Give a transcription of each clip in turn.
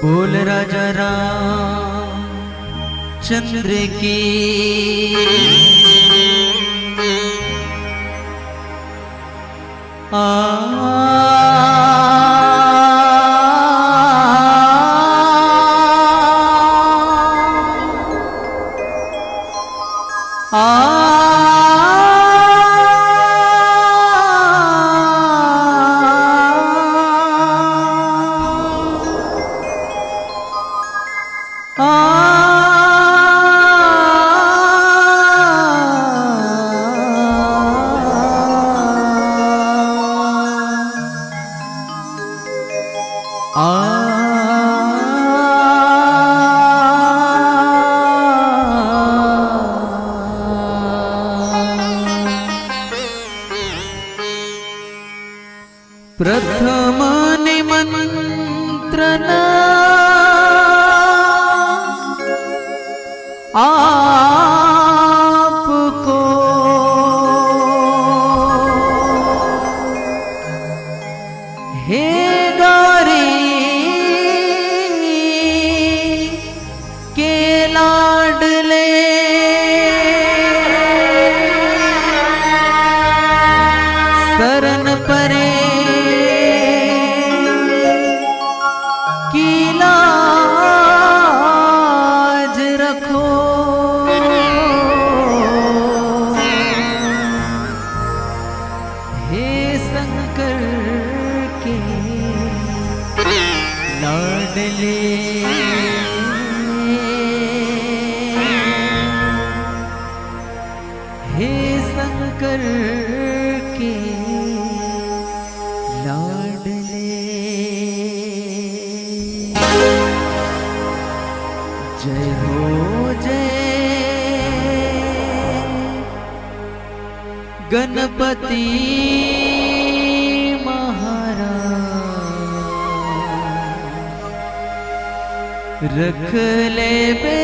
बोल राजा रामचंद्र की प्रथम निमंत्रण आपको हे गौरी के लाडले शरण परे हे शंकर के लाडले जय हो जय गणपति महाराज रख ले बे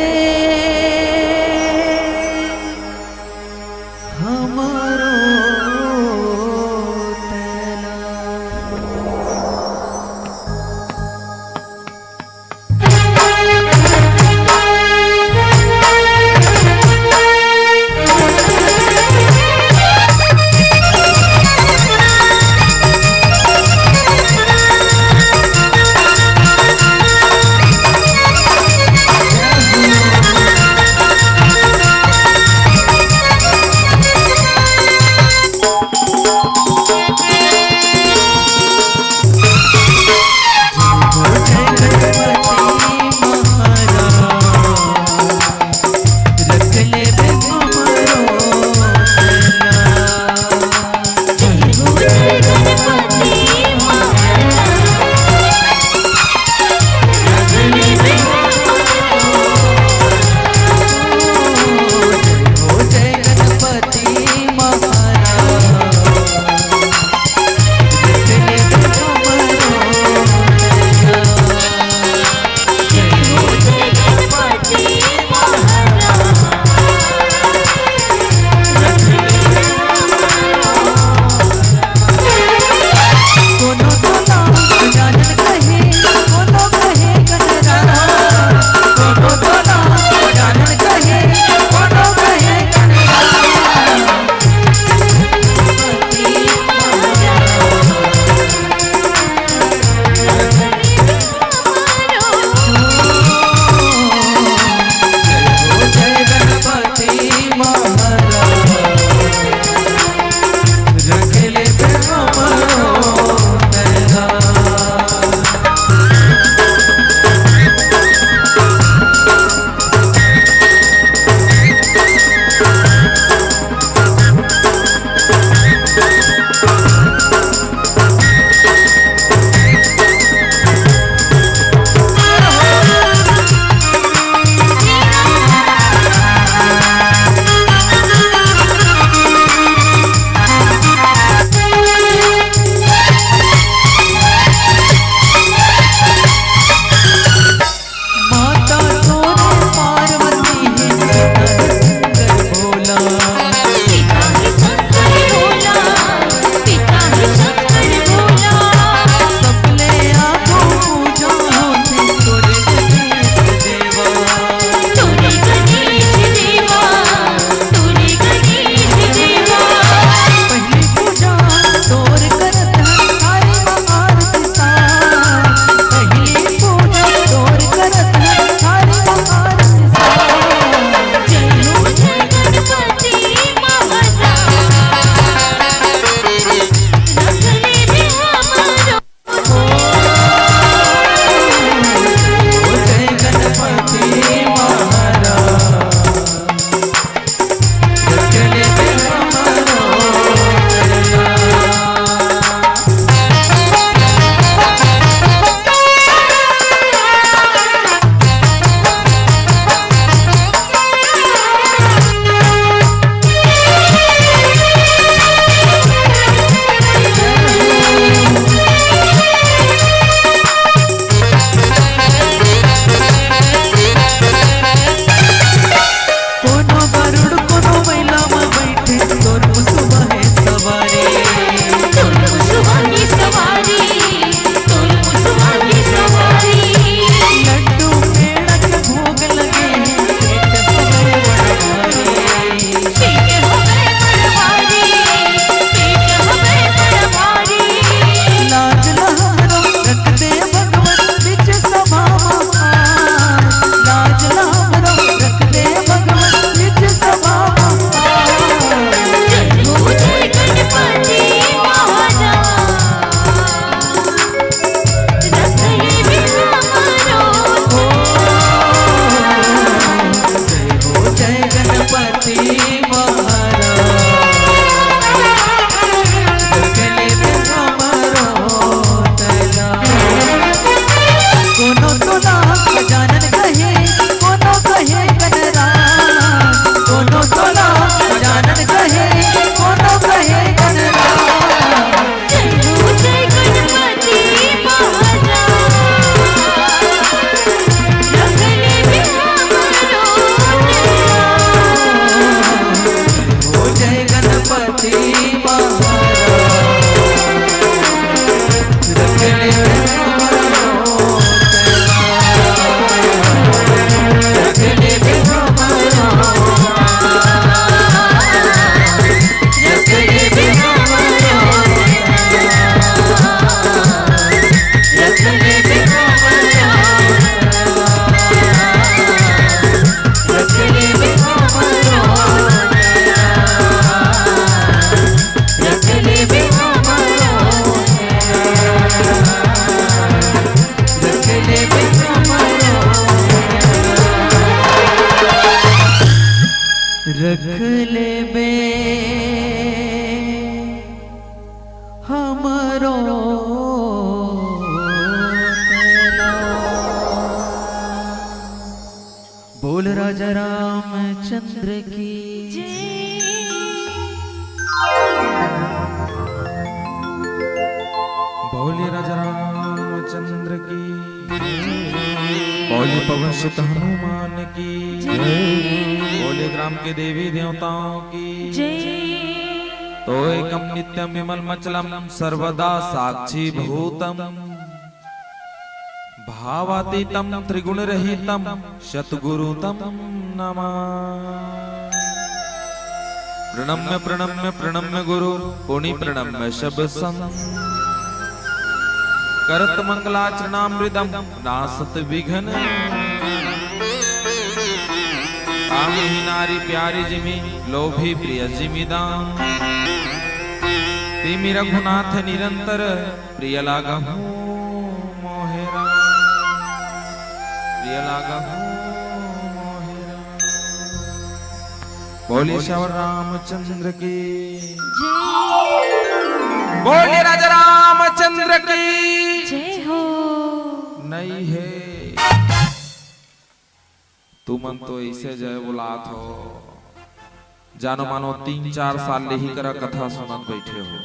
रख ले बे हमरो तेरा। बोल राजा रामचंद्र की बोले राजा रामचंद्र की, बोले पवन सुत हनुमान की, बोले ग्राम के देवी देवताओं की। तो एकम नित्यम विमल मचलम सर्वदा साक्षी भूतम, भावातीतम त्रिगुण रहितम शतगुरुतम नमः। प्रणम्य प्रणम्य प्रणम्य गुरु पुनि प्रणम्य शब सम, करत मंगलाचरणामृतम नासत विघ्न। कामी नारी प्यारी जिमि लोभी प्रिय जिमिदान, तिमि रघुनाथ निरंतर प्रिय लागहु मोहेरा, प्रिय लागहु मोहेरा। बोले श्यावर रामचंद्र की, बोले राजा रामचंद्र की जय हो। नहीं है तू मन तो ऐसे जय बुलात हो, जानो मानो 3-4 साल ले ही करा कथा सुनत बैठे हो।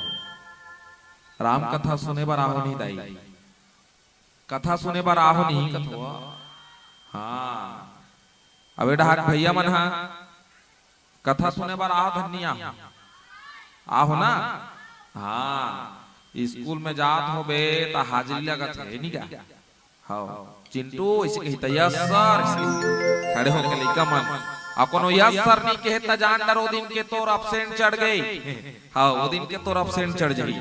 राम कथा सुने बार आहो नहीं दाई, कथा सुने बार आहो नहीं कथवा। हाँ अब डाक भैया मन हा कथा सुने बार आहो धनिया आहो ना। हाँ स्कूल में जात हो बे ता हाजिरी लगत है नहीं क्या। हाँ चिंटू ऐसे कहता यस सर, खड़े होके लइका मन अकोनो यस सर नहीं कहता जान डरो दिन के तोर एब्सेंट चढ़ गई। हाँ वो दिन के तोर एब्सेंट चढ़ जाई,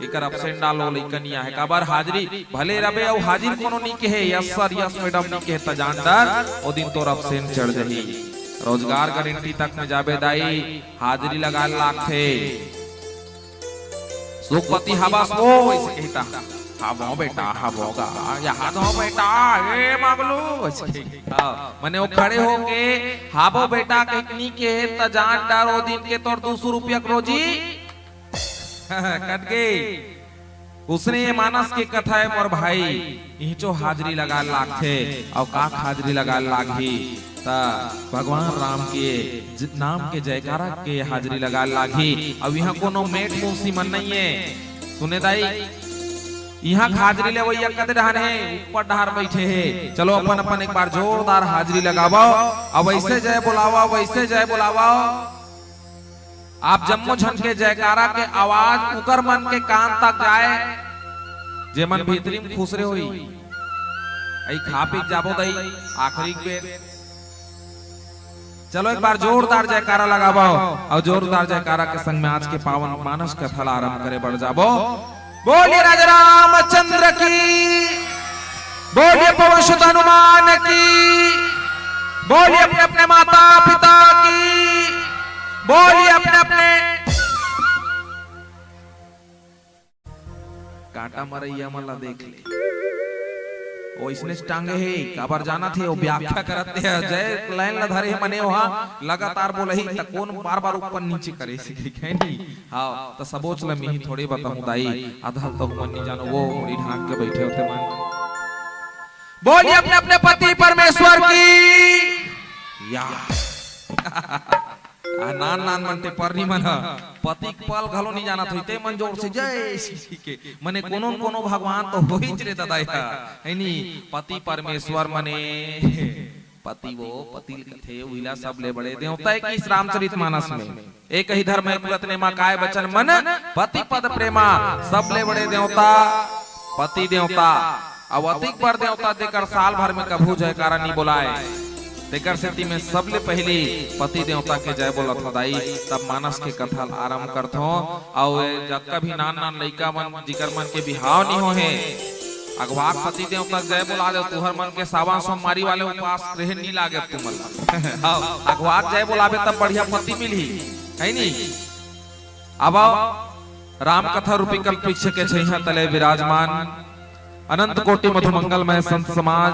एकर एब्सेंट डालो लइका नहीं है काबर हाजिरी भले रबे और हाजिर कोनो नहीं कहे यस सर यस मैडम नहीं कहता जान डर वो दिन तोर एब्सेंट चढ़ जाई। रोजगार गारंटी तक में जाबे दाई हाजिरी लगा लाख थे। सुखपति हबास वो ऐसे कहता हाबो बेटा हाबोगा यहाँ तो बेटा ए मगलू। मने वो खड़े होके हाबो बेटा कितनी के त जान डारो दिन के तोर 200 रुपया रोजी कट गई। उसने ये मानस की कथा है मोर भाई इचो हाजिरी लगा लाग थे और का हाजिरी लगा लागी ता भगवान राम के नाम के जयकारा के हाजिरी लगा लागी। अब यहाँ कोनो मेट मुंशी मन नहीं है सुने दाई, यहाँ हाजिरी ले वही कदे डहार है ऊपर डहार बैठे है। चलो अपन अपन एक बार जोरदार हाजिरी लगाओ। अब वैसे जय बुलाओ वैसे जय बुलाओ। आप जम्मू झन के जयकारा के आवाज उकर मन के कान तक जाए जे मन भीतरी में खुश रहे होई। आई खा पी जाबो दई आखिरी बेर। चलो एक बार जोरदार जयकारा लगाओ और जोरदार जयकारा के संग में आज के पावन मानस कथा आरंभ करे बढ़ जाबो। बोलिए राजा रामचंद्र की, बोलिए पवन सुत हनुमान की, बोलिए अपने अपने माता पिता की, बोलिए अपने अपने कांटा मरैया मला देख ले वो इसने टांगे है काबर जाना थे वो व्याख्या करते हैं जय लाइन ला धरे मने वहां लगातार बोलही त कौन बार-बार ऊपर नीचे करे सीखे नहीं। हां तो सबोच ल मी थोड़ी बताऊं दाई आधा तो मन नहीं जानो वो मुड़ी ढाक के बैठे होते मन। बोलिए अपने अपने पति परमेश्वर की या नान नान मनते परनी मन पति पल घलो नहीं जाना थोते मन जोर से जय श्री के मने कोनो कोनो भगवान तो हो ही रे दादा है नी पति परमेश्वर मने पति वो पति थे उहिला सब ले बड़े देवता है कि इस रामचरितमानस में एक ही धर्म है कुलत ने मां काय वचन मन पति पद प्रेमा सब ले बड़े देवता पति देवता अवतिक पर देवता देकर साल भर में कभू जयकारा नहीं बुलाए तेकर स्थिति में सबले पहले पति देवता के जय बोलत हो दाई। तब मानस के कथा आरंभ करत हो और जब भी नान नान लइका मन जिकर मन के बिहाव नहीं हो है अगवाक पति देवता जय बोला दे तुहर मन के सावन सोमवारी वाले उपास रहे नहीं लागे तुमन हां अगवाक जय बोलाबे तब बढ़िया पति मिली है नी। अब राम कथा रूपी कल पीछे के छैहा तले विराजमान अनंत कोटि मधु मंगलमय संत समाज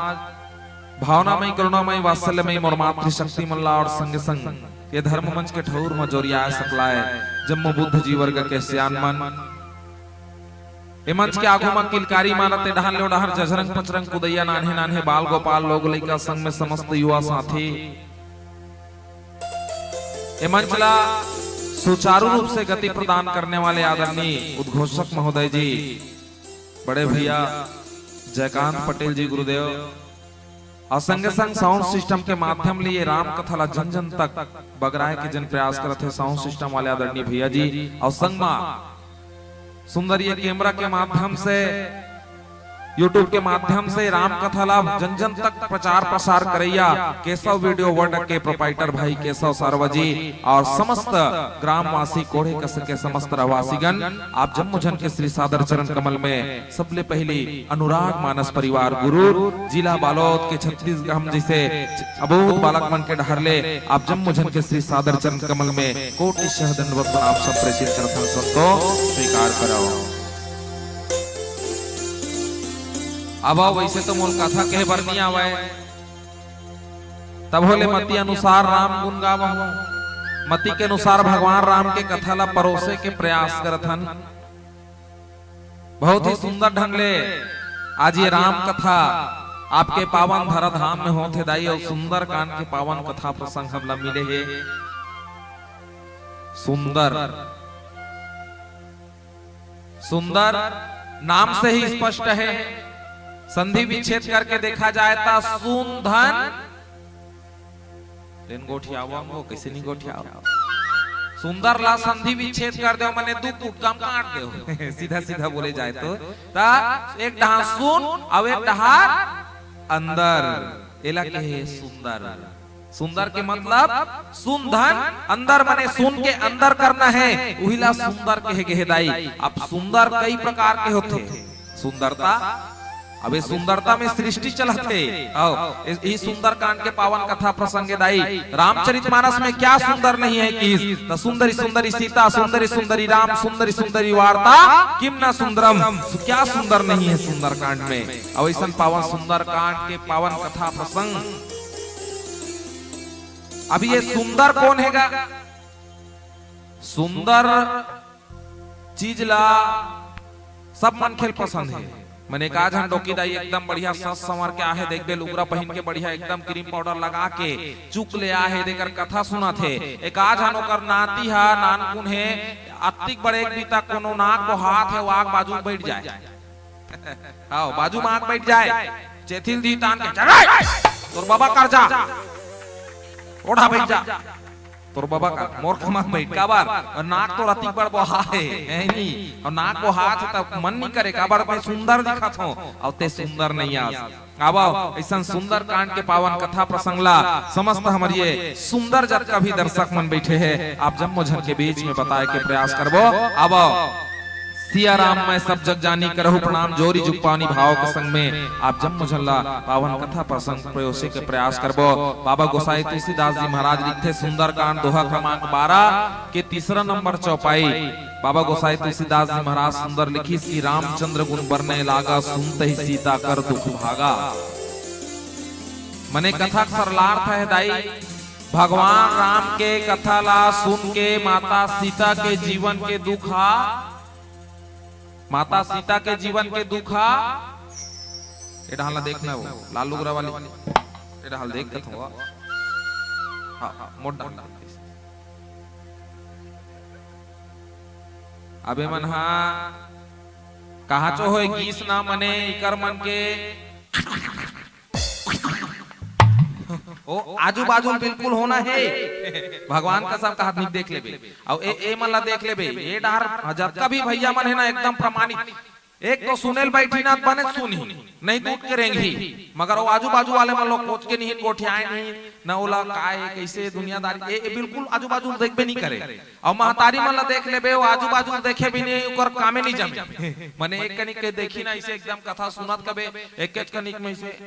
भावनामय करुणामय वात्सल्यमय मोर मातृशक्ति मल्ला और संग संग ये धर्म मंच के ठौर में जोरिया सकलाए जम्मू बुद्ध जी वर्ग के सियान मन ए मंच के आगू में किलकारी मानते ढाल ले डहर जजरंग पचरंग कुदैया नान्हे नान्हे बाल गोपाल लोग लइका संग में समस्त युवा साथी ए मंच ला सुचारू रूप से गति प्रदान करने वाले आदरणीय उद्घोषक महोदय जी, बड़े भैया जयकांत पटेल जी गुरुदेव और संग संग साउंड सिस्टम के माध्यम लिए राम कथा ला जन जन तक बगराए के जन प्रयास करते साउंड सिस्टम वाले आदरणीय भैया जी और संग में सुंदर ये कैमरा के माध्यम से यूट्यूब के माध्यम से राम कथा लाभ जन जन तक प्रचार प्रसार करैया केशव वीडियो वर्ल्ड के प्रोपाइटर भाई केशव सार्वजी और समस्त ग्रामवासी कोढ़े कस के समस्त रहवासीगण आप जम्मू जन के श्री सादर चरण कमल में सबले पहली अनुराग मानस परिवार गुरु जिला बालोद के छत्तीसगढ़ हम जैसे अबोध बालक मन के ढहरले आप जम्मू जन के श्री सादर चरण कमल में कोटि दंडवत आप सब प्रेषित करथन सबको स्वीकार कराओ। अब वैसे तो मोल कथा कहे बर नहीं आवे तब होले मति अनुसार राम गुण गावहु मति के अनुसार भगवान राम के कथा ला परोसे के प्रयास करथन। बहुत ही सुंदर ढंग ले आज ये राम कथा आपके पावन धरा धाम में होते दाई और सुंदर कांड के पावन कथा प्रसंग हमला मिले है। सुंदर सुंदर नाम से ही स्पष्ट है, संधि विच्छेद करके देखा जाए तो सुंधन लेन गोठियावा वो कैसे नहीं गोठियावा सुंदर ला संधि विच्छेद कर दो मने दू कुटकम काट दो सीधा सीधा बोले जाए तो ता एक डहा सुन और एक डहा अंदर एला के है सुंदर। सुंदर के मतलब सुंधन अंदर मने सुन के अंदर करना है उहिला सुंदर के दाई। अब सुंदर कई प्रकार के होते सुंदरता अबे सुंदरता में सृष्टि चलते यही सुंदर कांड के पावन कथा प्रसंग दाई रामचरितमानस में क्या सुंदर नहीं है कि सुंदरी सुंदरी सीता सुंदरी सुंदरी राम सुंदरी सुंदरी वार्ता किम न सुंदरम क्या सुंदर नहीं है सुंदर कांड में। अब ऐसा पावन सुंदर कांड के पावन कथा प्रसंग अभी ये सुंदर कौन हैगा सुंदर चीज ला सब मन खेल पसंद है मैंने कहा झन डोकी दाई एकदम बढ़िया सस संवर के आहे देख बे लुगरा पहन के बढ़िया एकदम क्रीम पाउडर लगा के चुक ले आहे देकर कथा सुना थे एक आज हन ओकर नाती हा नानकुन है अतिक बड़े एक बीता कोनो नाक को हाथ है वाक बाजू में बैठ जाए आओ बाजू में आंख बैठ जाए चेथिल दी तान के चढ़ाई तोर बाबा कर जा ओढ़ा बैठ जा तोर बाबा का मोर खमा बैठ का बार और नाक तो रति बड़ बहा है नहीं और नाक को हाथ तब मन नहीं करे का बार मैं सुंदर दिखत हूं और ते सुंदर नहीं आज अब ऐसा सुंदर कांड के पावन कथा प्रसंगला समस्त हमारे ये सुंदर जत का भी दर्शक मन बैठे हैं आप जम्मू जन के बीच में बताए के प्रयास करबो। अब सिया राम मैं सब जग जानी करहु प्रणाम जोरी जुग पानी भाव के संग में आप जम्मू झल्ला पावन कथा प्रसंग प्रयोसे के प्रयास करबो। बाबा गोसाई तुलसीदास जी महाराज लिखते सुंदर कांड दोहा क्रमांक 12 के तीसरा नंबर चौपाई बाबा गोसाई तुलसीदास जी महाराज सुंदर लिखी श्री रामचंद्र गुण बरने लागा सुनते ही सीता कर दुख भागा। मने कथा सरलार्थ है दाई भगवान राम के कथा ला सुन के माता सीता के जीवन के दुखा माता सीता के जीवन के दुखा एडा हला देखना वो लालू गुरा वाली एडा हल देख के हुआ हां मोटा अबे मन हा कहा चो होय गीस ना मने इकर मन के ओ आजू बाजू बिल्कुल होना है भगवान का सब कहा देख लेबे और ए मन ला देख लेबे ए डार हजार का भी भैया मन है ना एकदम प्रमाणित एक तो सुनेल बैठी ना बने सुनी नहीं दूध के रेंगी मगर वो आजू बाजू वाले मन लोग कोच के नहीं कोठियाए नहीं ना ओला काय कैसे दुनियादारी ए बिल्कुल आजू बाजू देखबे नहीं करे और महतारी मन ला देख लेबे वो आजू बाजू देखे भी नहीं ओकर कामे नहीं जमे माने एक कनिक के देखी ना इसे एकदम कथा सुनत कबे एक एक कनिक में इसे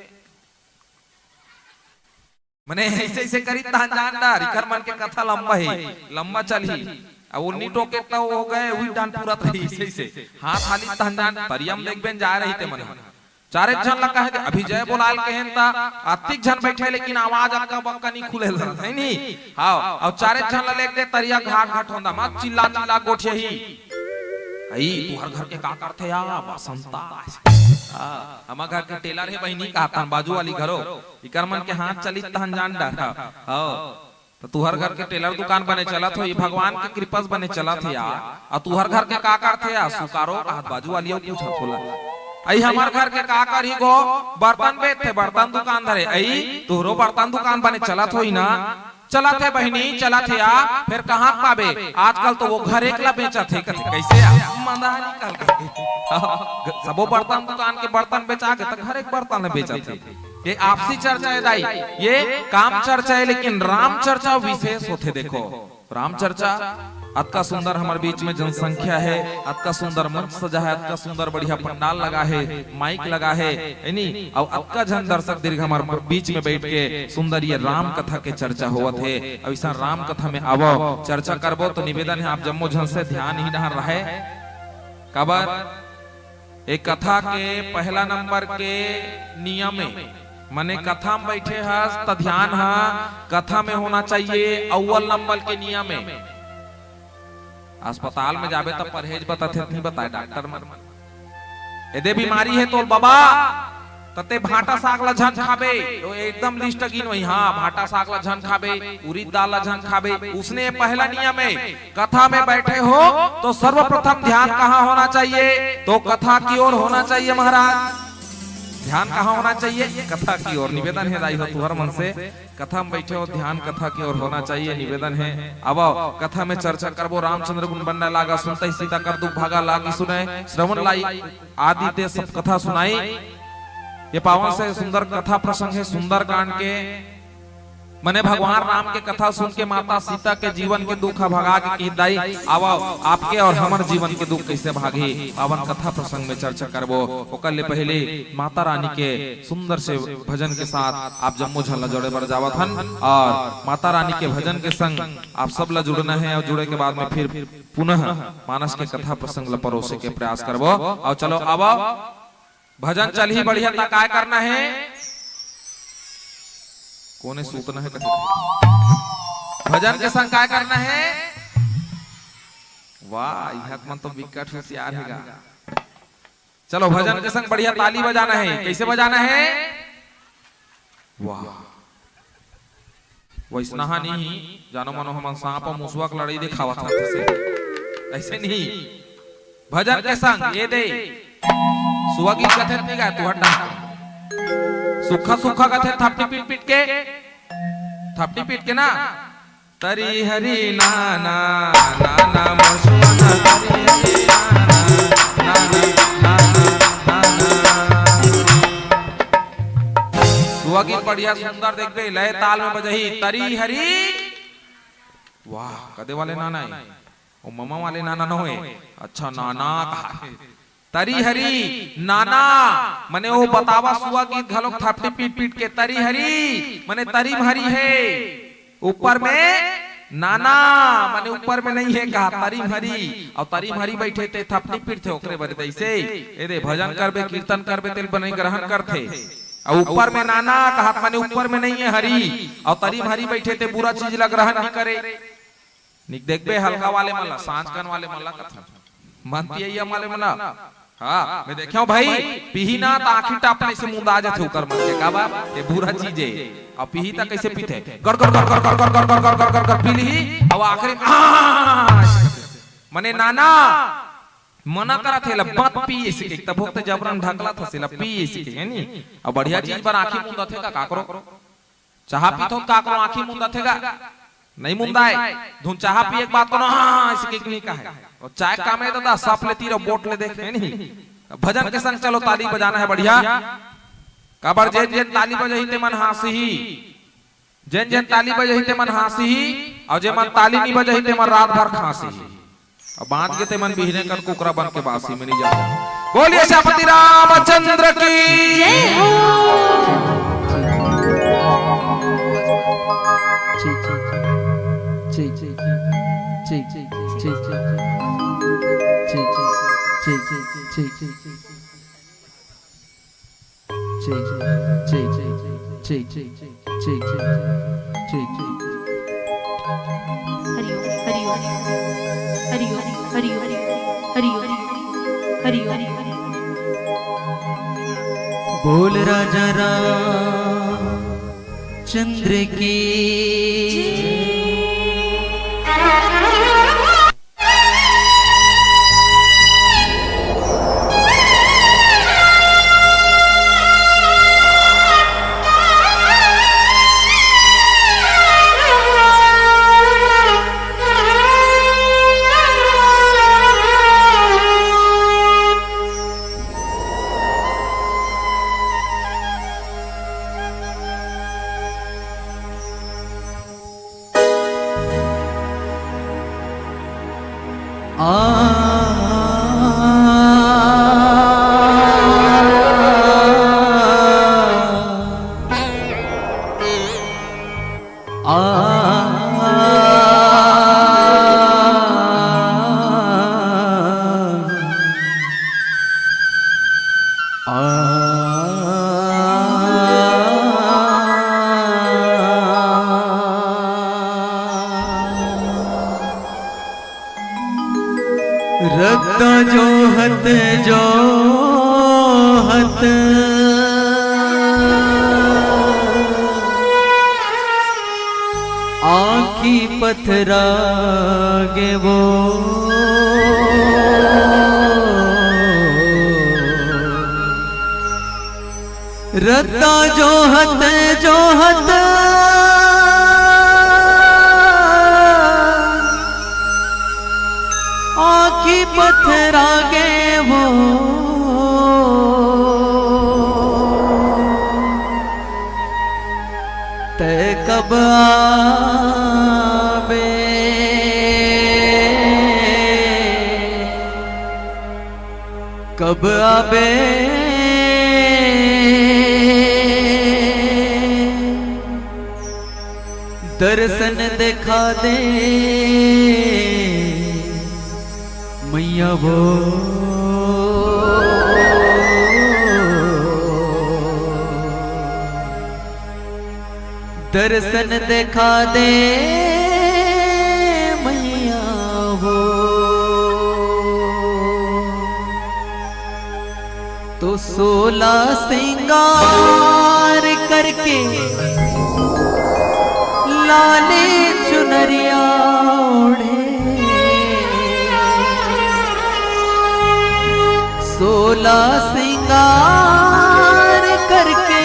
मने ऐसे ऐसे करी तान जानदार इकर मन के कथा लंबा है लंबा चली अब वो नीटो के तो हो गए वही डान पूरा रही ऐसे ऐसे हाथ हाली तान जान परियम देखबेन जा रही थे मन चारे जन लगा है अभी जय बोलाल कहन ता अतिक जन बैठे लेकिन आवाज अक्का बक्का नहीं खुले है नहीं हां और चारे जन लेक दे तरिया घाट घाट होंदा मत चिल्ला चिल्ला गोठे ही आई तू हर घर के का करथे या बसंता हमार घर के टेलर है बहिनी का तन बाजू वाली घरो इकर मन के हाथ चली तहन जान डाटा हां तो तू हर घर के टेलर दुकान बने चला थो ये भगवान के कृपा से बने चला थे यार और तू हर घर के का करथे या सुकारो का बाजू वाली पूछा खोला आई हमार घर के का कर ही गो बर्तन बेचते बर्तन दुकान धरे आई तोरो बर्तन दुकान बने चला थो ही ना चला थे बहनी चला थे या फिर कहाँ पाबे आजकल तो वो घर एकला बेचा थे कैसे मंदारी कल के सबो बर्तन दुकान के बर्तन बेचा के तो घर एक बर्तन बेचा थे ये आपसी चर्चा है दाई ये काम चर्चा है लेकिन राम चर्चा विशेष होते देखो राम चर्चा अतका सुंदर हमारे बीच में जनसंख्या है अतका सुंदर मंच सजा है अतका सुंदर बढ़िया पंडाल लगा है माइक लगा है नहीं और अतका जन दर्शक दीर्घ हमारे बीच में बैठ के सुंदर ये राम कथा के चर्चा होवत है अब ऐसा राम कथा में आवो चर्चा करबो तो निवेदन है आप जम्मो जन से ध्यान ही न रहे कबर एक कथा के पहला नंबर के नियम में मने कथा में बैठे हस तो ध्यान है कथा में होना चाहिए अव्वल नंबर के नियम में अस्पताल में जाबे तब परहेज बताते नहीं बताए डॉक्टर मन यदि बीमारी है तो बाबा तते भाटा साग ला झन खाबे तो एकदम लिस्ट गिन वही हां भाटा साग ला झन खाबे उड़द दाल ला झन खाबे उसने पहला नियम है कथा में बैठे हो तो सर्वप्रथम ध्यान कहाँ होना चाहिए तो कथा की ओर होना चाहिए महाराज ध्यान कहाँ होना चाहिए कथा की ओर निवेदन है दाई हो तुहर मन से कथा में बैठे हो ध्यान कथा की ओर होना चाहिए निवेदन है अब कथा में चर्चा करबो रामचंद्र गुण बनने लागा सुनते सीता कर दुख भागा लागी सुने श्रवण लाई आदि ते सब कथा सुनाई ये पावन से सुंदर कथा प्रसंग है सुंदर कांड के मने भगवान राम के कथा सुन के माता सीता के जीवन के दुख भगा के दाई आओ आपके और हमर जीवन के दुख कैसे भागी पावन कथा प्रसंग में चर्चा करबो ओकर ले पहले माता रानी के सुंदर से भजन के साथ आप जम्मू झल्ला जोड़े बर जावत हन और माता रानी के भजन के संग आप सब ला जुड़ना है और जुड़े के बाद में फिर पुनः मानस के कथा प्रसंग ला परोसे के प्रयास करबो और चलो अब भजन चल ही बढ़िया ता काय करना है कोने सूतना है भजन के संग काय करना है वाह यह मन तो विकट होशियार हैगा चलो भजन के संग बढ़िया ताली बजाना है कैसे बजाना है वाह वैसना नहीं जानो मानो हम सांप और मुसवा की लड़ाई दिखावा था ऐसे नहीं भजन के संग ये दे सुवा की कथे नहीं गा तू हटा सुखा सुखा कथे थपटी पीट पीट के थपटी पीट के ना तरी हरी नाना नाना मसुना तरी हरी नाना नाना सुवा की बढ़िया सुंदर देख बे लय ताल में बजही तरी हरी वाह कदे वाले नाना है ओ ममा वाले नाना न होए अच्छा नाना कहा तरी हरी नाना मने वो बतावा सुआ गीत घलोक थापटी पीट पीट के तरी हरी मने तरी हरी है ऊपर में नाना मने ऊपर में नहीं है कहा तरी हरी और तरी हरी बैठे थे थापटी पीट थे ओकरे बरे दैसे ए दे भजन करबे कीर्तन करबे तेल बने ग्रहण करथे और ऊपर में नाना कहा मने ऊपर में नहीं है हरी और तरी हरी बैठे थे बुरा चीज ला ग्रहण नहीं करे निक देखबे हल्का वाले मला सांझ कन वाले मला कथा मानती है ये वाले मला हाँ मैं देखा भाई पीही ना तो आखिर टापने से मुंह आ जाते ऊपर मन के का बा ये बुरा चीज है अब पीही ता कैसे पीते गड़ गड़ गड़ गड़ गड़ गड़ गड़ गड़ गड़ गड़ गड़ पी ली अब आखिरी मने नाना मना करा थे ला मत पी इसी के तब भक्त जबरन ढकला था से ला पी इसी के यानी अब बढ़िया चीज पर आंखी मुंदा थे का करो चाह पी तो का करो आंखी मुंदा थेगा नहीं मुंदाए धुन चाह पी एक बात करो हां इसी के नहीं का है और चाय का में दादा साफ लेती रहो बोट ले देख नहीं भजन के संग चलो ताली बजाना है बढ़िया काबर जेन जेन ताली बजही ते मन हासी ही जेन जेन ताली बजही ते मन हासी ही और जे मन ताली नहीं बजही ते मन रात भर खांसी ही अब बांध के ते मन बिहने कर कुकरा बन के बासी में नहीं जाता बोलिए श्यामती रामचंद्र की जय हो बोल राजा रामचंद्र की रक्त जोहत आँखी पथरागे वो रक्त जोहत आँखी पथरागे वो ते कब आवे दर्शन दिखा दे मैया वो दर्शन दिखा दे मैया वो तो 16 सिंगार करके लाले चुनरिया ओढ़े 16 सिंगार करके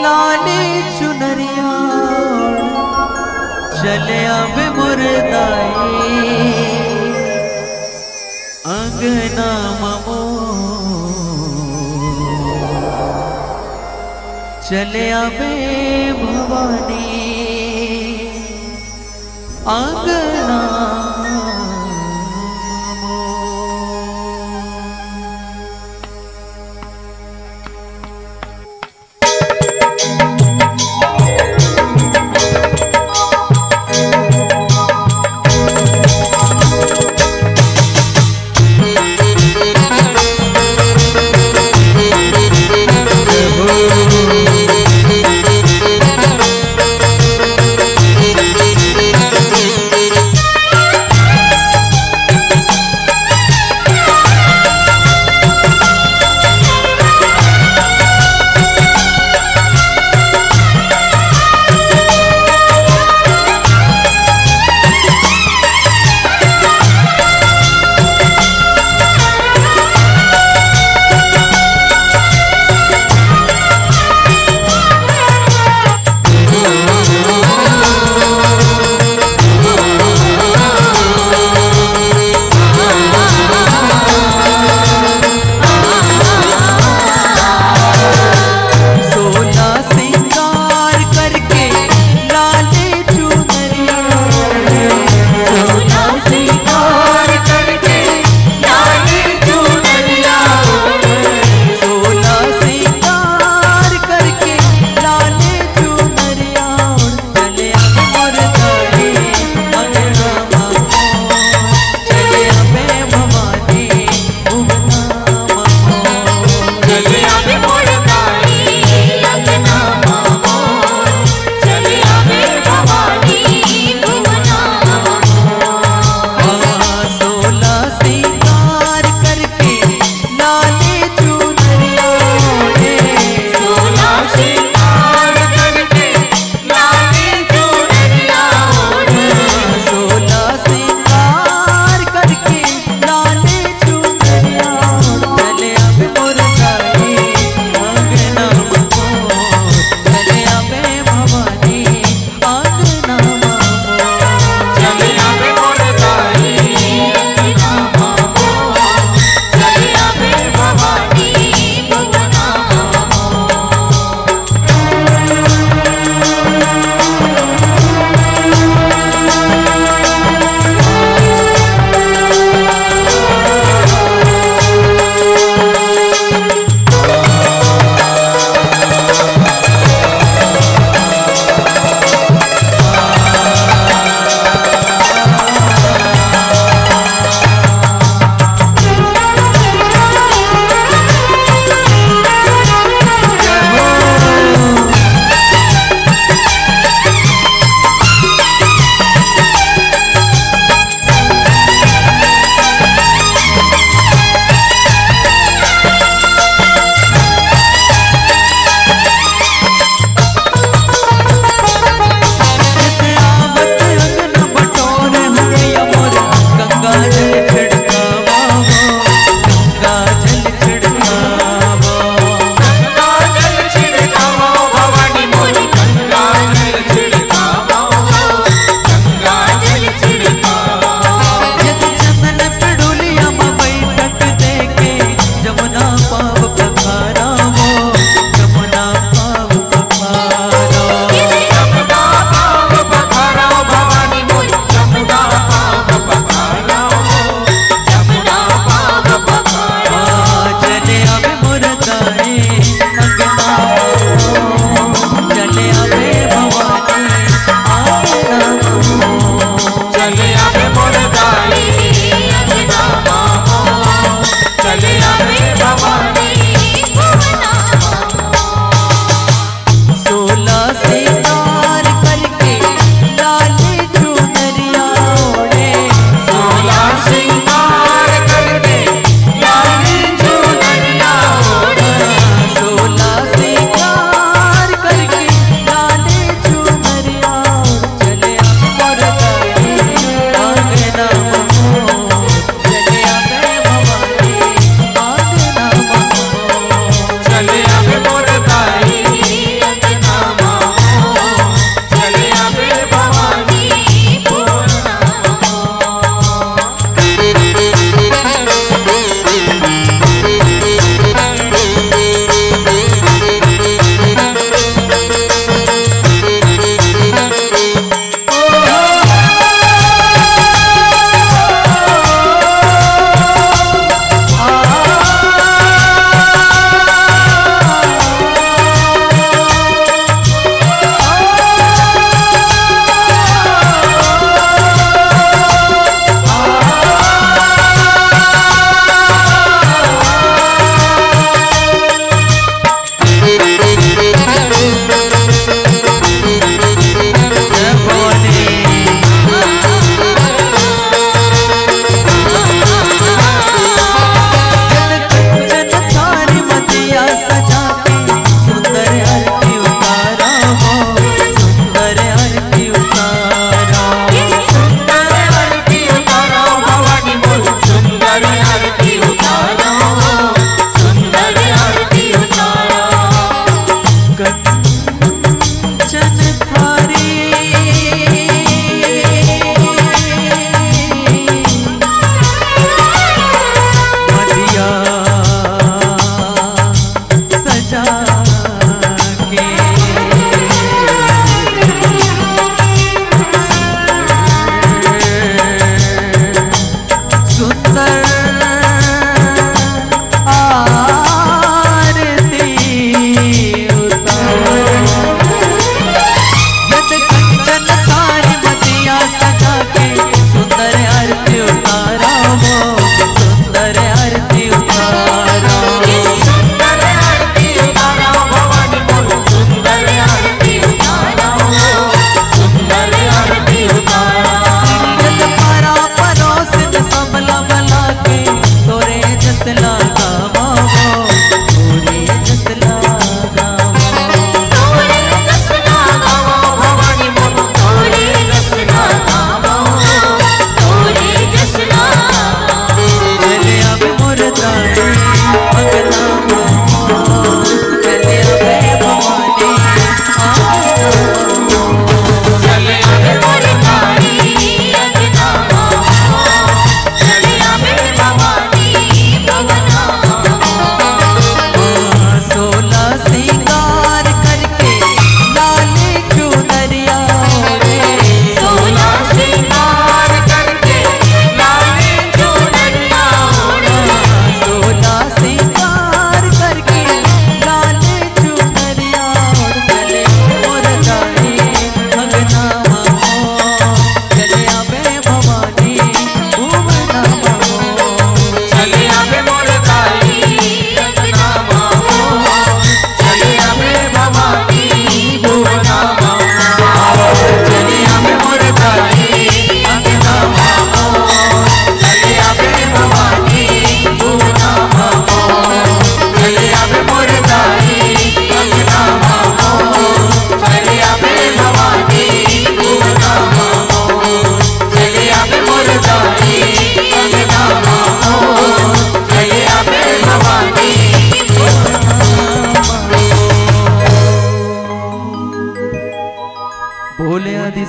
लाले चुनरिया चले आवे मुर्दाई अंगना ममो चले आवे भवानी अंगना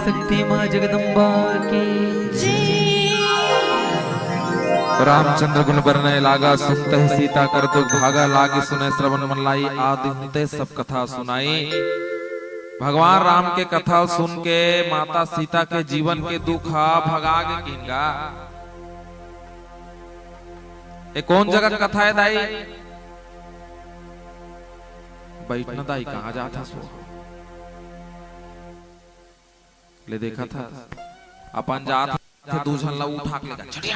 शक्ति माँ जगदम्बा की। रामचंद्र गुण बरने लागा, सुनते ही सीता कर दुख भागा, लागे सुने श्रवण मन लाई, आदि होते सब कथा सुनाई। भगवान राम के कथा सुन के माता सीता के जीवन के दुख भगा के किंगा। ये कौन जगह कथा है दाई? बैठना दाई, कहाँ जाता सो? ले देखा था अपन जात थे, दूझन ला उठा के लेगा छड़िया।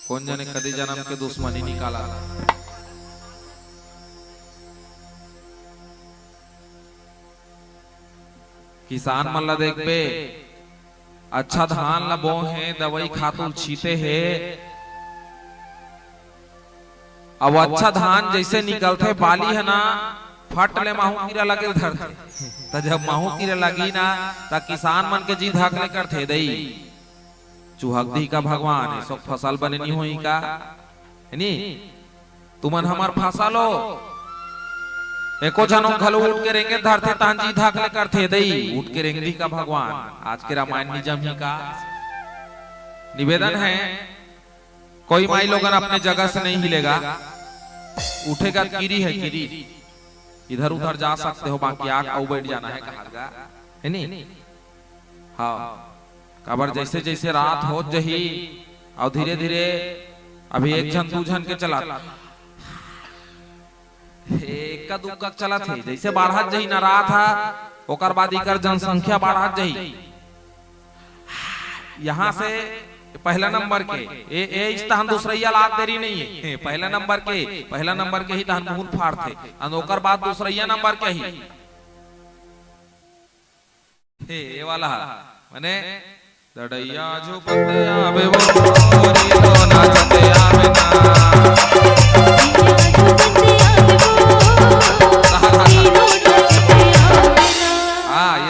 कौन जाने कदी जन्म के दुश्मनी निकाला। किसान मन ला देख बे, अच्छा धान ला बो है, दवाई खातू छीते है। अब अच्छा धान जैसे निकलते बाली है ना, फट ले माहू कीड़ा लगे धरते। तो जब माहू कीड़ा लगी ना, तो किसान मन के जी धाकले करते दई चुहकदी का भगवान है, सब फसल बने हुई का नहीं। तुमन हमार फसल हो, एको जनो घलो उठ के रेंगे धरते तान जी धाकले करते दई उठ के रेंगदी का भगवान। आज के रामायण निजम ही का निवेदन है, कोई माई लोगन अपने जगह से नहीं हिलेगा, उठेगा कीरी है कीरी, इधर उधर जा सकते हो, बाकी आग आउ बैठ जाना है कहा है नहीं। हाँ काबर जैसे जैसे रात हो जही और धीरे धीरे अभी एक जन दू जन के चला एक दुक्का चला थे, जैसे बढ़त जही ना रहा था, ओकर बाद इकर जनसंख्या बढ़त जही। यहाँ से पहला नंबर के ए इस तहन दूसरैया लात देरी नहीं है, पहला नंबर के ही तहन मुंह फाड़ थे, ओकर बाद दूसरैया नंबर के ही ये वाला माने दड़ैया झुपते आवे वो रीलो नाचते आवे ना।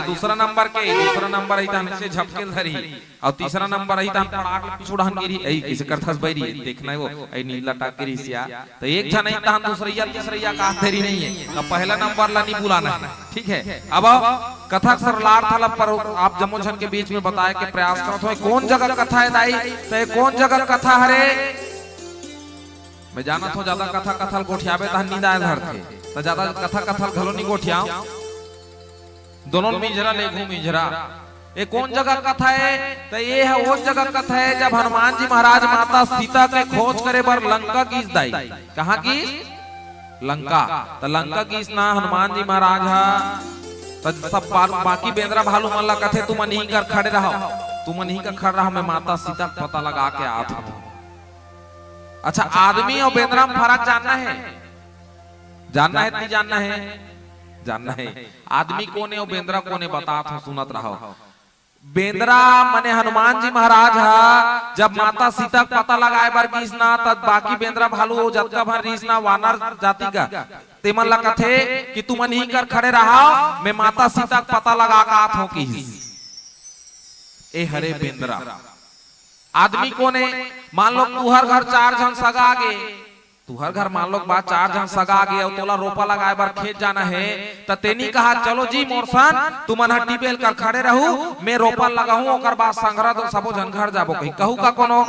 दूसरा नंबर है तान से झपके धरी, और तीसरा नंबर है तान पड़ाक पिछुड़हन गिरी ऐ किसे करथस बैरी देखना वो ऐ नीला टाक गिरी सिया। तो एक जन नहीं तान दूसरैया तीसरैया का धरी नहीं है, तो पहला नंबर ला नहीं बुलाना है, ठीक है। अब कथा सरलार थाला पर आप जम्मो जन के बीच में बताए के प्रयास करत हो कौन जगह कथा है दाई। तो कौन जगह कथा हरे मैं जानत हो, ज्यादा कथा कथल गोठियाबे तान नींद आए धरते, तो ज्यादा कथा कथल घलो नहीं गोठियाओ, दोनों मिजरा ले घूम मिजरा। ये कौन जगह कथा है? तो ये है वो जगह कथा है जब हनुमान जी महाराज माता सीता के खोज करे बर लंका की दाई। कहाँ की? लंका। तो लंका की ना हनुमान जी महाराज हा, तो सब बाकी बेंद्रा भालू मन ला कथे तुम नहीं कर खड़े रहो, तुम नहीं कर खड़ रहा, मैं माता सीता का पता लगा के आता हूं। अच्छा आदमी और बेंद्रा में फर्क जानना है, जानना है नहीं जानना है? जानना है। आदमी कोने और बेंद्रा कोने बता था, सुनत रहो। बेंद्रा माने हनुमान जी महाराज हा, जब माता सीता का पता लगाए बर गिसना, तब बाकी बेंद्रा भालू जतका भर रीसना वानर जाति का तेमन ला कथे कि तुम नहीं कर खड़े रहा, मैं माता सीता का पता लगा का आत हूं कि ए हरे बेंद्रा। आदमी कोने? मान लो तुहर घर 4 जन सगा आगे, तुहर घर मान लो बात 4 जन सगा आगे और तोला रोपा लगाए बार खेत जाना है, तो तेनी कहा चलो जी मोरसन तुम हट्टी बेल कर खड़े रहू, मैं रोपा लगाऊं, ओकर बाद संग्रह तो सबो जन घर जाबो। कहीं कहू का कोनो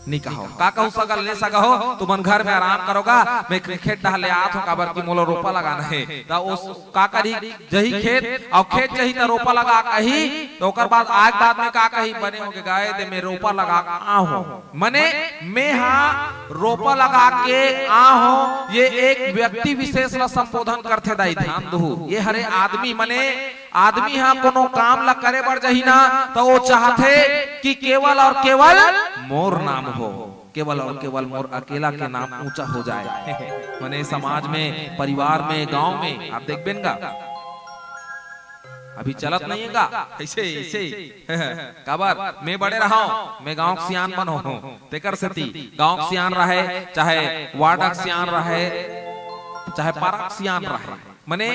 नहीं कहो, का कहू सगल ले सगा हो, तुम घर में आराम करोगा, मैं खेत डाल ले आत हूं काबर की मोला रोपा लगाना है। तो उस का करी जही खेत और खेत जही तो रोपा लगा कही, तो ओकर बाद आज बाद में का कही बने हो के गाय दे मैं रोपा लगा आ हूं, मने मैं हाँ रोपा लगा के आ हूं। ये एक व्यक्ति विशेष ला संबोधन करथे दाई, ध्यान दो। ये हरे आदमी मने आदमी हाँ कोनो काम ला करे बर जही ना, तो वो चाहते कि केवल और केवल मोर नाम हो, केवल और केवल मोर अकेला के नाम ऊंचा हो जाए। मने समाज में, परिवार में, गांव में आप देख बेनगा अभी चलत नहीं है ऐसे ऐसे काबर मैं बड़े रहा हूं, मैं गांव सियान बन हो तेकर सेती गांव सियान रहे, चाहे वार्डक सियान रहे, चाहे पारक सियान रहे, मने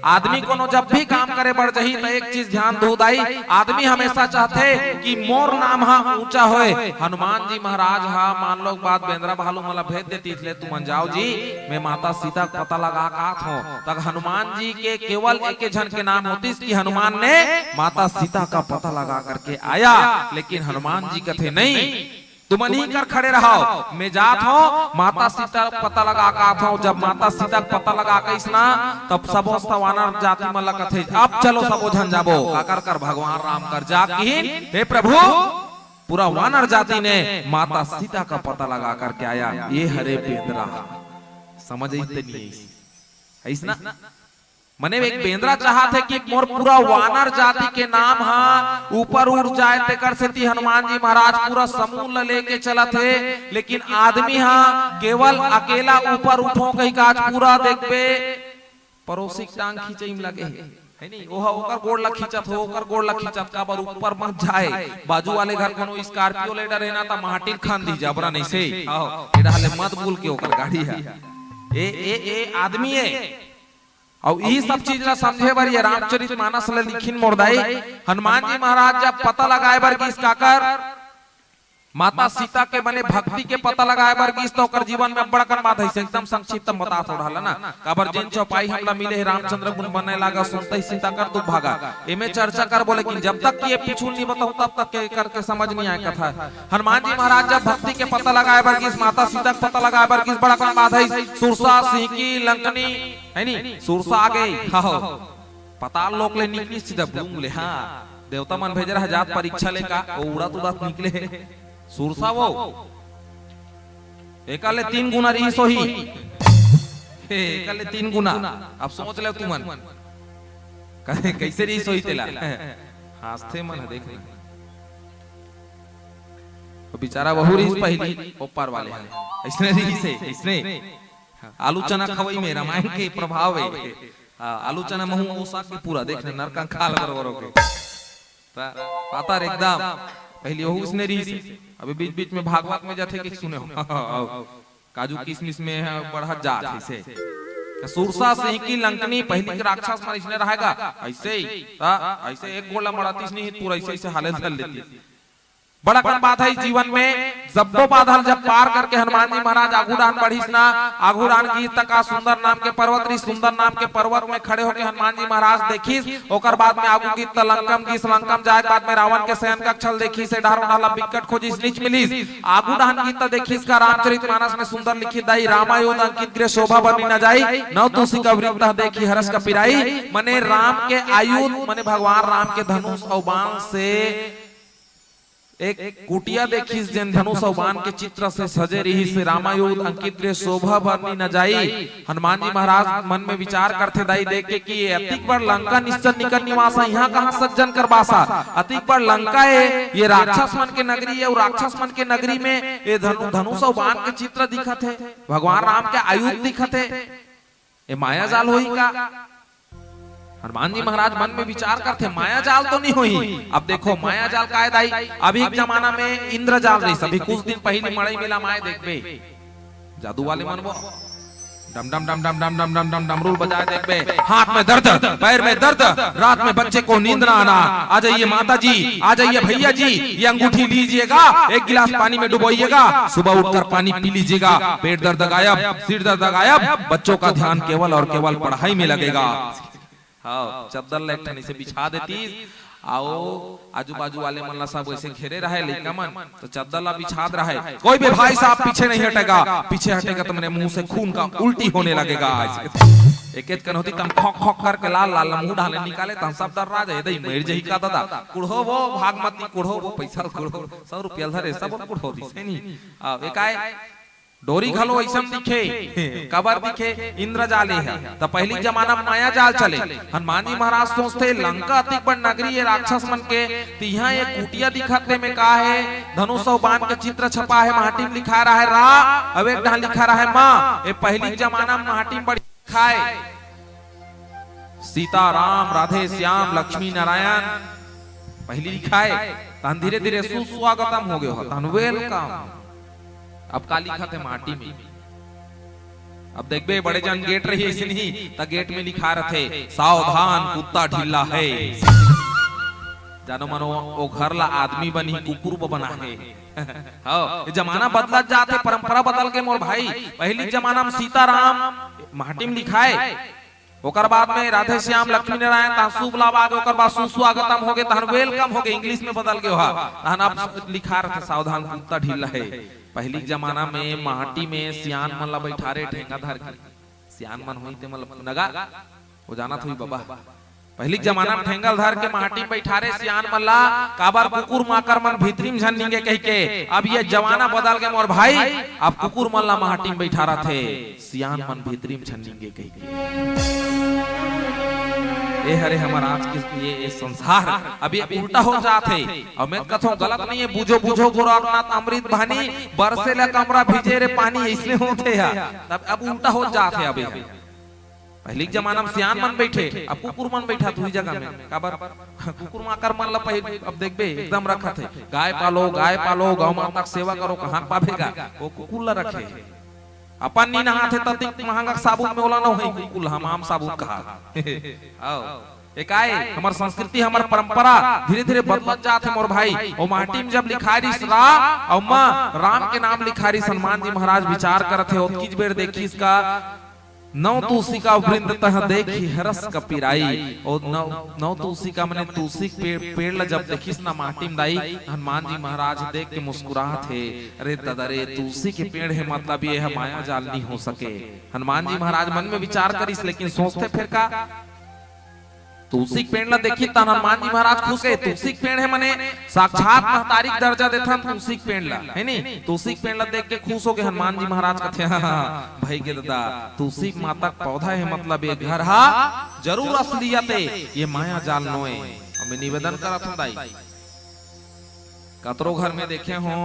आदमी को जब भी काम करे बढ़ जही तो एक चीज ध्यान दो दाई, आदमी हमेशा चाहते कि मोर नाम हा ऊंचा होए। हनुमान जी महाराज हा मान लो बात बेंद्रा भालू मला भेज देती इसलिए तुम जाओ जी मैं माता सीता का पता लगा का हो तक हनुमान जी के केवल एक जन के नाम होती कि हनुमान ने माता सीता का पता लगा करके आया, लेकिन हनुमान जी कथे नहीं तुम नहीं कर खड़े रहो, मैं जात हो माता सीता पता लगा का था। जब माता सीता पता लगा के इसना तब सबो वानर जाति मला कथे अब चलो सबो झन जाबो काकर कर भगवान राम कर जाकिन हे प्रभु पूरा वानर जाति ने माता सीता का पता लगा करके आया। ये हरे बेंद्रा समझ इतनी ऐसा मने एक बेंद्रा चाहते कि मोर पूरा वानर जाति के नाम हा ऊपर उड़ जाए तेकर से हनुमान जी महाराज पूरा समूह लेके चला थे, लेकिन आदमी हा केवल अकेला ऊपर उठो कहीं काज पूरा देखबे पड़ोसी टांग खींचे लगे है नहीं ओहा ओकर गोड़ ला खींचत हो ओकर गोड़ ला खींचत का बर ऊपर मत जाए। बाजू वाले घर कोनो स्कॉर्पियो लेडर है ना ता माटी खान दी जबरा नहीं से आओ एडा हले मत बोल के ओकर गाड़ी है ए आदमी है। और यही सब चीज ला समझे बर ये रामचरित मानस ला लिखिन मोरदाई हनुमान जी महाराज जब पता लगाए बर किस काकर माता सीता के बने भक्ति के पता लगाए बर किस तो कर जीवन में बड़कन बात है एकदम संक्षिप्त बता थोड़ा ना काबर जिन चौपाई हमरा मिले रामचंद्र गुण बने लागा सुनते सीता कर तू भागा एमे चर्चा कर बोले कि जब तक ये पिछुल नहीं बताओ तब तक के करके समझ नहीं आए कथा। हनुमान जी महाराज जब भक्ति के पता लगाए बर किस माता सीता के पता लगाए बर किस बड़कन बात है सुरसा सिंहकी लंकनी है नी सुरसा आ गई हां पताल लोक ले निकली सीधा बूम ले हां देवता मन भेज रहा जात परीक्षा ले का उड़त उड़त निकले सुरसा वो एकाले 3 गुना रही सोही एकाले 3 गुना अब सोच ले तुमन कैसे रही सोही तेला हास्ते मन देखना तो बेचारा वहू रही पहली ऊपर वाले इसने रही से इसने आलू चना खवई में रामायण के प्रभाव है आलू चना महू ओसा के पूरा देखने नरका खाल बरोबर के पाता एकदम पहले वहू उसने रही अभी बीच बीच में भागवत में जाते कि सुने हो काजू किशमिश में बढ़त जात है से सुरसा सिंह की लंकनी पहली के राक्षस मार इसने रहेगा ऐसे ही ऐसे एक गोला मरातीस नहीं पूरा ऐसे ऐसे हालत कर लेती बड़ा कम बात है जीवन में जब्बो बादल जब पार करके हनुमान जी महाराज आगुडान बढ़ीसना आगुडान गीत तका सुंदर नाम के पर्वत री सुंदर नाम के पर्वत में खड़े होके हनुमान जी महाराज देखीस ओकर बाद में आगु गीत लंकम गीत लंकम जाए बाद में रावण के सैन का छल देखीस से डार डाला बिकट खोजिस नीच मिलीस आगुडान गीत देखीस का रामचरित मानस में सुंदर लिखित दाई रामायुध अंकित गृह शोभा बनी न जाई नव तुलसी का वृत्त देखी हरस का पिराई मने राम के आयुध मने भगवान राम के धनुष और बाण से एक कुटिया देखी जन धनुष और बाण के चित्र से सजे रही से रामायुध अंकित रे शोभा बनी न जाई। हनुमान जी महाराज मन में विचार करते दाई देख के कि अतिक बड़ लंका निश्चल निकट निवासा यहाँ कहाँ सज्जन कर बासा अतिक बड़ लंका है ये राक्षस मन के नगरी है और राक्षस मन के नगरी में ये धनुष और बाण के चित्र दिखत है भगवान राम के आयुध दिखत है ये माया जाल होई का। हनुमान जी महाराज मन में विचार करते माया जाल तो नहीं हुई। अब देखो माया जाल का दाई अभी एक जमाना में इंद्र जाल रही अभी कुछ दिन पहले मड़ई मेला माए देखबे जादू वाले मन वो डम डम डम डम डम डम डम डम डमरूल बजाए देखबे हाथ में दर्द पैर में दर्द रात में बच्चे को नींद ना आना आ जाइए माता जी आ जाइए भैया जी ये अंगूठी लीजिएगा एक गिलास पानी में डुबोइएगा सुबह उठकर पानी पी लीजिएगा पेट दर्द गायब सिर दर्द गायब बच्चों का ध्यान केवल और केवल पढ़ाई में लगेगा। हाँ चद्दर लेटन इसे बिछा देती आओ आजू बाजू वाले मन सब वैसे घेरे रहे लड़का मन तो चद्दर ला बिछा रहा है कोई भी भाई साहब पीछे नहीं हटेगा पीछे हटेगा तो मेरे मुंह से खून का उल्टी होने लगेगा। एक एक कन होती तम खोक खोक करके लाल लाल मुंह ढाले निकाले तम सब डर रहा जाए दई मेर जही का दादा कुढ़ो वो भागमती कुढ़ो वो पैसा कुढ़ो 100 रुपया धरे सब कुढ़ो दिसे नहीं एकाए डोरी घलो ऐसा दिखे कबर दिखे इंद्र जाले है तो पहली जमाना में माया जाल चले। हनुमान जी महाराज सोचते लंका अति बड़ नगरी है राक्षस मन के तो यहाँ एक कुटिया दिखाते में का है धनुष और बाण के चित्र छपा है माटी में लिखा रहा है रा अब एक ढाल लिखा रहा है माँ ये पहली जमाना में माटी में बड़ी खाए सीता राम राधे श्याम लक्ष्मी नारायण पहली लिखा है धीरे धीरे सुस्वागतम हो गया वेलकम अब का लिखा थे माटी में अब देखबे बड़े जन गेट रही ऐसे नहीं ता गेट में लिखा रथे सावधान कुत्ता ढीला है। जानो मानो वो घर ला आदमी बनी कुकुर बना है। हाँ जमाना बदला जाते परंपरा बदल के मोर भाई। पहली जमाना में सीताराम माटी में लिखाए ओकर बाद में राधे श्याम लक्ष्मी नारायण तहन शुभ लाभ आगे ओकर बाद सुस्वागतम हो गए तहन वेलकम हो गए इंग्लिश में बदल गए हा तहन अब लिखा रहे सावधान कुत्ता ढीला है। पहली जमाना में माटी में सियान मन ला बैठारे ठेंगा धर के सियान मन होई ते मतलब नगा वो जाना थी बाबा। पहली जमाना में ठेंगल धर के माटी में बैठारे सियान मन ला काबर कुकुर माकर मन भीतरी में झन्नीगे कह के। अब ये जमाना बदल गए मोर भाई अब कुकुर मन ला माटी में बैठा रहा थे सियान मन भीतरी में झन्नीगे कह के। ए हरे हमार आज के ये संसार अब ये उल्टा हो जाते और मैं कथो गलत नहीं है। बुझो बुझो गोरखनाथ अमृत भानी बरसे ला कमरा भिजे रे पानी इसलिए होते है तब अब उल्टा हो जाते अब। पहले जमाना में सियान मन बैठे अब कुकुर मन बैठा तुही जगह में काबर कुकुर माकर मन ला पहले अब देखबे एकदम रखा थे गाय पालो गौ माता की सेवा करो कहां पावेगा वो कुकुर ला रखे अपन नी नहाथे ततिक महंगा साबुन में ओला न होई कुकुर हमाम साबुन कहा। आओ एकाए हमार संस्कृति हमार परंपरा धीरे धीरे बदलत जाते मोर भाई। और माटी में जब लिखारी रा और मां राम के नाम लिखारी हनुमान जी महाराज विचार करते हो किस बेर देखी इसका नौ तुलसी का वृंद तह देखी हरस कपिराई। और नौ तुलसी का मैंने तुलसी पेड़ ला जब देखिस ना माटी में दाई हनुमान जी महाराज देख के मुस्कुरात थे अरे दादा रे तुलसी के पेड़ है मतलब ये है माया जाल नहीं हो सके। हनुमान जी महाराज मन में विचार करिस लेकिन सोचते फिर का तुलसी पेड़ ला देखी तन हनुमान जी महाराज खुश है। तुलसी पेड़ है मने साक्षात महतारी दर्जा देथन तुलसी पेड़ ला है नी। तुलसी पेड़ ला देख के खुश हो गए हनुमान जी महाराज कहते हाँ भाई के दादा तुलसी माता पौधा है मतलब ये घर हा जरूर असलियते ये माया जाल नोए। हमें निवेदन करत हूं दाई कतरो घर में देखे हो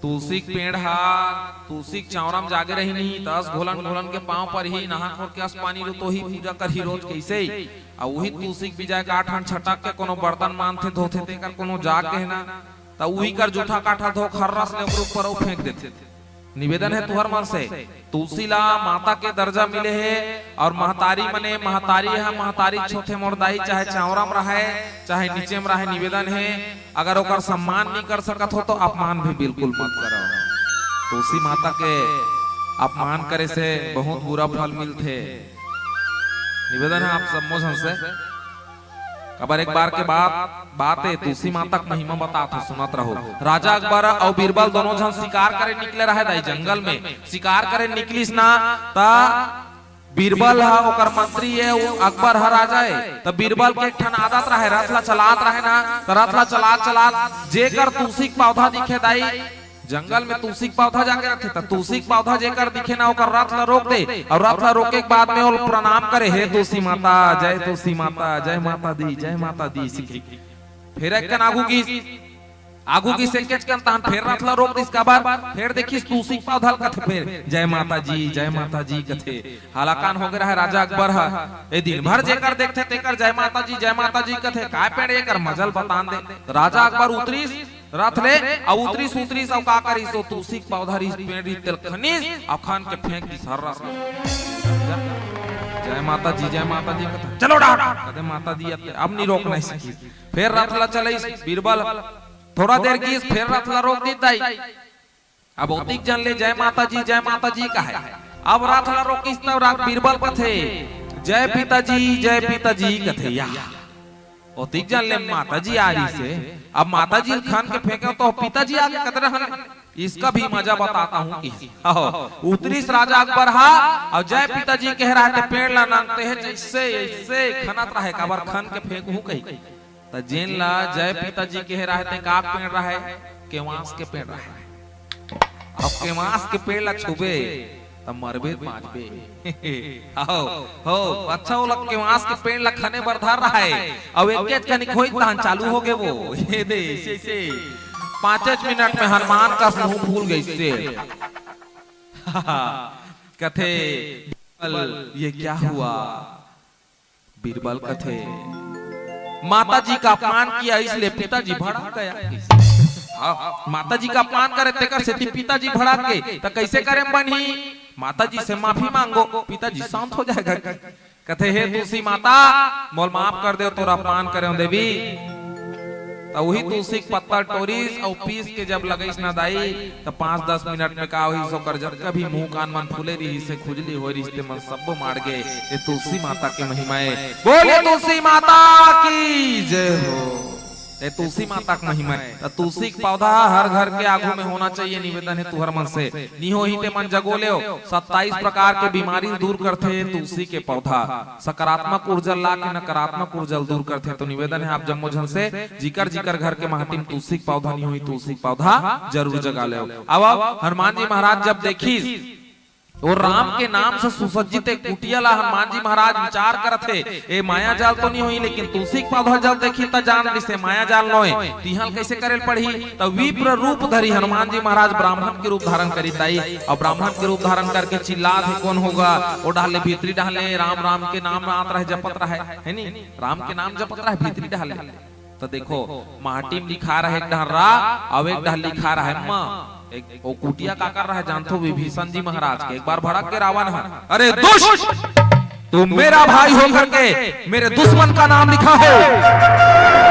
तुलसी पेड़ हा तुलसी चौरा में जागे रही नहीं दस घोलन के पांव पर ही नहा खोल के अस पानी रो तो ही पूजा कर ही रोज कैसे आ वही तुलसी के बिजाय का आठन छटक के कोनो बर्तन मानथे धोथे ते कर कोनो जाग के ना त वही कर जूठा काठा धो खर्रस ले ऊपर ऊपर फेंक देते। निवेदन है तुहर मन से तुलसी ला माता के दर्जा मिले है और महतारी मने महतारी है महतारी छोथे मोरदाई चाहे चावरा में रहे चाहे नीचे में रहे। निवेदन है अगर ओकर सम्मान नहीं कर सकत हो तो अपमान भी बिल्कुल मत करो। तुलसी माता के अपमान करे से बहुत बुरा फल मिलते। निवेदन है आप सब मोझन से कबर एक बार के बाद बात है तुलसी माता की महिमा बताते सुनत रहो। राजा अकबर और बीरबल दोनों जन शिकार करे निकले रहे दाई जंगल में शिकार करे निकलिस ना ता बीरबल हा ओकर मंत्री है वो अकबर हा राजा है तब बीरबल के एक ठन आदत रहे रथ ला चलात रहे ना तो रथ ला चलात जेकर तुलसी के पौधा दिखे दाई जंगल में तुलसी के पौधा जाके रखे त तुलसी के पौधा जेकर दिखे ना ओकर रथ ला रोक दे और रथ ला रोके के बाद में वो प्रणाम करे हे तुलसी माता जय माता दी सिखी फिर एक आगू की सेकेच के तान फिर रथ ला रोक दिस का बार फिर देखिस तुलसी के पौधा कथे फिर जय माता जी कथे हालाकान हो गया है राजा अकबर हा ए दिन भर जेकर देखते तेकर जय माता जी कथे काय पेड़ एकर मजल बतान दे। राजा अकबर उतरीस रथ ले और उतरीस और का करिस तो तुलसी के पौधा री पेड़ री तेल खनीस अखान के फेंक दिस हर्रस जय माता जी कथा चलो डाट कदे माता दी अब नहीं रोक नहीं सकी। फिर रथ ला चले बीरबल थोड़ा देर की फिर रथ ला रोक दी दाई अब औतिक जन ले जय माता जी का है। अब रथ ला रोकिस तब बीरबल कथे जय पिताजी कथे या औतिक जन ले माता जी आ रही से अब माता जी खान के फेंके तो पिताजी आगे कतरे हन इसका भी मजा बताता हूँ कि उतरीस राजा अकबर हा और जय पिताजी कह रहा है पेड़ ला नांगते है जैसे खनत रहे काबर खन के फेंकू कही त जेन ला जय पिताजी कह रहा है का पेड़ रहा है केवास के पेड़ रहा है। अब केवास के पेड़ ला छुबे तब मरबे बाजबे हो अच्छा वो लग केवास के पेड़ ला खने बरधार रहा है अब एक कनिक होई तहन चालू हो गए वो ये दे से 5 मिनट में हनुमान का मुंह फूल गई से कथे ये क्या हुआ बीरबल कथे माता जी का अपमान किया इसलिए पिताजी भड़क गया। माता जी का अपमान करे तेकर से पिताजी भड़क के तो कैसे करे बनी माता जी से माफी मांगो, पिताजी शांत हो जाएगा। कहते हे तुलसी माता मोल माफ कर दे, तोरा अपमान करे देवी। तो वही तुलसी के पत्ता टोरीस और पीस के जब लगेस ना दाई तो 5-10 मिनट में का हुई सो कर जब कभी मुंह कान मन फूले रही से खुजली हो रही मन सब मार गए। ये तुलसी माता की महिमा है, बोले तुलसी माता की जय हो। ये तुलसी माता की महिमा है। तो तुलसी का पौधा हर घर के आगू में होना चाहिए, निवेदन है तुहर मन से। निहो ही ते मन जगो ले 27 प्रकार के बीमारी दूर करते हैं तुलसी के पौधा। सकारात्मक ऊर्जा ला के नकारात्मक ऊर्जा दूर करते हैं। तो निवेदन है आप जम्मो जन से जिकर जिकर घर के माटी में तुलसी का पौधा नहीं हुई, तुलसी का पौधा जरूर जगा ले। अब हनुमान जी महाराज जब देखी और राम के नाम से सुसज्जित एक कुटिया ला हनुमान जी महाराज विचार करते ए माया जाल तो नहीं हुई, लेकिन तुलसी के पौधा जब देखी त जान से माया जाल नोए तिहल कैसे करेल पड़ी। तो विप्र रूप धरी हनुमान जी महाराज ब्राह्मण के रूप धारण करी ताई, और ब्राह्मण के रूप धारण करके चिल्ला थे कौन होगा, वो डाले भीतरी डाले राम राम के नाम आत रहे जपत रहे है नी, राम के नाम जपत रहे भीतरी डाले। तो देखो माटी में लिखा रहे एक ढर्रा और एक ढल लिखा रहे माँ। एक वो कुटिया का कर रहा है जानते हो विभीषण जी महाराज के। एक बार भड़क के रावण है, अरे दुष्ट तू मेरा भाई होकर के मेरे दुश्मन का नाम लिखा है,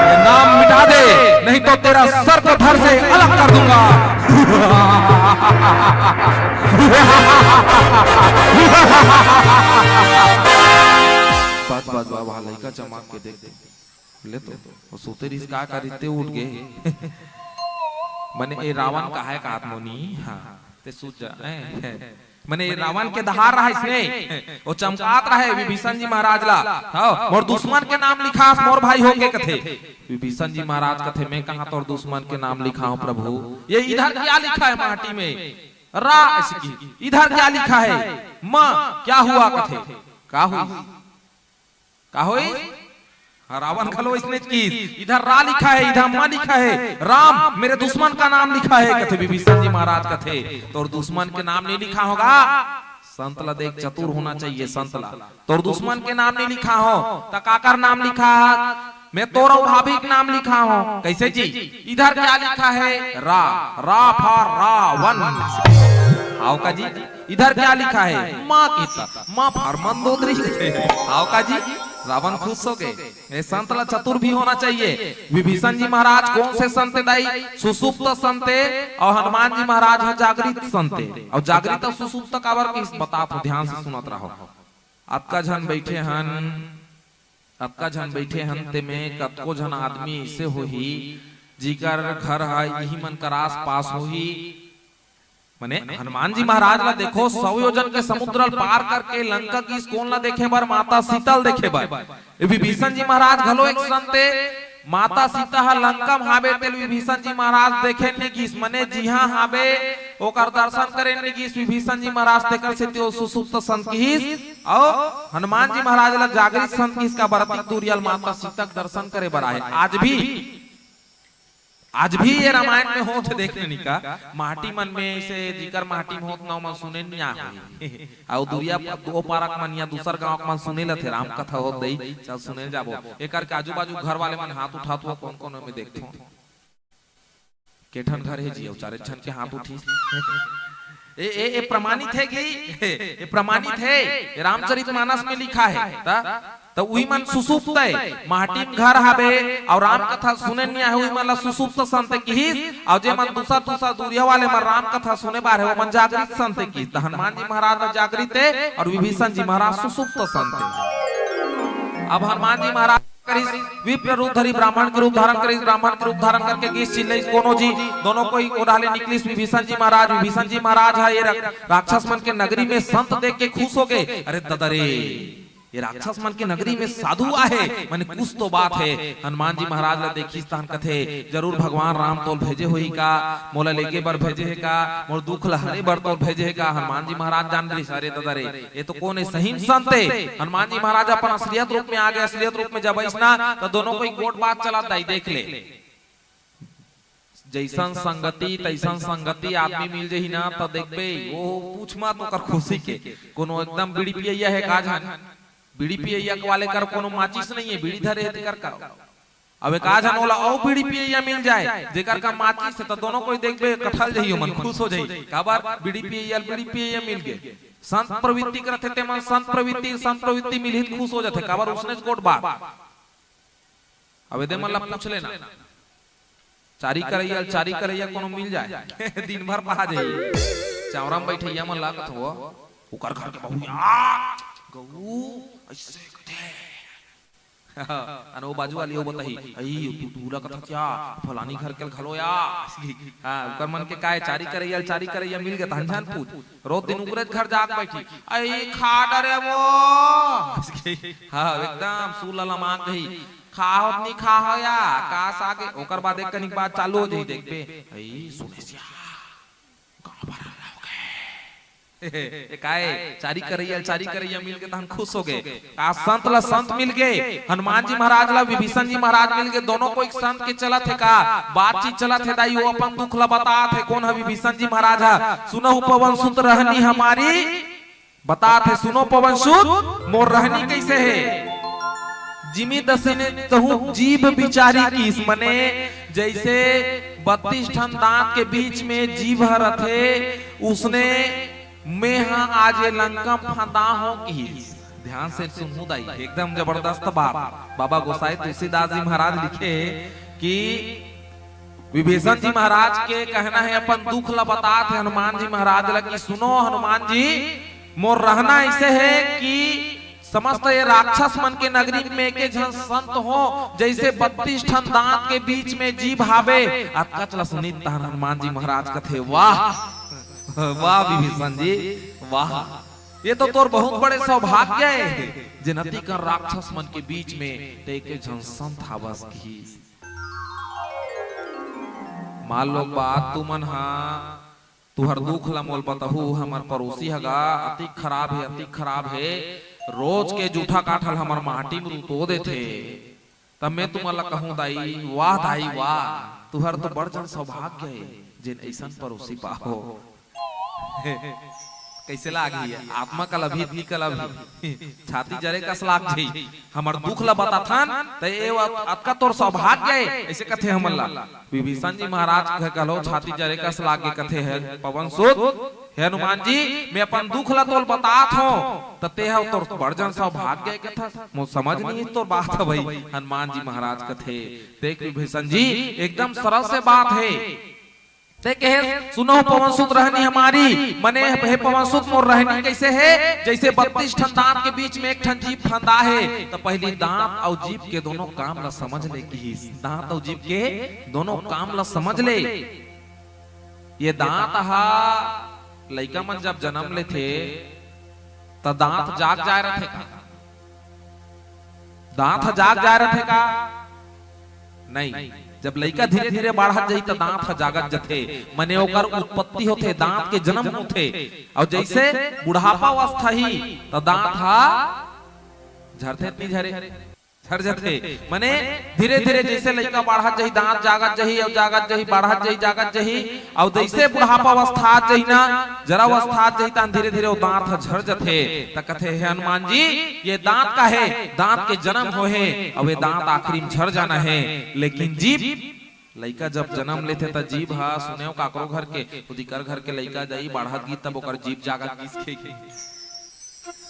ये नाम मिटा दे नहीं तो तेरा सर को धड़ से अलग कर दूंगा। बात बात बाबा लड़का चमक के देख ले तो सोते रिस का करते उठ गए। मने ए रावण का है का आत्मोनी हां ते सूझ जा मने रावण के दहार रहा इसने वो चमकात रहे विभीषण जी महाराज ला हां मोर दुश्मन के नाम लिखा मोर भाई होके कथे। विभीषण जी महाराज कथे मैं कहां तोर दुश्मन के नाम लिखा हूं प्रभु, ये इधर क्या लिखा है माटी में रा ऐसी की, इधर क्या लिखा है मां क्या हुआ कथे का हुई का हुई। रावण खलो इसने की इधर रा लिखा है इधर मां लिखा है, राम मेरे दुश्मन का नाम लिखा है कथे विभीषण जी महाराज कथे। तो दुश्मन के नाम नहीं लिखा होगा, संतला देख चतुर होना चाहिए संतला। तो दुश्मन के नाम नहीं लिखा हो तो काकर नाम लिखा, मैं तोरा भाभी के नाम लिखा हूं कैसे जी। इधर क्या लिखा है रा रा फॉर रावण आओ का जी। इधर क्या लिखा है मां की मां फॉर मंदोदरी आओ का जी। रावण खुश हो गए। संतला चतुर भी होना चाहिए। विभीषण जी महाराज कौन से संत दाई, सुसुप्त संते और हनुमान जी महाराज है जागृत संते। और जागृत और सुसुप्त काबर की बता तो ध्यान से सुनत रहो। आपका जन बैठे हन आपका जन बैठे हन ते में कतको जन आदमी ऐसे हो ही जिकर घर है यही मन कर आस पास हो ही। मने हनुमान जी महाराज ला देखो 100 योजन के समुद्र पार करके लंका की कौन ला देखे बर माता सीतल देखे बर। विभीषण जी महाराज घलो एक संते माता सीता हा लंका में हाबे तेल विभीषण जी महाराज देखे ने गिस मने जी हां हाबे ओकर दर्शन करे ने गिस विभीषण जी महाराज तेकर से त्यो सुसुप्त संत गिस और हनुमान जी महाराज ला जागृत संत गिस का बरती दूरियल माता सीता के दर्शन करे बर आए। आज भी ये रामायण में होत देखने निका माटी मन में से जिकर माटी में होत नाव मन सुने नहीं आए और दुरिया दो पारक मन या दूसर गांव मन सुने लथे राम कथा होत दई चल सुने जाबो। एकर के आजू बाजू घर वाले मन हाथ उठात हुआ कौन कौन में देखथो केठन घर है जी चारे छन के हाथ उठी ए प्रमाणित है कि ये प्रमाणित है रामचरितमानस में लिखा है। तो वही मन सुसुप्त है माटी में घर हाबे और राम कथा सुने नहीं है, वही मन सुसुप्त संत की और जे मन दूसरा दूरिया वाले मन राम कथा सुने बार है वो मन जागृत संत की। तो हनुमान जी महाराज जागृत है और विभीषण जी महाराज सुसुप्त संत है। अब हनुमान जी महाराज विप्र रूप धरी ब्राह्मण के रूप धारण करी, ब्राह्मण के रूप धारण करके गीस चिल्ले कोनो जी दोनों कोई ओढ़ाले निकली विभीषण जी महाराज। विभीषण जी महाराज है ये राक्षस मन के नगरी में संत देख के खुश हो गए। अरे ददरे ये राक्षस मन के नगरी में साधु आहे माने कुछ तो बात है। हनुमान जी महाराज ला देखी स्थान कथे जरूर भगवान राम तोल भेजे होई का, मोला लेके बर भेजे है का, मोर दुख ला हरे बर तोल भेजे है का। हनुमान जी महाराज जान रही सारे ददरे ये तो कौन है सही संत है। हनुमान जी महाराज अपन असलियत रूप में आ गए। असलियत रूप में जब इसना तो दोनों कोई गोट बात चला दाई देख ले जैसन संगति तैसन संगति आदमी मिल जाही ना तो देखबे वो पूछ मत ओकर खुशी के कोनो एकदम बीड़ी पियैया है का जान बीड़ी पियैया वाले कर कोनो माचिस नहीं है बीड़ी धरे है कर करो। अब एक आज होला ओ बीड़ी पियैया मिल जाए जेकर का माचिस है तो दोनों कोई देखबे कठल जइयो मन खुश हो जाई काबर बीड़ी पियैया मिल गए। संत प्रवृत्ति करते ते मन संत प्रवृत्ति मिलित खुश हो जाते काबर उसने कोट बात अबे दे मन ला पूछ लेना चारी करैया कोनो मिल जाए दिन भर पहा जाई चावराम बैठैया मन लागत हो ओकर घर के बहू गऊ ऐसे कथे अन वो बाजू वाली हो बताई आई तू दूला कथा क्या फलानी घर के घलो या हां ओकर मन के काय चारी करैया मिल गए तहन पूछ रोज दिन उकरे घर जाक बैठी आई खा डरे वो हां एकदम सुलला मांग गई खाओ नहीं खा हो या कास आगे ओकर बाद एक कनिक बात चालू हो जाई देख पे आई सुने सिया गांव भरा काय चारी करैया मिल के हम खुश हो गए का संत मिल गए हनुमान जी महाराज ला विभीषण जी महाराज मिल गए दोनों को एक संत के चला थे का बातचीत चला थे दाई वो अपन दुख ला बता थे कौन है विभीषण जी महाराज है सुनो पवन सुत रहनी हमारी बता थे सुनो पवन सुत मोर रहनी कैसे है जिमी दसने कहूं जीभ बिचारी किस मने जैसे 32 ठन दांत के बीच में जीभ रथे उसने मैं हाँ आज ये लंका फंदा हो की ध्यान से सुनू दाई एकदम जबरदस्त बात बाबा गोसाई तुलसीदास जी महाराज लिखे कि विभीषण जी महाराज के कहना है अपन दुख ला बता थे हनुमान जी महाराज लगी सुनो हनुमान जी मोर रहना ऐसे है कि समस्त ये राक्षस मन के नगरी में के जन संत हो जैसे 32 ठन दांत के बीच में जीभ आवे अतकचला सुनीत हनुमान जी महाराज कथे वाह वाह विभीषण जी वाह ये तो तोर बहुत बड़े सौभाग्य है जिनती कर राक्षस मन के बीच में तेके जन संत हवस की मान लो बात तू मन हा तुहर दुख ला मोल बताहू हमर पड़ोसी हगा अति खराब है रोज के जूठा काठल हमर माटी में तो देथे तब मैं तुम्हारा कहूं दाई वाह तुहर तो बड़ जन सौभाग्य है जिन ऐसन पड़ोसी पाहो कैसे लागी आत्मा का लभी छाती जरे कस लाग जाई हमर दुख ला बताथन त ए आपका तोर सौभाग्य है ऐसे कथे हमन ला विभीषण जी महाराज कह कहलो छाती जरे कस लागे कथे है पवन सुत हे हनुमान जी मैं अपन दुख ला तोल बतात हूं तते है तोर बड़जन सौभाग्य कथा मो समझ नहीं तोर बात है भाई हनुमान जी महाराज कथे देख विभीषण जी एकदम सरल से बात है देखे सुनो पवन सुत रहनी हमारी मने हे पवन सुत मोर रहनी कैसे है जैसे 32 ठन दांत के बीच में एक ठन जीभ फंदा है तो पहली दांत और जीभ के दोनों काम ला समझ ले कि दांत और जीभ के दोनों काम ला समझ ले ये दांत हा लइका मन जब जन्म ले थे तो दांत जाग जाए रहे का दांत जाग जाए रहे का नहीं जब लइका धीरे धीरे बढ़त जाई तो दांत जागत जथे मने ओकर उत्पत्ति होथे दांत के जन्म होथे और जैसे बुढ़ापा अवस्था ही तो दांत हा झरते नहीं झर जथे मने धीरे धीरे जैसे लइका बढ़त जाई दांत जागत जाई और जागत जाई बढ़त जाई और जैसे बुढ़ापा अवस्था जाई ना जरा अवस्था जाई त धीरे धीरे वो दांत झर जथे त कथे है हनुमान जी ये दांत का है दांत के जन्म होए और ये दांत आखिरी में झर जाना है लेकिन जीभ लइका जब जन्म लेते त जीभ हा सुनेओ काकरो घर के उदिकर घर के लइका जाई बढ़त गीत तब ओकर जीभ जागत किस के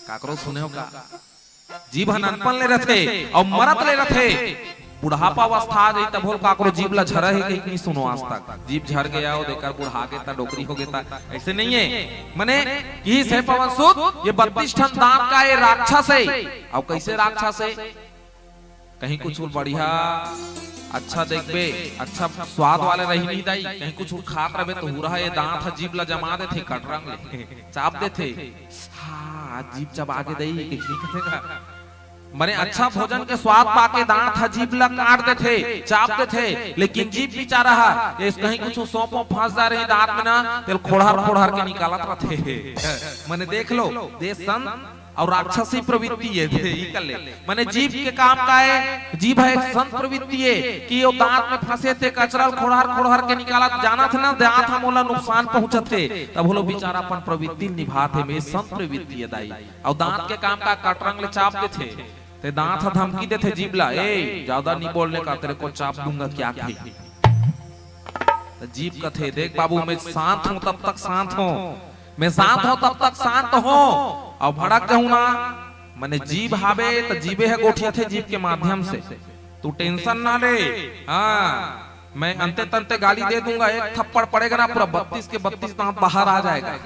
काकरो सुनेओ का जीभ अनपन ले रथे और मरत ले रथे बुढ़ापा अवस्था आ जाई तब काकरो जीभ ला झरा है कि नहीं सुनो आज तक जीभ झर गया और देकर बुढ़ा के ता डोकरी हो गया ऐसे नहीं है माने कि से पवन सुत ये 32 ठन दांत का ये राक्षस है और कैसे राक्षस है कहीं कुछ बढ़िया अच्छा देखबे अच्छा स्वाद वाले रही नहीं दाई कहीं कुछ खात रहे तो हुरा ये दांत जीभ ला जमा देथे कटरंग ले चाप देथे हां जीभ चबा के दई कि कथेगा माने अच्छा भोजन के स्वाद पाके दांत जीभ ला काट देथे चाप देथे लेकिन जीभ बेचारा है ये कहीं कुछ सौंपो फंस जा रही दांत में ना तेल खोड़हर के निकालत रहथे माने देख लो देश संत और राक्षसी प्रवृत्ति है ले माने जीभ के काम का है जीभ है एक संत प्रवृत्ति है कि वो दांत में फंसे थे कचरा खोड़हर के निकालत जाना था ना दांत हमोला नुकसान पहुंचत थे तब वो लोग बेचारा अपन प्रवृत्ति निभाते में संत प्रवृत्ति है दाई और दांत के काम का कटरंग ले चाप देते ते दांत धमकी देते जीभ ला ए ज्यादा नहीं बोलने का तेरे को चाप दूंगा क्या जीभ कथे देख बाबू मैं शांत हूं तब तक शांत हूं मैं शांत हो तब तक शांत हो और भड़क जाऊं ना मैंने जीभ हावे तो जीवे है गोठिया थे जीभ के माध्यम से तू टेंशन ना ले। हाँ मैं अंते तंते गाली दे दूंगा, एक थप्पड़ पड़ेगा ना पूरा 32 के 32 दांत बाहर आ जाएगा।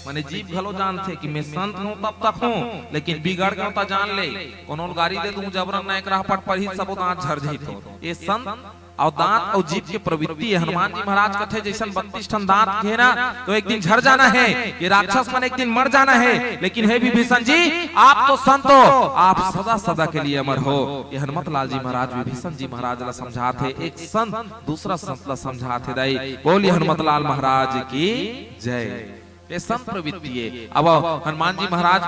मैंने जीभ घलो जान थे कि मैं संत हूँ तब तक हूँ, लेकिन बिगड़ गया तो जान ले कोनो गाड़ी दे दूं जबरन ना एक राह पट पर ही सब दांत झड़ जाई। तो ये संत और दांत और जीभ की प्रवृत्ति है। हनुमान जी महाराज कथे जैसन 32 टन दांत है ना तो एक दिन झड़ जाना है, ये राक्षस मन एक दिन मर जाना है, लेकिन हे विभीषण जी आप तो संत हो, आप सदा सदा के लिए अमर हो। ये हनुमत लाल जी महाराज विभीषण जी महाराज ला समझाते, एक संत दूसरा संत ला समझाते दाई। बोलिए हनुमत लाल महाराज की जय। ये संत प्रवृत्ति है। अब हनुमान जी महाराज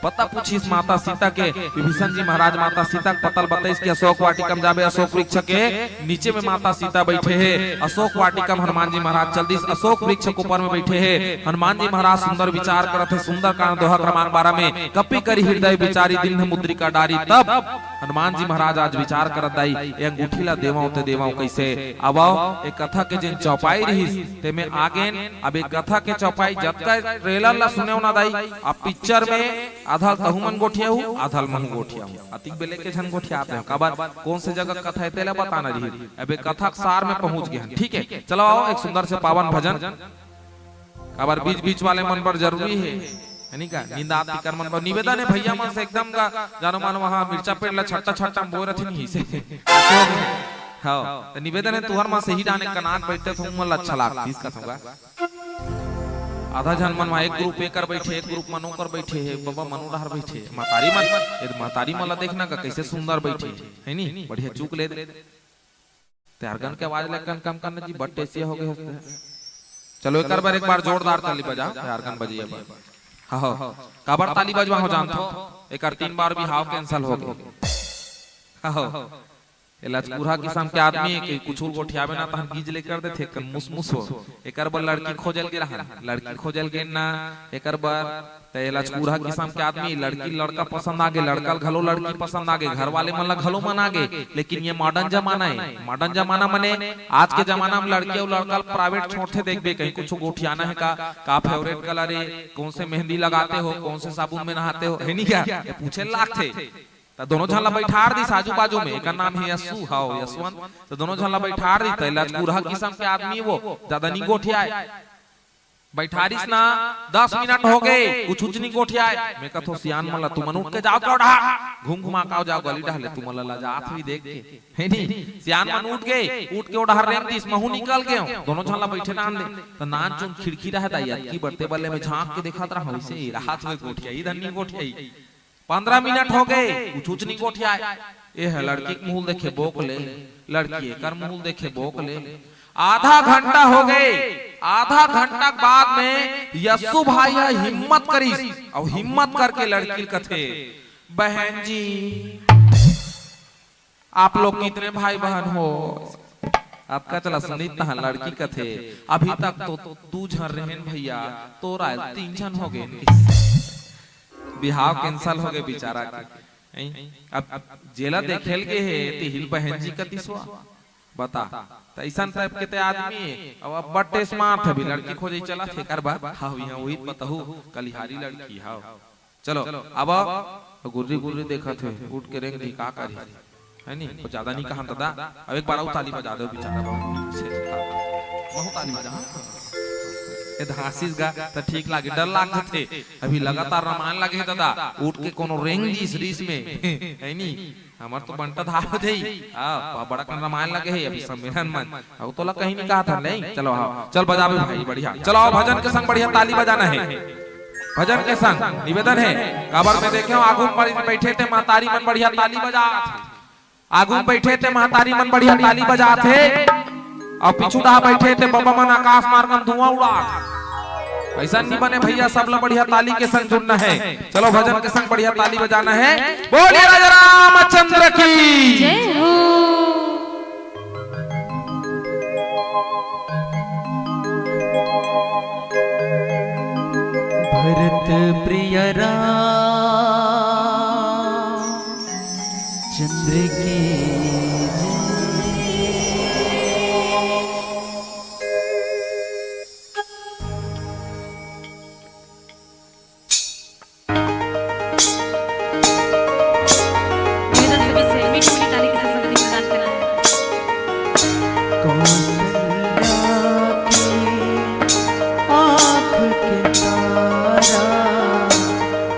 पता पूछी इस माता सीता के, विभीषण जी महाराज माता सीता के पतल बताइस कि अशोक वाटिकम जाबे, अशोक वृक्ष के नीचे में माता सीता बैठे हैं। अशोक वाटिकम हनुमान जी महाराज चल दिस अशोक वृक्ष के ऊपर में बैठे हैं। हनुमान जी महाराज सुंदर विचार करते हैं। सुंदर कांड दोहा क्रमांक 12 में कपि करी हृदय विचारी दिन मुद्रिका डारी। तब हनुमान जी महाराज आज विचार करत दाई ए अंगूठी ला देवाओ ते देवाओ कैसे। अब एक कथा के जिन चौपाई रही ते में आगे अब एक कथा के चौपाई जब का ट्रेलर ला सुने ना दाई, अब पिक्चर में आधा तहु मन गोठिया हूँ आधा महू गोठिया हूँ अतिक बेले के झन गोठिया आते हैं। कबर कौन से जगह कथा है तेला बताना रही। अब एक कथा सार में पहुंच गए हैं। ठीक है चलो आओ एक सुंदर से पावन भजन। कबर बीच बीच वाले मन पर जरूरी है नहीं का नींद आती कर मन पर निवेदन है भैया मन से एकदम का जानो मानो वहां मिर्चा पेड़ ला छट्टा छट्टा बोल रही नहीं से। हाँ तो निवेदन है तुहर मां से ही डाने कनाट बैठते तो मन अच्छा लगता है इसका होगा। आधा जन मन एक ग्रुप एकर बैठे एक ग्रुप मनो कर बैठे है बाबा मनो डहर बैठे मातारी मन ये मातारी मन देखना का कैसे सुंदर बैठे है नी बढ़िया चूक ले दे त्यारगन के आवाज लगन कम करना जी बट टेसिया हो गए। चलो एक बार जोरदार ताली बजाओ त्यारगन बजिए हाँ काबर ताली बजवा हो जानतो एक 3 बार भी हाव कैंसिल हो गए। हाँ लचकूरा किस्म के आदमी के कुछ गोठियावे ना तहन गीज लेकर दे थे मुसमुस हो एकर बार लड़की खोजल के रहा लड़की खोजल के ना एकर बार ते लचकूरा किस्म के आदमी लड़की लड़का पसंद आगे लड़का घलो लड़की पसंद आगे घर वाले मन ला घलो मन आगे। लेकिन ये मॉडर्न जमाना है। मॉडर्न जमाना माने आज के जमाना में लड़की और लड़का प्राइवेट छोड़ते देखबे कहीं कुछ गोठियाना है का फेवरेट कलर है, कौन से मेहंदी लगाते हो, कौन से साबुन में नहाते हो है नहीं क्या पूछे लागते। तो दोनों झन ला बैठार दी आजू बाजू में, एक नाम है यसु हाओ यशवंत, तो दोनों झन ला बैठार दी तैला पूरा किस्म के आदमी वो ज्यादा नहीं गोठियाए बैठारिस ना 10 मिनट हो गए कुछ नहीं गोठियाए। मैं कथो सियान मला तू मनुट के जाओ कौड़ा घूम घुमा काओ जाओ गली ढाले तू मला ला जात भी देख के है नहीं। सियान मन उठ गए उठ के उड़ार रेम दिस महू निकल गए दोनों झन ला बैठे नान ले तो नान चुन खिड़की रहता यार की बढ़ते बल्ले में झांक के देखा रहा वैसे राहत में गोठिया इधर नहीं गोठियाई 15 मिनट हो गए कुछ नहीं गोठियाए। ये है लड़की के मुंह देखे बोक ले, लड़की कर मुंह देखे बोक ले। आधा घंटा हो गए, आधा घंटा बाद में यस्सु भाई हिम्मत करी और हिम्मत करके लड़की कथे बहन जी आप लोग कितने भाई बहन हो। आपका चला सुनित लड़की कथे अभी तक तो 2 जन रहन भैया तो 3 जन हो गए बिहाव कैंसल हो गए बेचारा के। अब जेला देखेल के है तिहिल बहन जी कतिसवा बता तो ऐसा टाइप के ते आदमी अब बट्टे स्मार्ट है भी लड़की खोजे चला थे कर बा हां यहां वही बताहू कलिहारी लड़की हां। चलो अब गुर्री गुर्री देखा थे उठ के रेंग दी का करी है नहीं कुछ ज्यादा नहीं कहा दादा। अब एक बार ताली बजा दो बेचारा बहुत ताली बजा धासीस गा तो ठीक लागे डर लागत थे अभी लगातार रामायण लगे दादा उठ के कोनो रेंग दी सीरीज में है नी हमार तो बंटा धार थे हां बड़ा कन रामायण लगे है अभी सम्मेलन मन अब तो ला कहीं नहीं कहा था नहीं। चलो हां चल बजावे भाई बढ़िया चलो आओ भजन के संग बढ़िया ताली बजाना है। भजन के संग निवेदन है काबर में देखे आगू में बैठे थे महतारी मन बढ़िया ताली बजा आगू बैठे थे महतारी मन बढ़िया ताली बजा थे और पिछुड़ा बैठे थे बाबा मन आकाश मार्गम धुआं उड़ा। ऐसा नहीं बने भैया सब लोग बढ़िया ताली के संग जुड़ना है। चलो भजन के संग बढ़िया ताली बजाना है। बोलिए राजा रामचंद्र की जय हो। भरत प्रिय राम चंद्र की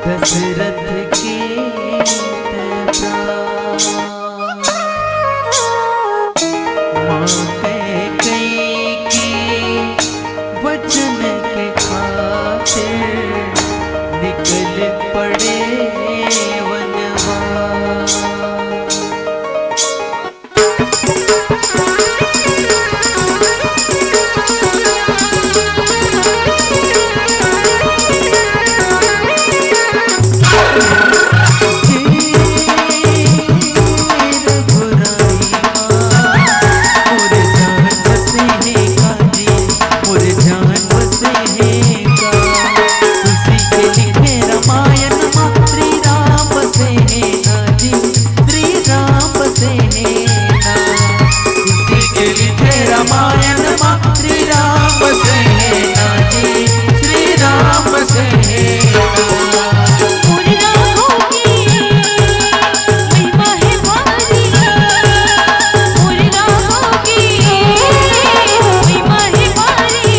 दशरथ के प्राण माँ कैकेयी के वचन के खातिर निकल पड़े वनवास। रामायण मां श्री राम सेना जी, श्री राम सेना। पूरे राहों की महिमा है भारी, पूरे राहों की महिमा है भारी।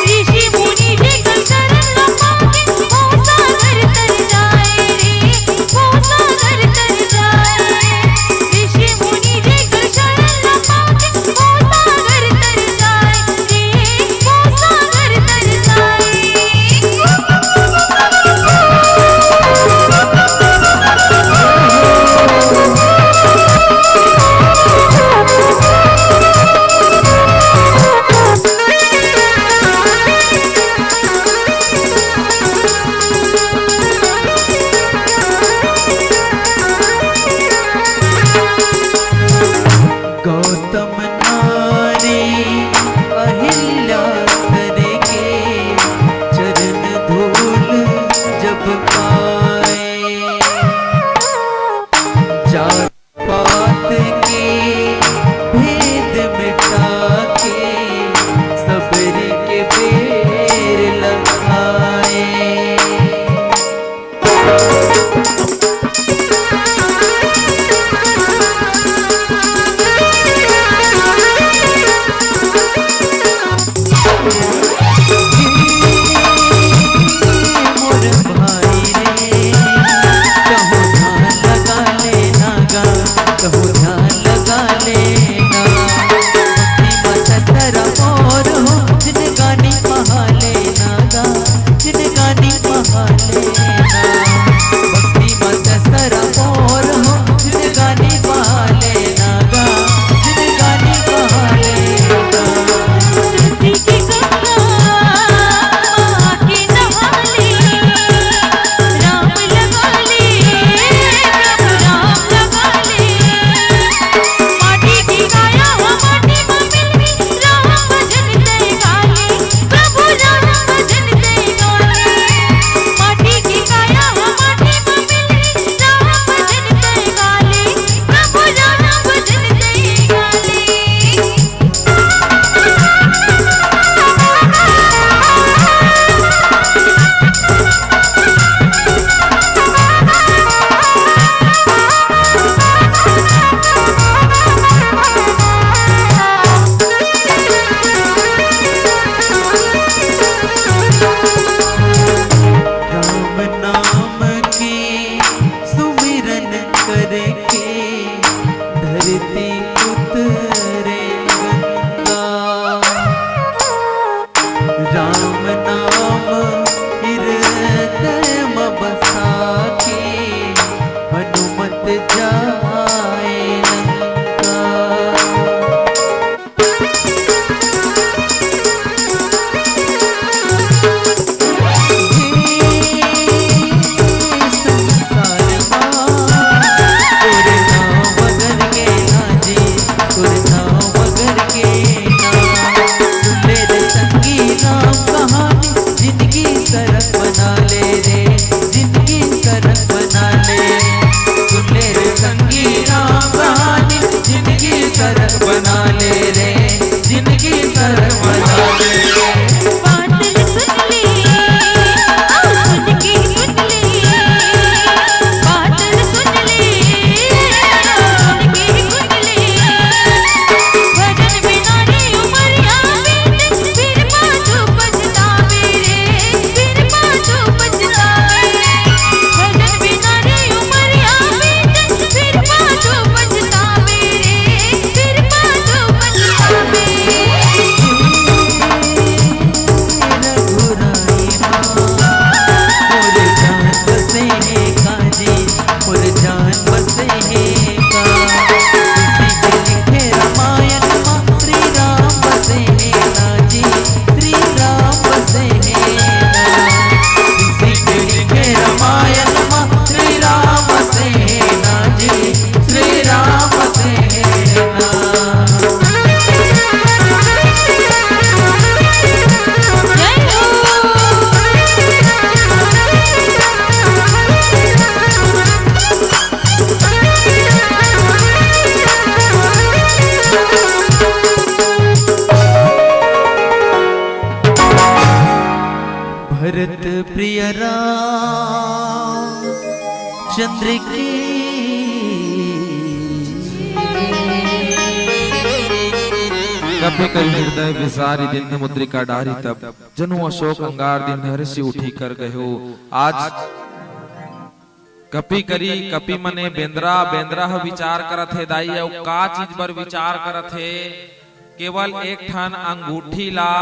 ऋषि मुनि देखकर शरण न पाके वो सागर तर जाए रे, वो सागर तर जाए। ऋषि मुनि देखकर शरण न पाके वो सागर तर जाए रे, वो सागर तर जाए। गौतम नारी अहिल्या करेंगे चरण धूल जब पाए। जात पात के भेद मिटा के सब्र के पेड़ लगाए। मोर भाई रे कहूँ ध्यान लगा लेना गा, कहूँ ध्यान लगा लेना। भक्ति मत सरा मोर हो जिन गानी पहा लेना गा, जिन गानी पहा लेना। भक्ति मत सरा मोर हो जिन गानी पहा लेना गा, जिन गानी पहा लेना। तुलसी की गंगा आके नहा ले, राम लगा ले, प्रभु राम लगा ले। माटी की काया हो माटी में मिलके राम भजन ते गा ले, प्रभु राम भजन ते गा ले। माटी की प्रिय राम चंद्र की कपे करी हृदय विसारी दिन मुद्रिका डारी तब जनु अशोक अंगार दिन हर्षि उठी कर गयो। आज कपी करी कपी मने बेंद्रा बेंद्रा विचार करत है दाई औ का चीज पर विचार करत है। केवल एक ठन अंगूठी ला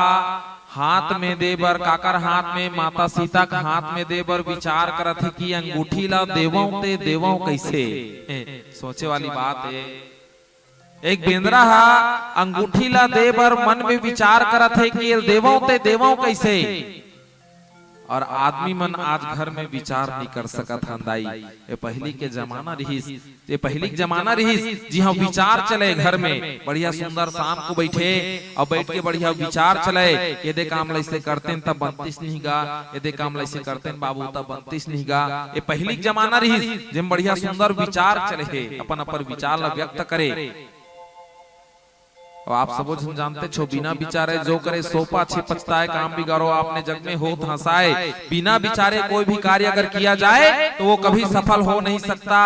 हाथ में दे बर काकर हाथ में माता सीता का हाथ में दे बर विचार करत है कि अंगूठी ला देवों ते देवों कैसे। सोचे वाली बात है। एक बेंद्रा हा अंगूठी ला दे बर मन में विचार करत है कि देवों ते देवों कैसे। और आदमी मन आज घर में विचार नहीं कर सकत हंदाई। ये पहली के जमाना रहीस, ये पहली के जमाना रहीस जी हाँ विचार चले घर में बढ़िया सुंदर शाम को बैठे और बैठ के बढ़िया विचार चले। ये दे काम लैसे करते तब बनतीस नहीं गा, ये दे काम लैसे करते बाबू तब बनतीस नहीं गा। ये पहली के जमाना रहीस जिम बढ़िया सुंदर विचार चले अपन अपन विचार ला व्यक्त करे। और आप सब जानते छो बिना विचारे जो करे सो पाछे पछताए काम बिगाड़ो आपने जग में होत हंसाए। बिना विचारे कोई भी कार्य अगर किया जाए तो वो कभी सफल हो नहीं सकता।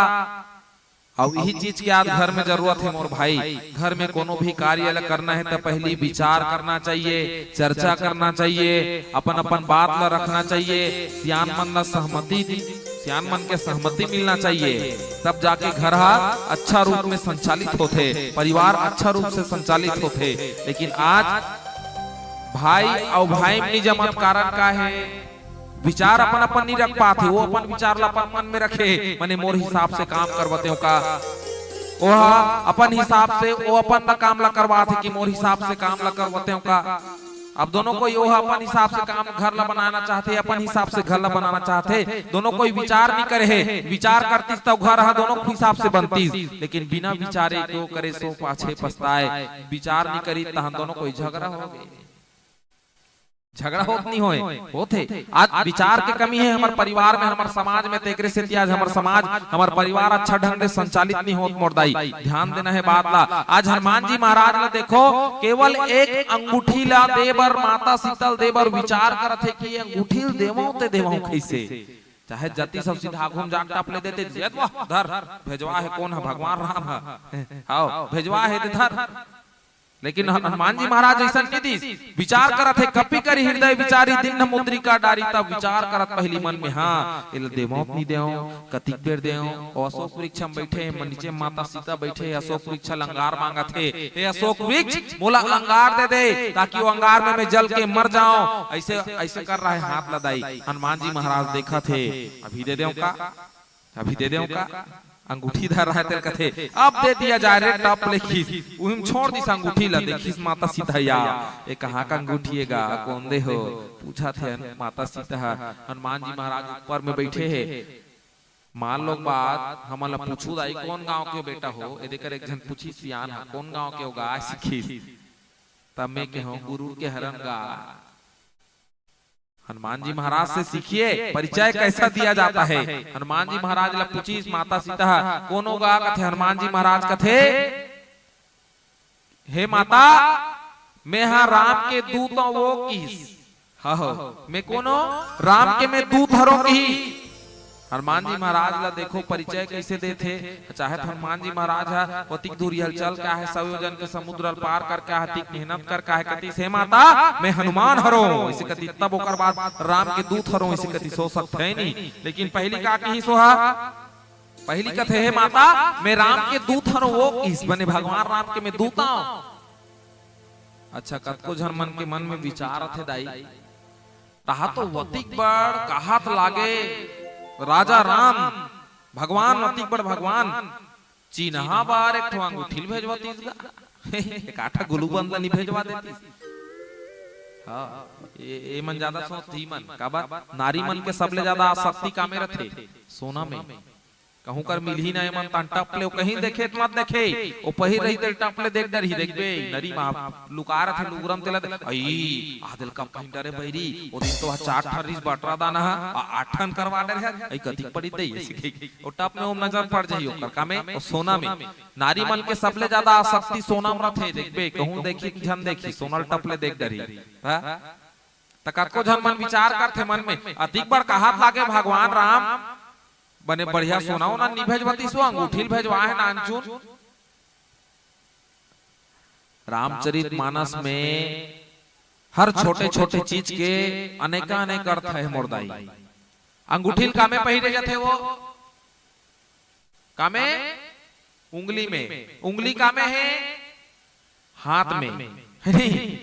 और यही चीज की आज घर में जरूरत है मोर भाई। घर में कोनो भी कार्य करना है तो पहली विचार करना चाहिए, चर्चा करना चाहिए, अपन अपन बात ला रखना चाहिए, सियान मन ला सहमति सियान मन के सहमति मिलना चाहिए, तब जाके घर अच्छा रूप में संचालित होते, परिवार अच्छा रूप से संचालित होते। लेकिन आज भाई और भाई में जमत कारण का है विचार अपन अपन नहीं रख पाते। वो अपन विचार ला अपन मन में रखे मने मोर हिसाब से काम करवाते हो का वो अपन हिसाब से वो अपन ला काम ला करवाते कि मोर हिसाब से काम ला करवाते हो का। अब दोनों कोई वो अपन हिसाब से काम घर ला बनाना चाहते, अपन हिसाब से घर ला बनाना चाहते। दोनों कोई विचार नहीं करे है। विचार करतीस तो घर हा दोनों के हिसाब से बनतीस। लेकिन बिना विचारे क्यों करे सो पाछे पछताए। विचार नहीं करी तहन दोनों कोई झगड़ा हो गए। झगड़ा होत नहीं होते। आज विचार के कमी है हमारे परिवार में, हमारे समाज में। तेकरे से आज हमारे समाज हमारे परिवार अच्छा ढंग से संचालित नहीं होत मोरदाई। ध्यान देना है बात ला। आज हनुमान जी महाराज ला देखो केवल एक अंगूठी ला देवर माता शीतल देवर विचार करत है कि अंगूठी देवों ते देवों कैसे। चाहे जति सब सीधा घूम जाट टाप ले देते धर भेजवा है कौन है भगवान राम है आओ भेजवा है धर। लेकिन हनुमान जी महाराज ऐसा नहीं विचार करत है कपी करी हृदय विचारी दिन मुद्रिका डारी तब विचार करत पहली मन में हाँ इल देवों नहीं देओ कतिक बेर देओ। अशोक वृक्ष में बैठे नीचे माता सीता बैठे अशोक वृक्ष अंगार मांगा थे। हे अशोक वृक्ष मोला अंगार दे दे ताकि वो अंगार में मैं जल के मर जाऊं। ऐसे ऐसे कर रहा है हाथ लदाई। हनुमान जी महाराज देखा थे अभी दे देओ का, अभी दे देओ का। अंगूठी धर रहा है तेरे कथे अब दे दिया जाए रे टप लेखिस उहिम छोड़ दिस अंगूठी ला देखिस माता सीता या ये कहाँ का अंगूठीएगा कौन दे हो पूछा थे माता सीता। हनुमान जी महाराज ऊपर में बैठे है। मान लो बात हमला पूछू दाई कौन गांव के बेटा हो ये देकर एक जन पूछी सियान कौन गांव के होगा सीखी तब मैं के हूँ गुरु के हरन गा। हनुमान जी महाराज से सीखिए परिचय कैसा दिया जाता है। हनुमान जी महाराज ला पूछी माता सीता कौन होगा कथे। हनुमान जी महाराज कथे हे माता मैं हाँ राम के दूत वो किस हो मैं कोनो राम के मैं दूत हरो की। हनुमान जी महाराज ला देखो परिचय कैसे देते। चाहे हनुमान जी महाराज है पतिक दूरी हलचल क्या है संयोजन के समुद्र पार कर क्या है तिक मेहनत कर क्या है कति से माता मैं हनुमान हरो इसे कति तब ओकर बाद राम के दूत हरो इसे कति सो सकते है नहीं। लेकिन पहली का की सोहा पहली कथे है माता मैं राम के दूत हरो वो किस बने भगवान राम के मैं दूत हूं। अच्छा कतको जन मन के मन में विचार थे दाई कहा तो वतिक बड़ कहात लागे राजा राम भगवान अति बड़ भगवान चीन्हा बार एक ठो अंगूठी भेजवातीस गा एक आठा गुलू बंद नहीं भेजवा देती। हाँ ये मन ज्यादा सोचती मन का बात नारी मन के सबले ज्यादा आसक्ति का में रथे सोना में कहूं कर मिल ही ना मन तान टपले कहीं देखे मत देखे ओ पही रही तेल टपले देख डर ही देखबे नरी मा लुका रथे लुगरम तेला आई आदल का कहीं डरे बैरी ओ दिन तो चार ठरिस बटरा दाना आठन करवा डर है आई कति पड़ी दे सीखे ओ टप में ओम नजर पड़ जाई ओकर का में ओ सोना में नारी मन के सबले ज्यादा आसक्ति सोना में रथे देखबे कहूं देखी जन देखी सोनल टपले देख डरी हां तको झन मन विचार करथे मन में अधिक बार कहात लागे भगवान राम बने बढ़िया सोना ना नी भेजवती सो अंगूठील भेजवा है नानचून। रामचरित मानस में हर छोटे छोटे चीज के अनेक अनेक अर्थ है मोरदाई। अंगूठील कामे पहिरे जाते वो कामे उंगली में, उंगली कामे है हाथ में, है नहीं?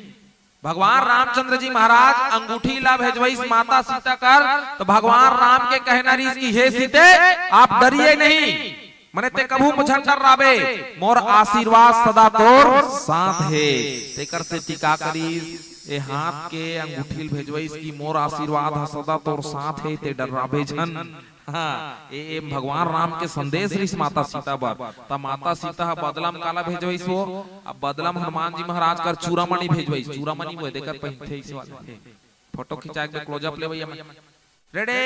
भगवान रामचंद्र जी महाराज अंगूठी ला भेजवाइस माता सीता कर, तो भगवान राम के कहना रीस की हे सीते आप डरिए नहीं, मने ते कभू मुझन डर राबे, मोर आशीर्वाद सदा तोर साथ है। तेकर से टीका करीस ए हाथ के अंगूठी भेजवाइस की मोर आशीर्वाद सदा तोर साथ है, ते डर राबे झन। हाँ, ए भगवान राम के संदेश रिस माता सीता बर। ता माता सीता बदलम काला भेजवाइस हो, अब बदलम हनुमान जी महाराज कर चूड़ामणि भेजवाइस। चूड़ामणि वो देकर पहनथे इस वाले फोटो खिंचा के क्लोजअप ले भैया रेडी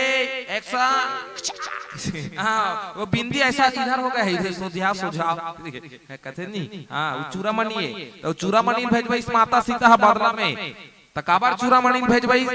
एक्शन। हाँ, वो बिंदी ऐसा इधर हो गया है, इधर सोझा सोझा कहते नहीं। हाँ, वो चूड़ामणि है, तो चूड़ामणि भेजवाइस माता सीता बदला में। तकाबर चूड़ामणि भेजवाइस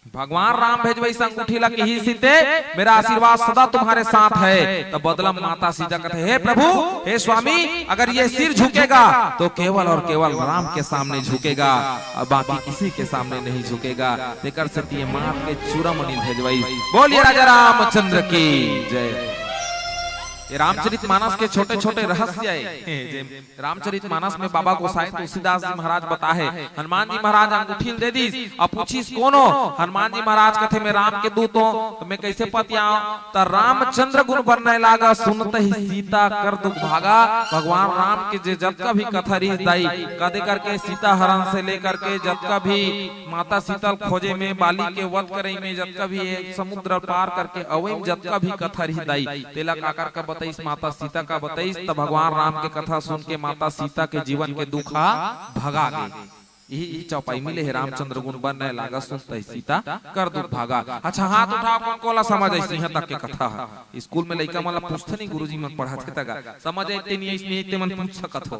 भगवान राम भेजवाई अंगूठी ला की ही सीते मेरा आशीर्वाद सदा तुम्हारे साथ है। तब बदलम माता सीता कहते हे प्रभु हे स्वामी, अगर ये सिर झुकेगा तो केवल और केवल राम के सामने झुकेगा, और बाकी किसी के सामने नहीं झुकेगा। तेकर सती मात के चूड़ामणि भेजवाई। बोलिए राजा रामचंद्र की जय। ये रामचरित मानस के छोटे छोटे रहस्य है। रामचरित मानस में बाबा गोसाई तुलसीदास जी महाराज बता है हनुमान जी महाराज अंगूठी दे दी और पूछीस कोनो, हनुमान जी महाराज कथे में राम के दूत हो तो मैं कैसे पतियाओ, तो रामचंद्र गुण बनने लागा सुनते ही सीता कर दुख भागा। भगवान राम के जे जब का भी कथा रीस दाई कदे करके सीता हरण से लेकर के जब का भी माता सीता खोजे में बाली के वध करे में जब का भी समुद्र पार करके अवै जब का भी कथा रीस दाई तेला काकर का माता सीता का बताइस। तब भगवान राम के कथा सुन के माता सीता के जीवन के दुखा भगा गए। यही चौपाई मिले है रामचंद्र गुण बनने लागा सुनते सीता कर दुख भागा। अच्छा हाथ उठाओ कौन कोला समझ आई सिंह तक के कथा है। स्कूल में लइका मला पूछते नहीं गुरुजी मन पढ़ाते तक समझ आते नहीं इसमें इतने मन पूछ सकत हो।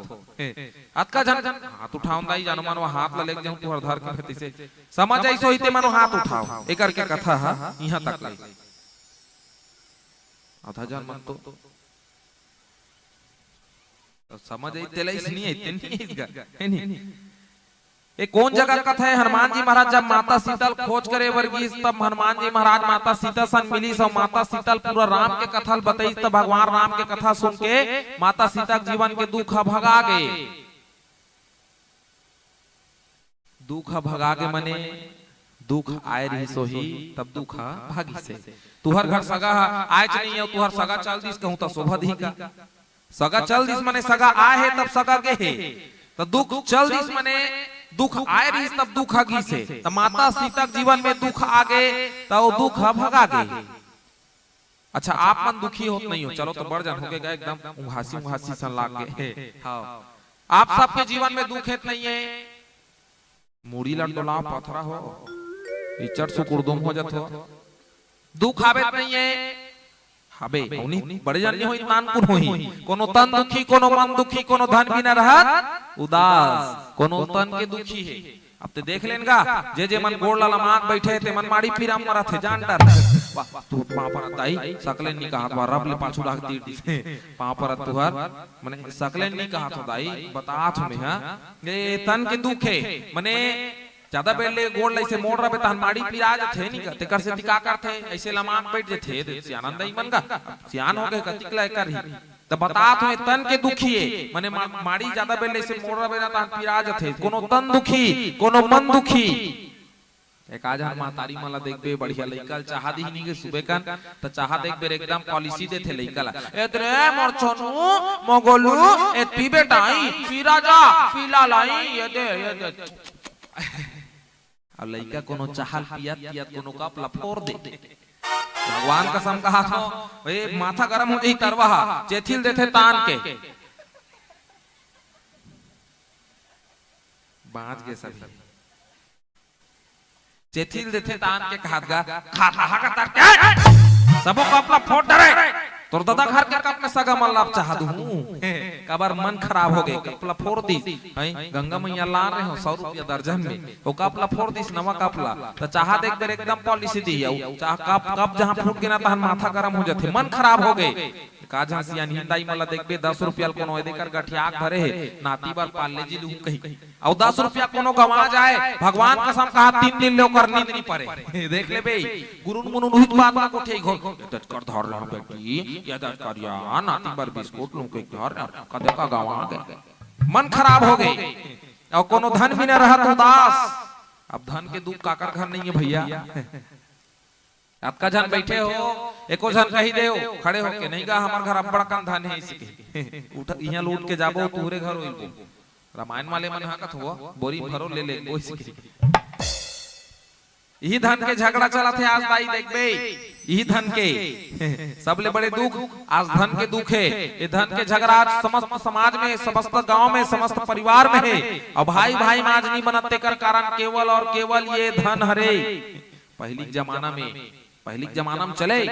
अतका जन हाथ उठाओ दाई जानो मानो हाथ ला लेके जाऊं तू हर धर के खेती से समझ आई सो इते मानो हाथ उठाओ एकर के कथा है यहां तक लाई आधा जान मन तो समझ आई तेला इसलिए इतने नहीं इसका है नहीं। ये कौन जगह कथा है? हनुमान जी महाराज जब माता सीतल खोज करे वर्गीस तब हनुमान जी महाराज माता सीता सन मिली सब माता सीतल पूरा राम के कथा बताई। तब भगवान राम के कथा सुन के माता सीता जीवन के दुख भगा गए। दुख भगा के मने दुख आए रही सो ही तब दुख भागी से। तुहर घर सगा आए नहीं है तुहर सगा चल दिस कहूं तो शोभा दी का सगा चल दिस मने सगा आए है तब सगा के है तो दुख चल दिस मने दुख आए रही तब दुख आगी से। तो माता सीता जीवन में दुख आ गए तो दुख भगा गए। अच्छा आप मन दुखी होत नहीं हो चलो तो बढ़ जान हो गए एकदम उंघासी सन लाग गए। हाँ आप सबके जीवन में दुख है नहीं है मूड़ी लड़ोला पथरा हो इचट सुकुरदुम हो जात हो दुख आवे नहीं है हबे उनी बड़े जन नहीं होई तान कुन होई कोनो तन दुखी कोनो मन दुखी कोनो धन बिना रहत उदास कोनो तन के दुखी है। अब ते देख लेनगा जे मन गोड़ लाला मात बैठे ते मन माड़ी फिराम मरा थे जान डर वाह तू पांव पर दाई सकले नी कहा बा रब ले पाछू लाग तीर दिसे पांव पर तुहर माने सकले नी कहा तो दाई बतात में हां ये तन के दुख है माने ज्यादा बेले गोड़ लइसे मोड़ रबे तहन माड़ी पिराज थे नहीं करते कर से टिका करते ऐसे लमाक बैठ जे थे सियानंद ही मन का सियान हो गए कतिकला कर ही तो बात में तन के दुखी है माने माड़ी ज्यादा बेले से मोड़ रबे ना तहन पिराज थे कोनो तन दुखी कोनो मन दुखी। एक आज हम तारी माला देखबे बढ़िया लइकल चाहा दी नहीं के सुबह कन तो चाहा देखबे एकदम पॉलिसी दे थे लइकल एतरे मोर छोनू मोगोलू ए पी बेटाई पीरा जा पीला लाई ये दे अब लइका कोनो चाहल पियत पियत कोनो कप लफोर दे भगवान कसम कहा था ए माथा गरम हो जाई तरवा चेथिल देथे तान के बाज के सभी चेथिल देथे तान के खादगा खाता हा का तर के सबो कप लफोर डरे तोर दादा घर के कप में सगा मन लाभ चाह दू कबर मन खराब हो गए कपला फोड़ दी गंगा मैया ला रहे हो 100 रुपया दर्जन में वो कपला फोड़ दी नवा कपला तो चाह देख कर एकदम पॉलिसी दी चाह कप जहाँ फूट गया तहन माथा गरम हो जाते मन खराब हो गए का झांसिया निंदाई मला देखबे 10 रुपया कोनो देकर गठिया भरे है नाती बार पाले जी लू कहीं और 10 रुपया कोनो गवा जाए भगवान कसम कहा 3 दिन ले कर नींद नहीं पड़े देख ले बे गुरुन मुनुन हुई बात को ठीक हो टच कर धर रहा बेटी या दच करिया नाती बार बिस्कुट लू के घर कदे का गवा गए मन खराब हो गई और कोनो धन भी न रहा तो उदास अब धन के दुख काकर घर नहीं है भैया आपका जन बैठे हो एको जन कही दे खड़े हो के नहीं का हमार घर अब्बड़ कम धन है इसके उठ यहाँ लूट के जाबो तूरे घर होइबो रामायण वाले मन हाकत हुआ बोरी भरो ले ले कोई इसके यही धन के झगड़ा चला थे आज भाई देखबे यही धन के सबले बड़े दुख आज धन के दुख है ये धन के झगड़ा आज समस्त समाज में समस्त गांव में समस्त परिवार में है और भाई भाई में आज नहीं बनते कर कारण केवल और केवल ये धन हरे पहली जमाना में चले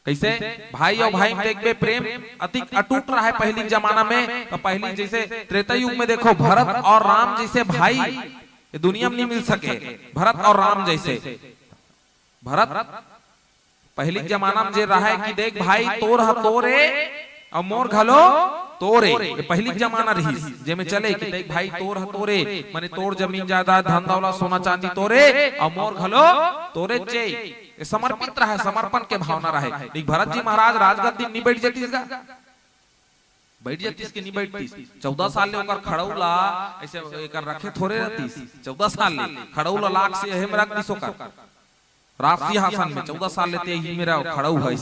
कैसे भाई और भाई में देखबे प्रेम अति अटूट रहा है पहली जमाना में तो पहली जैसे त्रेता युग में देखो भरत और राम जैसे भाई ये दुनिया में नहीं मिल सके भरत और राम जैसे भरत पहली जमाना में जे रहा है कि देख भाई तोर तोरे और मोर घलो तोरे ये पहली जमाना रही जेमे चले कि देख भाई तोर तोरे माने तोर जमीन जायदाद धन दौलत सोना चांदी तोरे और मोर घलो तोरे चे ये समर्पित रहा समर्पण के भावना रहे लेकिन भरत जी महाराज राजगद्दी नहीं बैठ जाती बैठ जाती नहीं बैठती 14 साल ले ओकर खड़ौला ऐसे एकर रखे थोड़े रहती 14 साल ले खड़ौला लाख से हम रख दिसो कर राष्ट्रीय हासन में 14 साल लेते ही मेरा खड़ाऊ है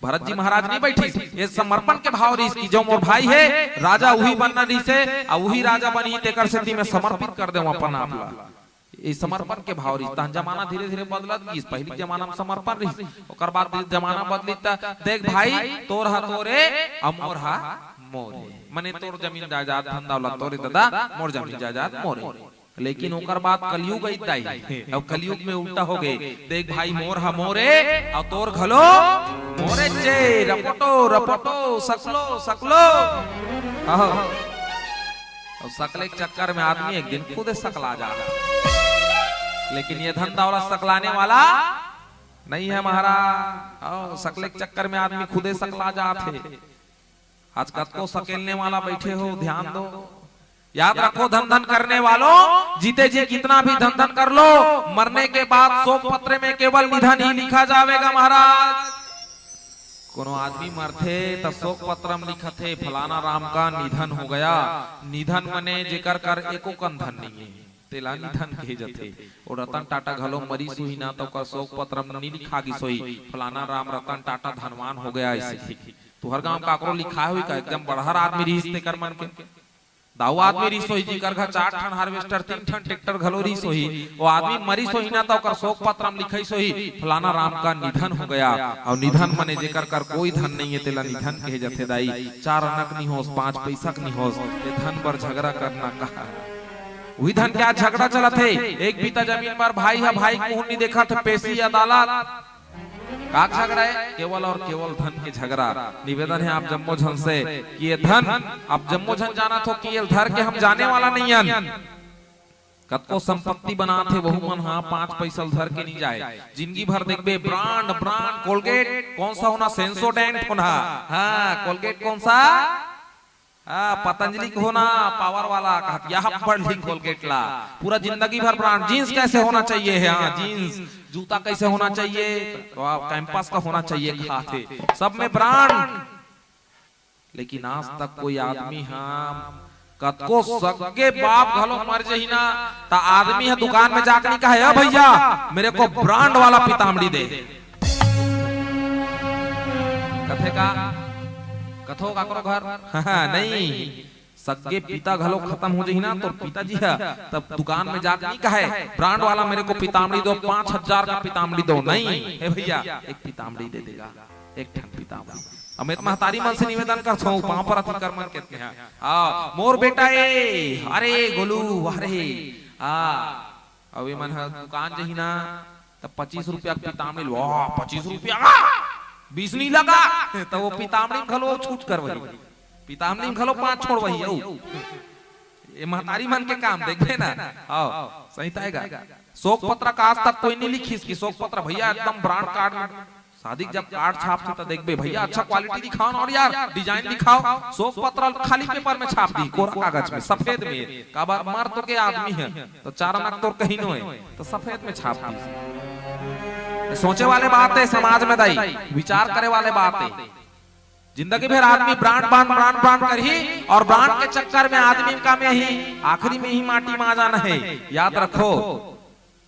भरत जी महाराज नहीं बैठी ये समर्पण के भाव रही इसकी जो मोर भाई है राजा वही बनना रही से और वही राजा बनी तेकर से मैं समर्पित कर दे अपन आपला ये समर्पण के भाव रही तहन जमाना धीरे धीरे बदलत गई पहली जमाना में समर्पण रही ओकर बाद जमाना बदली त देख भाई तोर हा तोरे और मोर हा मोरे माने तोर जमीन जायदाद धन दौलत तोरे दादा मोर जमीन जायदाद मोरे लेकिन ओकर बाद कलयुग आई और कलयुग में उल्टा हो गए देख भाई मोर हा मोरे और तोर घलो मोरे चे रपटो रपटो सकलो सकलो और सकले के चक्कर में आदमी एक दिन खुद सकला जा लेकिन ये धन दौलत सकलाने वाला नहीं है महाराज सकले के चक्कर में आदमी खुदे सकला जाते आज कद को सकेलने वाला बैठे हो ध्यान दो याद रखो धन धन करने वालों जीते जी कितना भी धन धन कर लो मरने के बाद शोक पत्र में केवल निधन ही लिखा जाएगा महाराज कोनो आदमी मरथे तो शोक पत्र में लिखा थे फलाना राम का निधन हो गया निधन मने जेकर कर एको कन धन नहीं है तेला निधन कहे जाते और रतन टाटा घलो मरी सुही ना तो का शोक पत्र में नहीं लिखा गी सोई फलाना राम रतन टाटा धनवान हो गया ऐसे तो हर गांव काकरो लिखा हुई का एकदम बड़हर आदमी रिश्ते कर मन के दाऊ आदमी रिस होई जी कर 4 ठन हार्वेस्टर 3 ठन ट्रैक्टर घलो रिस होई वो आदमी मरी सोही ना तो कर शोक पत्र में लिखाई सोही फलाना राम का निधन हो गया और निधन मने जेकर कर कोई धन नहीं है तेला निधन कहे जाते दाई 4 अनक नहीं होस 5 पैसा नहीं होस ये धन पर झगड़ा करना कहा वही धन क्या झगड़ा चला थे एक बीता जमीन पर भाई है भाई को नहीं देखा था पेशी अदालत का झगड़ा है केवल और केवल धन के झगड़ा निवेदन है आप जम्मो झन से कि ये धन आप जम्मो झन जाना तो कि ये धर के हम जाने वाला नहीं है कतको संपत्ति बनाते वहु मन हाँ 5 पैसा धर के नहीं जाए जिंदगी भर देखबे ब्रांड ब्रांड कोलगेट कौन सा होना सेंसोडेंट होना हाँ कोलगेट कौन सा पतंजलि को होना पावर वाला यहाँ पर कोलगेट ला पूरा जिंदगी भर ब्रांड जीन्स कैसे होना चाहिए है हाँ जीन्स जूता कैसे होना चाहिए तो आप कैंपस का होना चाहिए खाते सब में ब्रांड लेकिन आज तक कोई आदमी हाँ कतको सगे बाप घलो मर जही ना ता आदमी है दुकान में जाकर कहे भैया मेरे को ब्रांड वाला पीताम्बरी दे कथे का कथो काकरो घर नहीं सगे पिता घलो खत्म हो जाही ना तो पिताजी है तब दुकान में जाकर नहीं कहे ब्रांड वाला मेरे को पीताम्बरी दो 5000 का पीताम्बरी दो नहीं है भैया एक पीताम्बरी दे देगा एक ठन पीताम्बरी अमित महतारी मन से निवेदन करता हूँ पांव पर अति कर्मन कहते हैं मोर बेटा ए अरे गोलू अरे अभी मन दुकान जही ना तब 25 रुपया पीताम्बरी 25 रुपया 20 नहीं लगा तो वो पितामणी घलो छूट कर वही पितामणी घलो 5 छोड़ वही ये महतारी मन के काम देखे ना आओ सही ताएगा। शोक पत्र का आज तक कोई नहीं लिखी कि शोक पत्र भैया एकदम ब्रांड कार्ड में शादी जब कार्ड छापते तो देख भैया अच्छा क्वालिटी दिखाओ और यार डिजाइन दिखाओ। शोक पत्र खाली पेपर में छाप दी कोरा कागज में सफेद में काबर मर तो के आदमी है तो 4 अनक तो कहीं नो है तो सफेद में छाप दी। सोचे वाले बात है समाज में दाई विचार करे वाले बात है। जिंदगी भर आदमी ब्रांड बांध कर ही और ब्रांड के चक्कर में आदमी का में ही आखिरी में ही माटी में आ जाना है। याद रखो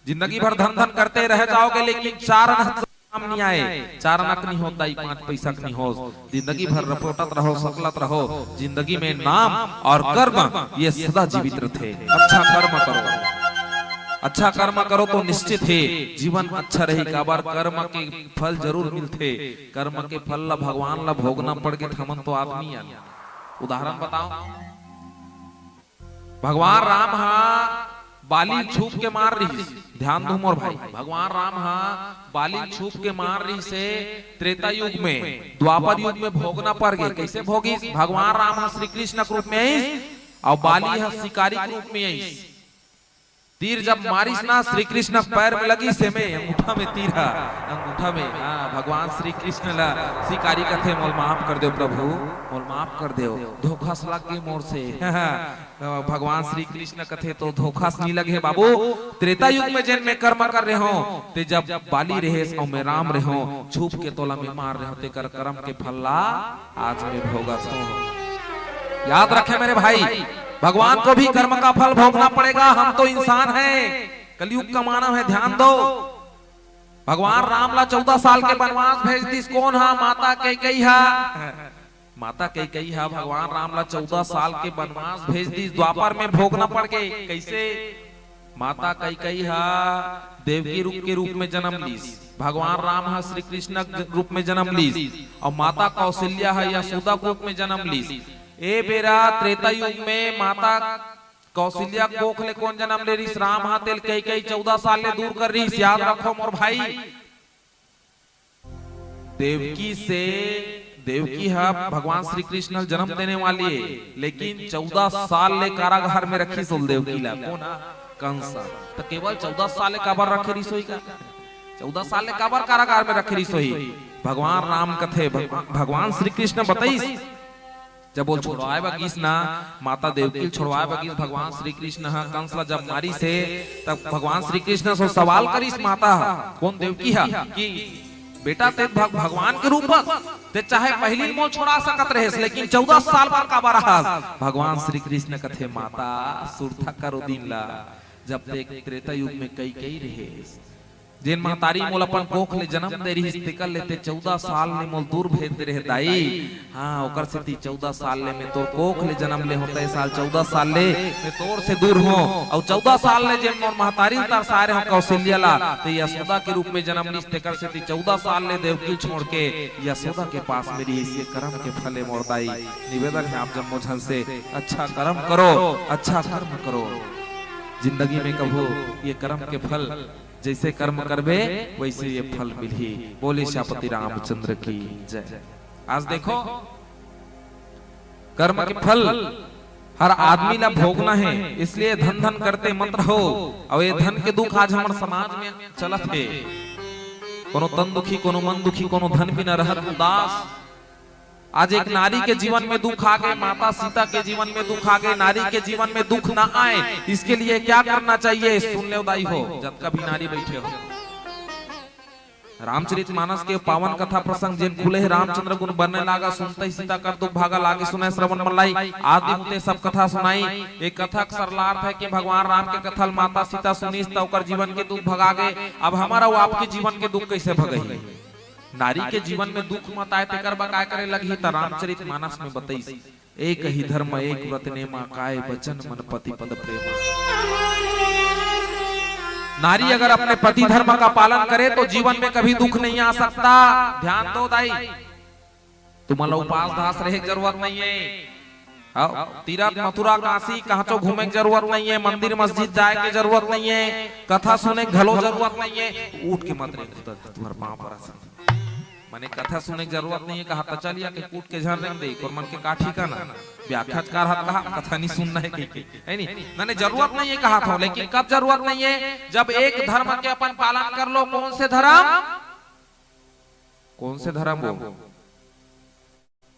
जिंदगी भर धन करते रह जाओगे लेकिन 4 अनक काम नहीं आए 4 अनक नहीं होता 5 पैसा नहीं हो। जिंदगी भर रपोटत रहो सकलत रहो जिंदगी में नाम और कर्म ये सदा जीवित रहते। अच्छा कर्म करो तो निश्चित है जीवन अच्छा रहेगा। बार कर्म के फल जरूर मिलते कर्म के फल ला भगवान ला भोगना पड़ के थमन तो आदमी उदाहरण बताओ भगवान राम बाली छूप के मार रही ध्यान दो मोर भाई भगवान राम बाली छूप के मार रही से त्रेता युग में द्वापर युग में भोगना पड़ गए। कैसे भोगी भगवान राम श्री कृष्ण के रूप में आई और बाली शिकारी के रूप में आई। तीर जब मारिस ना श्री कृष्ण पैर में लगी से में अंगूठा में तीर अंगूठा में भगवान श्री कृष्ण ला शिकारी कथे मोल माफ कर दो प्रभु मोल माफ कर दो धोखा से लग गए मोर से भगवान श्री कृष्ण कथे तो धोखा से नहीं लगे बाबू। त्रेता युग में जिन में कर्म कर रहे हो ते जब बाली रहे और में राम रहे हो छुप के तोला में मार रहे हो ते कर कर्म के फल्ला आज में भोगा सो। याद रखे मेरे भाई भगवान को भी कर्म का फल भोगना पड़ेगा। हम तो इंसान हैं कलयुग का मानव है ध्यान दो। भगवान राम ला 14 साल के वनवास भेज दी कौन माता कैकेयी माता कैकेयी भगवान राम ला 14 साल के वनवास भेज दी द्वापर में भोगना पड़ गए। कैसे माता कैकेयी देवकी रूप में जन्म ली भगवान राम श्री कृष्ण रूप में जन्म ली और माता कौशल्या यशोदा रूप में जन्म ली। ए बेरा त्रेता युग में माता कौशल्या कोखले कौन जन्म ले रही राम तेल कई 14 साल ले दूर कर रही। याद रखो मोर भाई देवकी भगवान श्री कृष्ण जन्म देने वाली है लेकिन 14 साल ले कारागार में रखी सोल देवकी ला कौन कंसा तो केवल 14 साल काबर रखे रही सोई का 14 साल ले काबर कारागार में रखे रही सोई। भगवान राम कथे भगवान श्री कृष्ण बताई जब वो छोड़वाए बगीस ना माता देवकी छोड़वाए बगीस भगवान श्री कृष्ण कंस ला जब मारी से तब भगवान श्री कृष्ण से सवाल करीस माता कौन देवकी कि बेटा ते भगवान के रूप ते चाहे पहली मोल छोड़ा सकत रहे लेकिन 14 साल बाद का बारा भगवान श्री कृष्ण कथे माता सुरथा करो दिन ला जब ते त्रेता युग में कई रहे जिन महतारी मोल अपन कोख ले जन्म दे रही तिकल लेते 14 साल ने मोल दूर भेज दे रहे दाई ओकर से 14 साल ले में तोर कोख ले जन्म ले होता है साल 14 साल ले में तोर से दूर हो और 14 साल ले जिन मोर महतारी तार सारे हो कौशल्या ला तो यशोदा के रूप में जन्म ली तिकल से 14 साल ले देवकी छोड़ के यशोदा के पास मेरी इसी कर्म के फले मोर दाई। निवेदन है आप जम्मो झन से अच्छा कर्म करो अच्छा कर्म करो जिंदगी में कभो ये कर्म के फल जैसे कर्म करबे वैसे ये फल मिली। बोले श्यापति रामचंद्र की जय। आज देखो कर्म के फल हर आदमी ला भोगना है इसलिए धन करते मत रहो। और ये धन के दुख आज हमारे समाज में चलत है कोनो तन दुखी कोनो मन दुखी कोनो धन भी न रहत उदास। आज एक नारी के जीवन में दुख आ गए माता सीता के जीवन में दुख आ गए नारी के जीवन में दुख ना आए इसके लिए क्या करना चाहिए सुन ले उदाई हो जब कभी नारी बैठे हो। रामचरितमानस के पावन कथा प्रसंग जिन खुले है रामचंद्र गुण बनने लागा सुनते ही सीता कर दुख भागा लागे सुने श्रवण मलाई आदि होते सब कथा सुनाई। एक कथा सरलार्थ है कि भगवान राम के कथल माता सीता सुनी तो जीवन के दुख भगा गए। अब हमारा वो आपके जीवन के दुख कैसे भगई नारी के जीवन में दुख मत आए तेकर बकाय करे लगी तो रामचरितमानस में बताई एक ही धर्म एक व्रत नेमा काय वचन मन पति पद प्रेमा। नारी अगर अपने पति धर्म का पालन करे तो जीवन में कभी दुख नहीं आ सकता। ध्यान दो दाई तुम्हारा उपास दास रहे जरूरत नहीं है तीरथ मथुरा काशी कहाँ तो घूमे की जरूरत नहीं है मंदिर मस्जिद जाए की जरूरत नहीं है कथा सुने घलो जरूरत नहीं है उठ के मत रहे तुम्हारे पांव पर माने कथा सुने की जरूरत नहीं है, कहा तो चलिए के कूट के झर रख दे और मन के काठी का ना व्याख्याकार हाथ कहा कथा नहीं सुनना है है नहीं मैंने जरूरत नहीं है कहा था। लेकिन कब जरूरत नहीं है? जब एक धर्म के अपन पालन कर लो। कौन से धर्म? कौन से धर्म? वो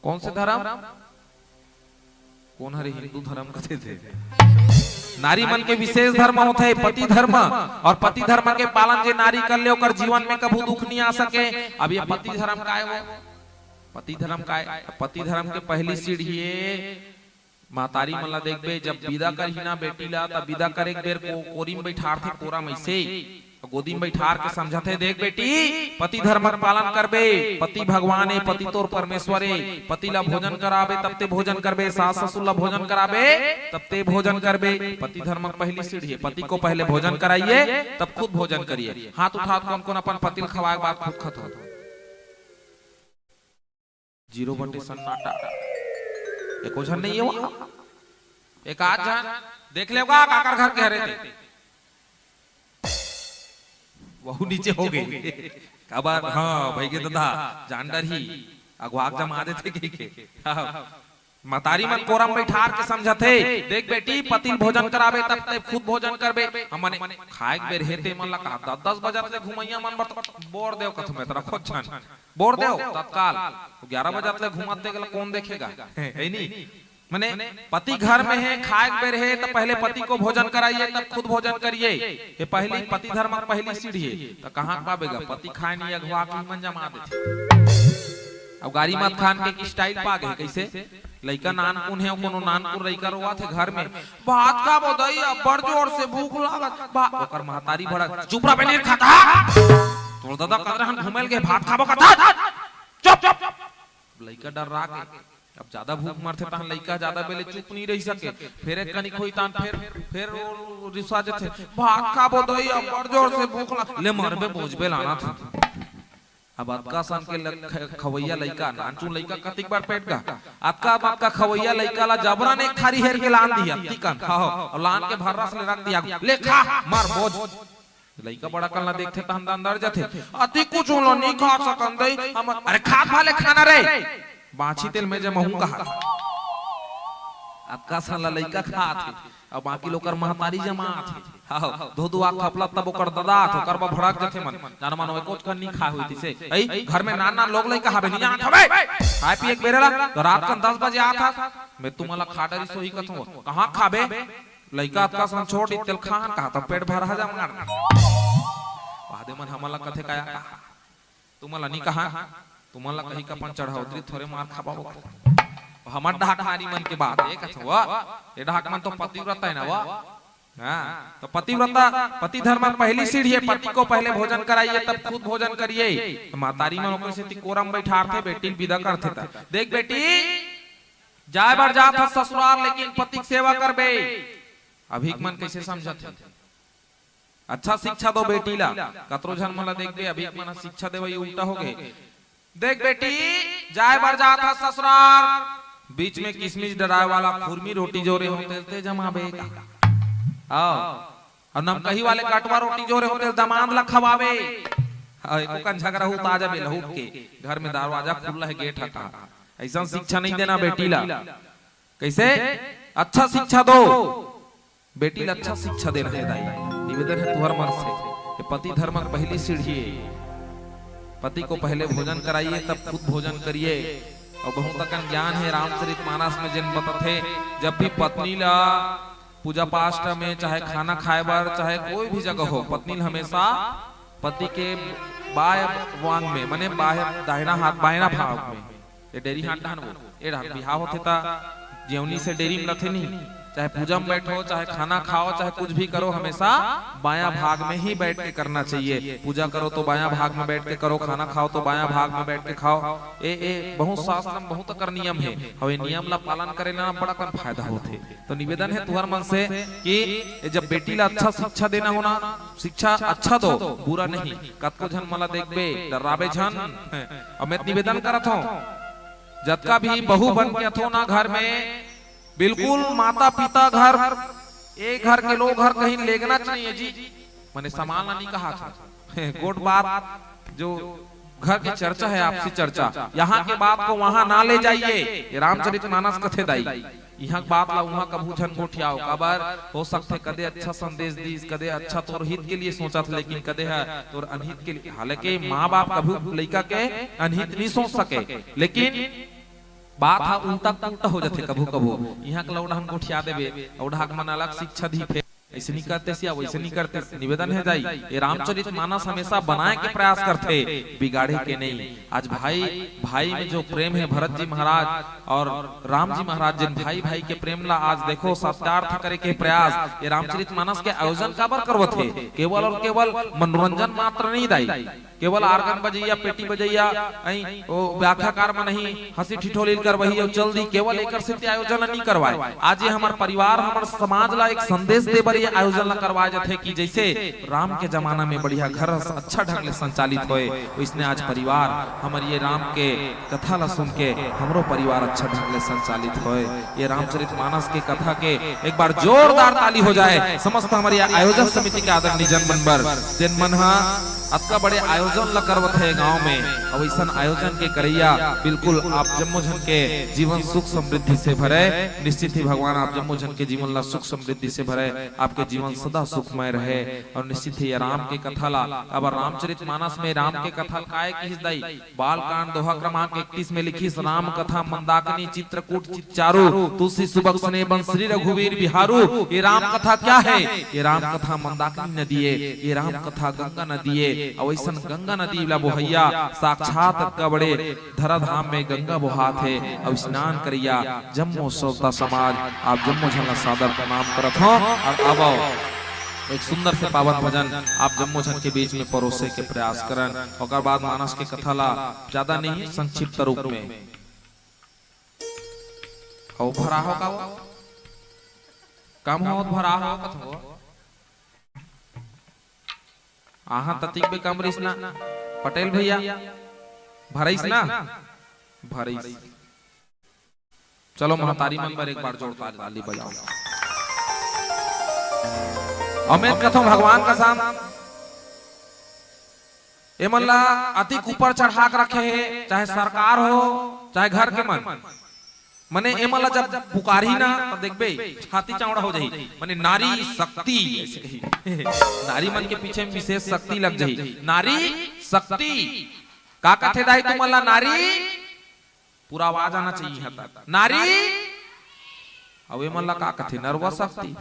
कौन से धर्म? कौन हरे हिंदू धर्म कहते थे? नारी मन के विशेष धर्म होते है पति धर्म, और पति धर्म के पालन जे नारी कर ले ओकर जीवन में कभी दुख नहीं आ सके। अब ये पति धर्म का है, वो पति धर्म का है। पति धर्म के पहली सीढ़ी महतारी मला देखबे जब विदा करही ना बेटी ला तब विदा करे एक बेर कोरी में बैठार थे, कोरा में से गोदी में बैठार के समझाते देख बेटी पति धर्म का पालन करबे, पति भगवान है, पति तोर परमेश्वर है, पति ला भोजन कराबे तब ते भोजन करबे, सास ससुर ला भोजन कराबे तब ते भोजन करबे। पति धर्म की पहली सीढ़ी है, पति को पहले भोजन कराइए तब खुद भोजन करिए। हाथ उठा कौन कौन अपन पति खवाए बात खुद खत हो 0 सन्नाटा एको झन नहीं है वहां, एक आध झन देख लेगा काकर घर के हरे थे वहु नीचे हो गए कबार। हाँ भाई के दादा जानडर ही अगवाक जमा देते के मतारी मन कोरम बैठार के समझते देख बेटी पति भोजन कराबे तब ते खुद भोजन करबे। हमने खाए बेर हेते मन ला कहा 10 बजे से घुमैया मन बोर देव कथ में तरह खोज छन बोर देव तत्काल 11 बजे से घुमाते गला कौन देखेगा है नहीं। माने पति घर में है खाए बेर है तो पहले पति को भोजन कराइए तब खुद भोजन करिए। ये पहली पति धर्म की पहली सीढ़ी है। तो कहां पावेगा? पति खाए नहीं अगवा के मन जमा देते। अब गाड़ी मत खान के स्टाइल पा गए कैसे लइका नानपुन है कोनो नानपुर लइका रोवा थे घर में भात का बोदई बड़ जोर से भूख लागत बा ओकर महतारी बड़ा चुप रह बने खाता तोर दादा कदरहन घुमेल के भात खाबो कथा चुप चुप। लइका डर रा के अब ज्यादा भूख मरते तान लइका ज्यादा बेले चुप नहीं रह सके, फिर एक कनिक होई तान फिर रिसा जथे भात खाबो दई बड़ जोर से भूख लाग ले मरबे बोझबे लाना था। अब अतका सन के खवैया लइका नानचू लइका कतिक बार पेट का अतका खवैया लइका ला जबरन एक थारी हेर के लान दिया तिकन खाओ और लान के भर्रा से रख दिया ले खा मार बोझ। लइका बड़ा कल ना देखते त हम अंदर जथे अति कुछ लो नहीं खा सकन दई हम अरे खा वाले खाना रे बाछी तेल में जब हूं कहा अतका सन लइका खा थे और बाकी लोग महतारी जमा थे हां दो दो आंख खपला तब ओकर दादा तो करबा भड़क जथे मन जान मानो कोच कर नहीं खा होई से ए घर में नाना लोग लइका हबे नहीं जान हबे खाए पी एक बेरेला तो रात का 10 बजे आता मैं तुम्हाला खाडरी सोही कथो कहां खाबे लइका अतका सन छोड़ तेल खान कहा तो पेट भर जा मार वादे मन हमला कथे काया तुम्हाला नहीं कहा तुम्हाला कहीं का पन चढ़ाउतरी थोड़े मार खाबाबो हमर ढाक नारी मन के बात एक अथवा ये ढाक मन तो पतिव्रता है ना वा हां तो पतिव्रता पति धर्म पहली सीढ़ी है। पति को पहले भोजन कराइए तब खुद भोजन करिए। तो मातारी मन ओकर से कोरम बैठार थे बेटी विदा करते था देख बेटी जाए बार जात ससुराल लेकिन पति की सेवा करबे। अभिक मन कैसे समझत अच्छा शिक्षा दो बेटी ला कतरो जन मला देखबे अभिक मन शिक्षा देवे उल्टा हो गए। देख बेटी जाए बार जाता ससुराल बीच में किसमिस डराए वाला खुरमी रोटी जोरे होते थे जमाबे आओ और नमकही वाले कटवा रोटी जोरे होते दामाद ला खवावे एको कन झगड़ा हो ताजा बे लहूट के घर में दरवाजा खुला है गेट हटा। ऐसा शिक्षा नहीं देना बेटी ला। कैसे? अच्छा शिक्षा दो बेटी ला, अच्छा शिक्षा देना है दाई निवेदन है तुहर मन से। ये पति धर्म की पहली सीढ़ी है। पति को पहले भोजन कराइए तब खुद भोजन करिए। और बहुत तक ज्ञान है रामचरितमानस में जिन बताते जब भी पत्नी ला पूजा पाठ में चाहे खाना खाए बार चाहे कोई भी जगह हो पत्नी हमेशा पति के बाय वांग में माने दाहिना हाथ बायना भाग में ये डेरी हाथ डहन वो ये बिहाव होते ता जेवनी से डेरी में लथे नहीं चाहे पूजा में बैठो चाहे खाना खाओ चाहे कुछ भी करो हमेशा बायां भाग में ही बैठ के करना चाहिए। पूजा करो तो बायां भाग में बैठ के करो, खाना खाओ तो बायां भाग में बैठ के खाओ। ए बहुत शास्त्र में बहुत कर नियम है और ये नियम ला पालन करे ना बड़ा कन फायदा होते। तो निवेदन है तुहर मन से कि जब बेटी ला अच्छा शिक्षा देना होना शिक्षा अच्छा दो बुरा नहीं। कतको झन मला देखबे डरावे झन और मैं निवेदन करत हूं जतका भी बहू बन के अथो ना घर में बिल्कुल माता पिता घर एक घर के लोग घर कहीं लेगना चाहिए जी। मैंने सामान नहीं कहा था गोट बात जो घर की चर्चा है, आपसी चर्चा। यहाँ के बात को वहाँ ना ले जाइए। ये रामचरितमानस कथे दाई यहाँ बात ला वहाँ कभू झन गोठियाओ। कबर हो सकते कदे अच्छा संदेश दी, कदे अच्छा तोर हित के लिए सोचा था, लेकिन कदे है तोर अनहित के लिए। हालांकि माँ बाप कभू लड़का के अनहित नहीं सोच सके, लेकिन बात हा उल्टा पुल्टा हो जाते कभू कभू। यहाँ के लौड़ा हम गोठिया देवे, औढ़ा मन अलग शिक्षा दी, फिर ऐसे नहीं करते सिया वैसे नहीं करते। निवेदन है दाई ये रामचरितमानस हमेशा बनाए के प्रयास करते, बिगाड़े के नहीं। आज भाई भाई में जो प्रेम है, भरत जी महाराज और राम जी महाराज जिन भाई भाई के प्रेम ला आज देखो सत्यार्थ करे के प्रयास ये रामचरितमानस के आयोजन काबर करवत थे। केवल और केवल मनोरंजन मात्र नहीं दाई, केवल आर्गन बजैया पेटी बजैया ओ व्याख्याकार में नहीं हंसी ठिठोली कर वही और चल दी, केवल एक सिद्धि आयोजन नहीं करवाए। आज ये हमार परिवार हमार समाज ला एक संदेश दे बर ये आयोजन ला करवाए जाते कि जैसे राम के जमाना में बढ़िया घर अच्छा ढंग से संचालित होए, इसने आज परिवार हमारे ये राम के कथा ला सुन के हमरो परिवार अच्छा ढंग से संचालित होए। ये रामचरितमानस के कथा के एक बार जोरदार ताली हो जाए समस्त हमारे आयोजक समिति के आदरणीय जन मनबर जिन मन अतका बड़े आयोजन ला करवत है गांव में। अब ऐसा आयोजन के करैया बिल्कुल आप जम्मो जन के जीवन सुख समृद्धि से भरे। निश्चित ही भगवान आप जम्मो जन के जीवन ला सुख समृद्धि से भरे, आपके जीवन सदा सुखमय रहे। और निश्चित ही राम के कथा ला अब रामचरितमानस में राम के कथा काय की दाई बाल कांड दोहा क्रमांक 31 में लिखी राम कथा मंदाकिनी चित्रकूट चित्चारू तुलसी सुबक सने बंसरी रघुवीर बिहारू। ये राम कथा क्या है? ये राम कथा मंदाकिनी नदी है, ये राम कथा गंगा नदी है। अवैसन गंगा नदी ला बोहैया साक्षात कबड़े धराधाम में गंगा बोहात है। अब स्नान करिया जम्मो सोता समाज आप जम्मो झन सादर प्रणाम करत हो। और अब एक सुंदर से पावन भजन आप जम्मो जन के बीच में परोसे के प्रयास करन। और बाद मानस के कथा ला ज्यादा नहीं संक्षिप्त रूप में हो भरा हो का कम हो भरा हो कथो आहा ततिक बे कमरिस ना पटेल भैया भरइस ना भरइस। चलो महतारी मन पर एक बार जोड़ता ताली बजाओ। अमित कथो भगवान का साम ए मन ला अति ऊपर चढ़ा के रखे है, चाहे सरकार हो चाहे घर के मन मने ए मन ला जब पुकारी ना तो देखबे छाती चौड़ा हो जाई। मने नारी शक्ति ऐसे कही नारी मन के पीछे विशेष शक्ति लग जाई। नारी शक्ति का कथे दाई तुम ला नारी पूरा आवाज आना चाहिए हता नारी। अब ए मन ला का कथे नरवा शक्ति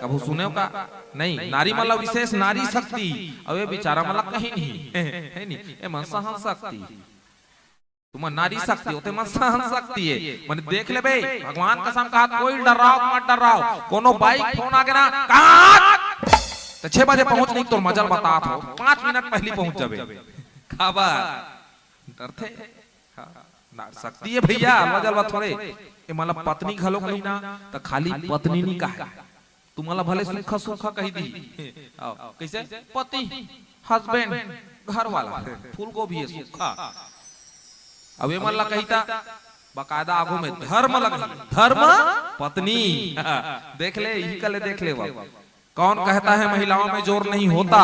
कभू सुने का नहीं। नारी मन ला विशेष नारी शक्ति अब ये बेचारा मन ला कहीं नहीं है नहीं ए मन सहन शक्ति तुम नारी शक्ति होते मन सहन शक्ति है। मैंने देख ले भाई भगवान कसम कहा कोई डराओ मत डराओ। कोनो बाइक फोन आ गया ना कहाँ तो 6 बजे पहुंच नहीं तो मजल बता हो 5 मिनट पहले पहुंच जावे खबर डरते शक्ति है भैया मजल बता थोड़े ए मतलब पत्नी घलो कहीं ना तो खाली पत्नी नहीं कहा तुम्हारा भले सुखा सुखा कही दी कैसे पति हस्बैंड घर वाला फूल को भी है सुखा। अब ये मल्ला कहता बकायदा आगू में धर्म लगा धर्म पत्नी देख ले यही कले देख ले। कौन कहता है महिलाओं में जोर नहीं होता?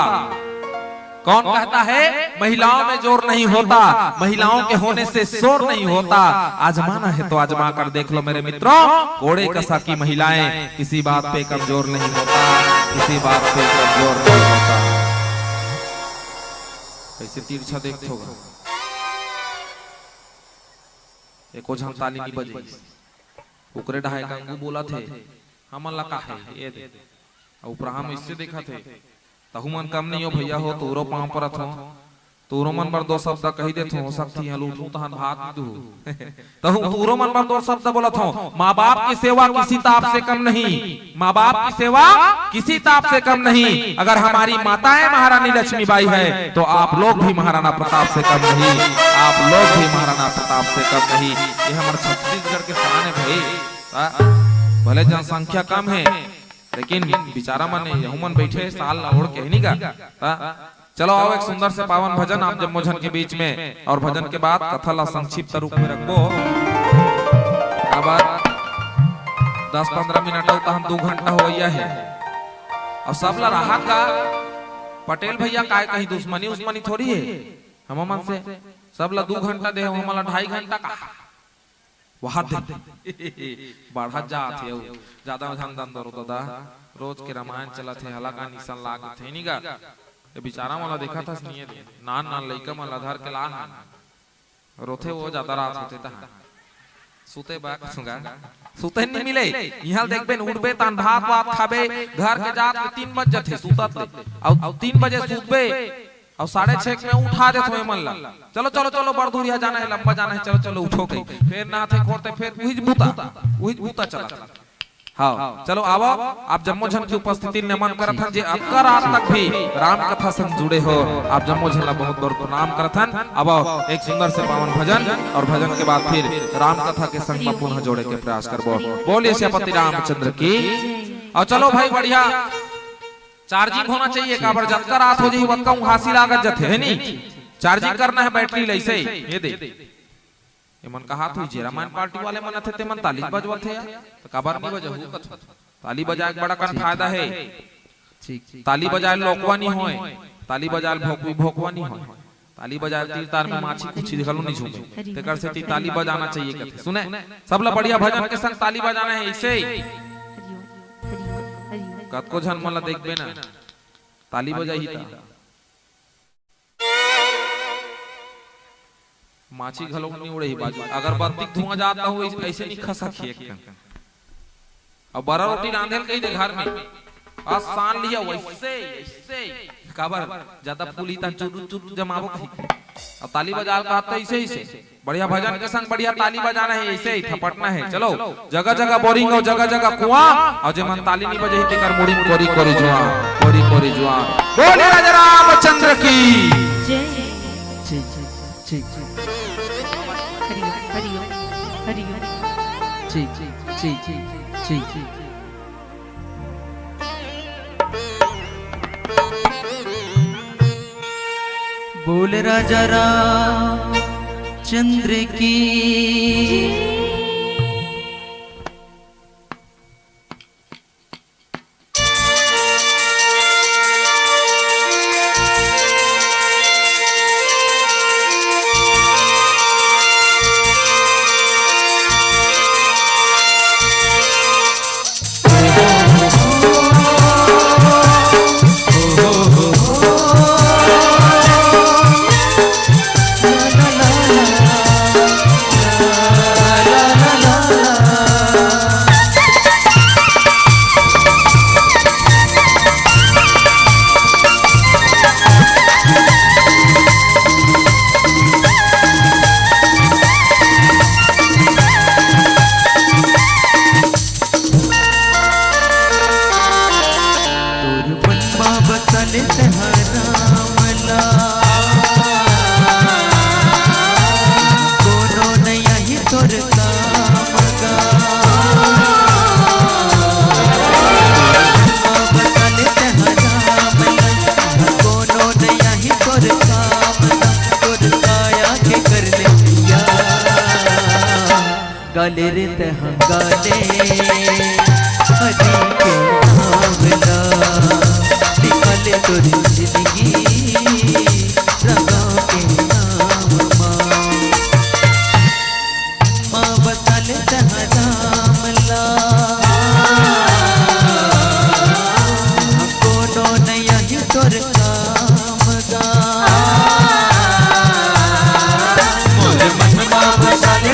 कौन कहता है महिलाओं में जोर नहीं होता? महिलाओं के होने से शोर नहीं होता। आजमाना है तो आजमा कर देख लो मेरे मित्रों। कोड़े कसा की महिलाएं किसी बात पे कमजोर नहीं होता, किसी बात पे कमजोर नहीं होता। कैसे तिरछा देखो एको झन ताली नहीं बजे उकरे ढाई गंगू बोला थे हमन लका है ये दे ऊपर हम इससे देखा थे तहु मन कम नहीं हो भैया हो तोरो पांव परत हो तोरो मन बर 2 शब्द कही देत हो शक्ति है लूटू तहन भाग दू तहु तोरो मन बर 2 शब्द बोलत हो। माँ-बाप की सेवा किसी ताप से कम नहीं, माँ-बाप की सेवा किसी ताप से कम नहीं। अगर हमारी माताएं महारानी लक्ष्मीबाई है तो आप लोग भी महाराणा प्रताप से कम नहीं, आप लोग भी महाराणा प्रताप से कम नहीं। ये हमारे छत्तीसगढ़ के शान है भाई। भले जनसंख्या कम है लेकिन बेचारा मन यहू मन बैठे साल ओढ़ के नहीं का। चलो आओ एक सुंदर से पावन भजन आप जम्मो जन के बीच में। और भजन के बाद कथा ला संक्षिप्त रूप में रखबो। अब 10-15 मिनट होता हम 2 घंटा हो गया है। अब सब ला राहत का पटेल भैया काय कहीं दुश्मनी उस्मनी थोड़ी है। हम मन से सब ला 2 घंटा दे हमला 2.5 घंटा का वहां दे बढ़ा जात है ज्यादा ध्यान दन दरो दादा रोज के रामायण चला थे हला का निशान लागत है नी गा ये बेचारा वाला देखा था नहीं नान नान लइका मन आधार के लान रोथे वो ज्यादा रात होते ता सुते बा सुगा सुते नहीं मिले यहां देखबे उठबे तान भात वात खाबे घर के जात 3 बजे थे सुतत ले और 3 बजे सुतबे और 6:30 में उठा देत होए मन ला चलो चलो चलो बड़ दूरिया जाना है लंबा जाना है चलो चलो उठो के फिर ना थे खोरते फिर उहिज बूता चला हाँ चलो आओ आप जम्मो जन की उपस्थिति नमन करत हन जे अक्कर आज तक भी राम कथा संग जुड़े हो आप जम्मो जन ला बहुत बहुत प्रणाम करत हन अब एक सुंदर से पावन भजन और भजन के बाद फिर राम कथा के संग में पुनः जोड़े के प्रयास करबो बोलिए श्रीपति रामचंद्र की और चलो भाई बढ़िया चार्जिंग होना चाहिए काबर जब तक रात हो जाई वक्त हासी लागत जथे है नी चार्जिंग करना है बैटरी लइसे ये दे ये मन का हाथ हुई जे रामायण पार्टी वाले मन थे ते मन ताली बजवत है तो काबर नहीं बजहु ताली बजाए बड़ा कर फायदा है ताली बजाए लोकवा नहीं होए ताली बजाए भोकवा नहीं होए ताली बजाए तीर तार में माछी कुछ दिखलो नहीं झूमे तेकर से ताली बजाना चाहिए कथे सुने सब ला बढ़िया भजन के संग ताली बजाना है ऐसे कतको झन मन ला देखबे ना ताली बजाई ता माछी घलो नहीं उड़े ही बाजू अगर बत्ती धुआं जाता हो ऐसे नहीं खसा खिए अब बड़ा रोटी रांधेल कही दे घर में आसान लिया वैसे ऐसे काबर ज्यादा पुली ता चुरु चुरु जमावो खी अब ताली बजा का तो ऐसे ही से बढ़िया भजन के संग बढ़िया ताली बजाना है ऐसे ही थपटना है चलो जगह जगह बोरिंग और जगह जगह कुआं और जे मन ताली नहीं बजे ते कर मुड़ी कोरी कोरी जुआ बोले राजा रामचंद्र की जय जी हरि जी बोल राजा रामचंद्र की गाले रे गाले हरी के नावला निकाले तोरी जिंदगी रंगा के नाम माँ बसाले रामला कोनो नया ही तोर काम गा मोरे मन माँ बसाले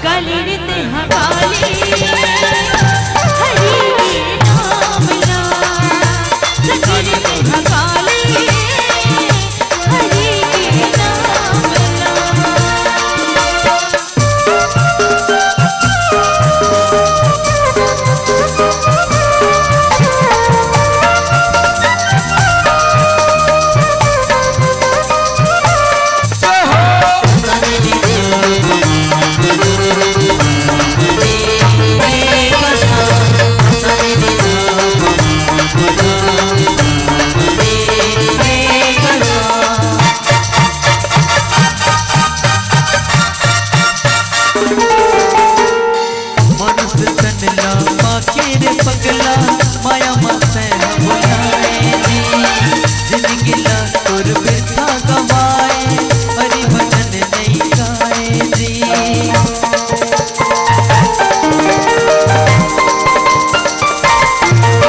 गली तनला पाके रे पगला माया मत बुलाए जी जिंदगी ला तुर बिरथा गवाए हरि भजन नहीं गाए जी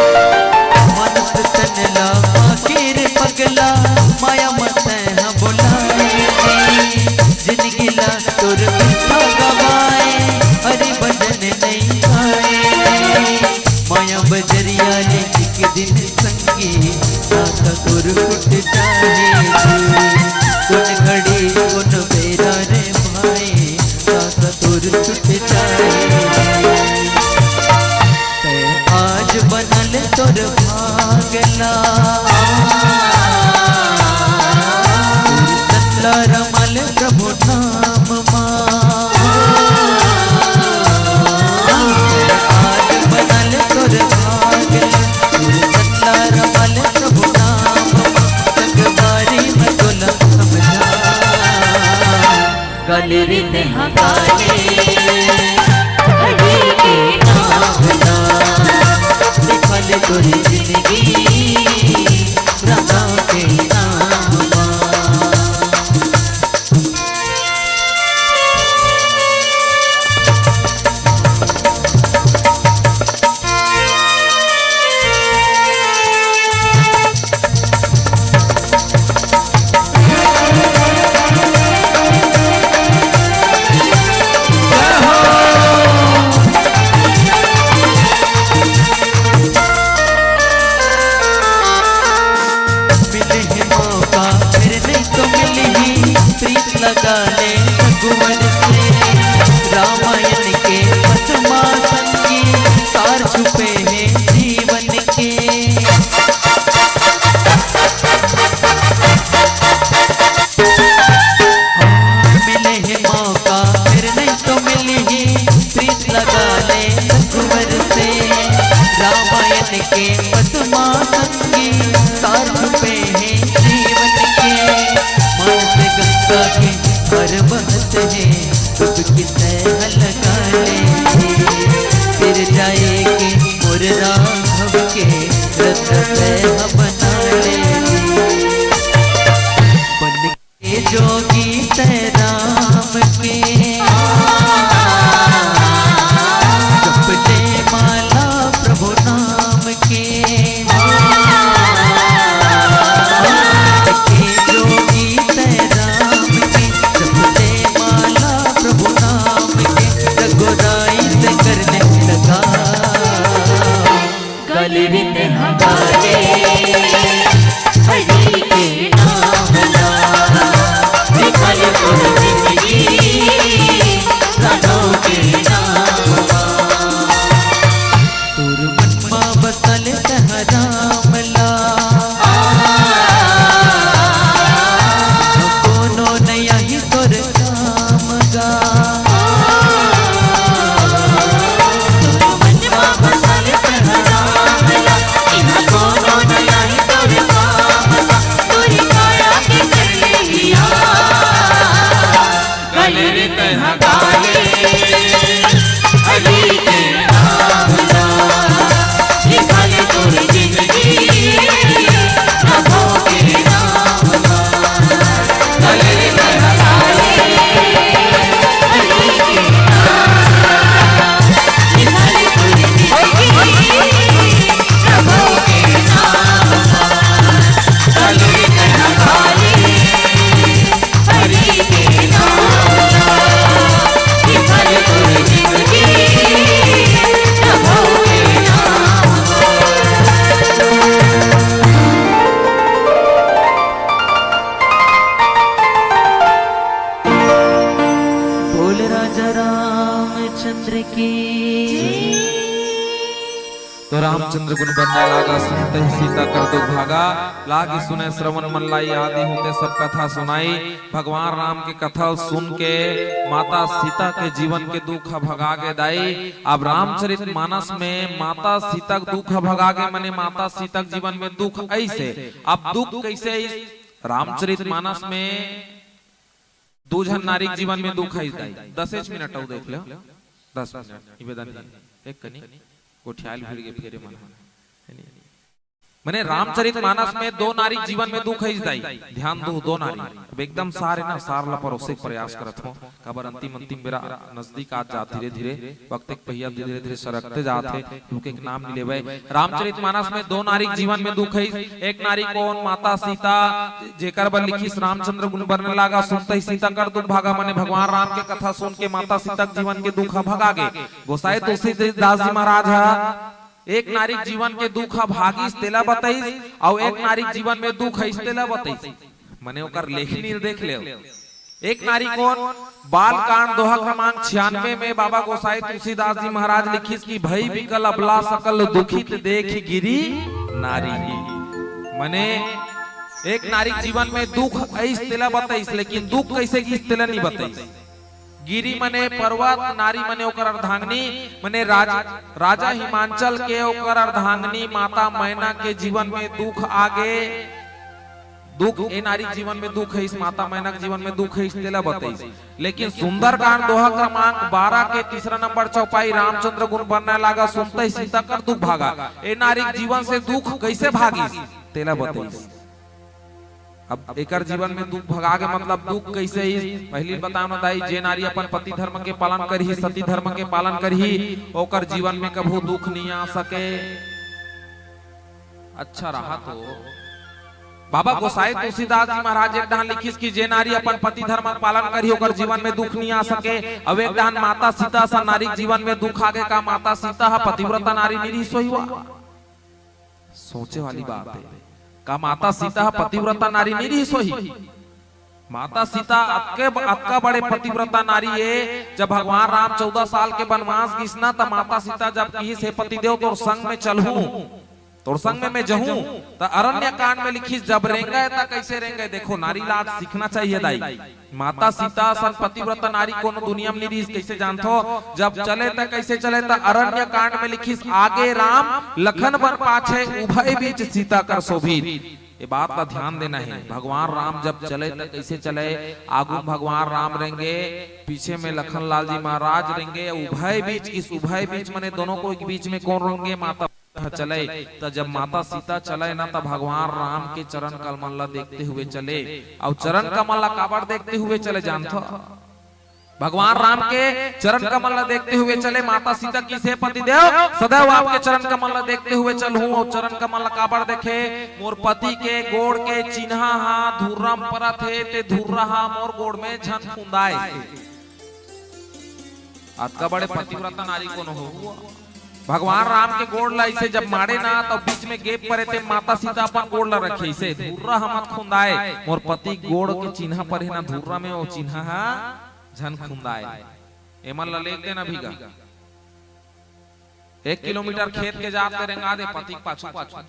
मनस तनला पाके रे पगला माया मत बुलाए जी जिंदगी ला तुर बिरथा गवाए हरि भजन नहीं गाए माया बजरिया ने एक दिन संगी नाता तुर फुट जाए कुन घड़ी कुन बेरा रे भाई नाता तुर छुट जाए ते आज बनल तुर भागला तनला रमल प्रभु नाम आज बनल तुर भागला तनला रमल प्रभु नाम तकबारी में तुला समझा गले रित हकाले हरि के नाम ला निखल तुरी जिंदगी राधा के नाम लगा ले रघुवर से रामायण के पद्मा संगी सार छुपे हैं जीवन के मिले हैं मौका फिर नहीं तो मिली ही प्रीत लगा ले रघुवर से रामायण के पद्मा संगी सार छुपे हैं जीवन के मन से गंगा के हर बहत है दुख की तह लगा ले फिर जाएगी मोर राघव के रथ तह बना ले बन के जोगी तह राम के जप ले माला प्रभु नाम के जोगी तह राम के जप ले माला प्रभु नाम के रघुराई से करने लगा गले रित हकाले हरि के नाम ला निखल तुर जिंदगी राधा के नाम तुर मन मा बसल तह राम ला कोनो नया ही तुर काम गा मन मा बसल तह राम ला इहा कोनो नया ही तोर काम तोरी काया के कर ले लिया गले रित हकाले हरि के नाम ला निखल तुर जिंदगी राधा के नाम गले रित हकाले हरि के नाम निखल तुर जिंदगी राधा के नाम गले रित हकाले हरि के नाम निखल तुर जिंदगी राधा के नाम बोल राजा रामचंद्र की तो रामचंद्र गुण बनने लागा सुनते ही सीता कर दुख भागा लागी सुने श्रवण मन लाई आदि होते सब कथा सुनाई भगवान राम की कथा सुन के माता सीता के जीवन के दुख भगा के दाई। अब रामचरित मानस में माता सीता के दुख भगा के मने माता सीता के जीवन में दुख ऐसे अब दुख कैसे रामचरित मानस में दूजन नारी के जीवन में दुख है 10 मिनट देख लो 10 मिनट निवेदन एक कनी गोठियाल भिड़ के फेरे मन मने रामचरित मानस में दो नारी जीवन में दुख है दाई ध्यान दो दो नारी अब एकदम सारे ना सार ला परोसे प्रयास करत हो कबर अंतिम बेरा नजदीक आ जा धीरे धीरे वक्त एक पहिया धीरे धीरे सरकते जाते क्योंकि एक नाम नहीं लेवे रामचरित मानस में दो नारी जीवन में दुख है एक नारी कौन माता सीता जेकर बर लिखिस रामचंद्र गुण बरने लागा सुनते ही सीता कर दुख भागा मने भगवान राम के कथा सुन के माता सीता जीवन के दुख भागा गे गोसाई तुलसीदास जी महाराज एक नारी जीवन के दुख भागीस तेला बताइस और एक नारी जीवन में दुख है तेला बताइस मने ओकर लेखनी देख ले एक नारी कौन बाल कांड दोहा क्रमांक 96 में बाबा गोसाई तुलसीदास जी महाराज लिखिस की भई विकल अबला सकल दुखित देख गिरी नारी मने एक नारी जीवन में दुख ऐस तेला बताइस लेकिन दुख कैसे की तेला नहीं बताइस गिरी मने पर्वत नारी मने ओकर अर्धांगिनी मने राजा हिमांचल के ओकर अर्धांगिनी माता मैना के जीवन में दुख आगे दुख ए नारी जीवन में दुख है इस माता मैना के जीवन में दुख है इस तेला बताइस लेकिन सुंदरकांड दोहा क्रमांक 12 के तीसरा नंबर चौपाई रामचंद्र गुण बनने लागा सुनते ही सीता कर दुख भागा ए नारी जीवन से दुख कैसे भागीस तेला बताइस अब एकर जीवन में दुख भगा के मतलब दुख कैसे ही पहली बताना दाई जे नारी अपन पति धर्म के पालन करही सती धर्म के पालन करही ओकर जीवन में कभू दुख नहीं आ सके अच्छा रहा तो बाबा गोसाई तुलसीदास जी महाराज एक डान लिखिस कि जे नारी अपन पति धर्म के पालन करही ओकर जीवन में दुख नहीं आ सके अब एक डान माता सीता सा नारी जीवन में दुख आगे का माता सीता पतिव्रता नारी निरी सोई हुआ सोचे वाली बात है का माता सीता पतिव्रता नारी नहीं रही सोही माता सीता अक्का बड़े पतिव्रता नारी है जब भगवान राम 14 साल के वनवास गिसना तब माता सीता जब कही से पतिदेव तोर संग में चलूं तोर संग में मैं जहूं तो अरण्य कांड में लिखिस जब रेंगे ता कैसे रेंगे देखो नारी लाज सीखना चाहिए दाई माता सीता सन पतिव्रता नारी को दुनिया में नहीं कैसे जानथो जब चले ता कैसे चले ता अरण्य कांड में लिखिस आगे राम लखन बर पाछे उभय बीच सीता कर शोभित ये बात का ध्यान देना है भगवान राम जब चले तो कैसे चले आगू भगवान राम रहेंगे पीछे में लखन लाल जी महाराज रहेंगे उभय बीच इस उभय बीच माने दोनों को एक बीच में कौन रहेंगे माता चले तो जब माता सीता चले ना तब भगवान राम के चरण कमल ला देखते हुए चले और चरण कमल ला काबर देखते हुए चले जानथो भगवान राम के चरण कमल ला देखते हुए चले माता सीता की से पतिदेव सदैव आपके चरण कमल ला देखते हुए चलूं और चरण कमल ला काबर देखे मोर पति के गोड़ के चिन्हा हा धुर्रम परत है ते धुर्रा हा मोर गोड़ में झन खुंदाए आज का बड़े पतिव्रता नारी को न हो भगवान राम के गोड़ ला इसे जब मारे ना तो बीच में गेप परे थे माता सीता अपन गोड़ ला रखे इसे धुर्रा हमत खुंदाए मोर पति गोड़ के चिन्हा पर है ना धुर्रा में वो चिन्हा हा झन खुंदाए एमन ला लेक देना भीगा 1 किलोमीटर खेत के जाते रेंगा दे पति पाछू पाछू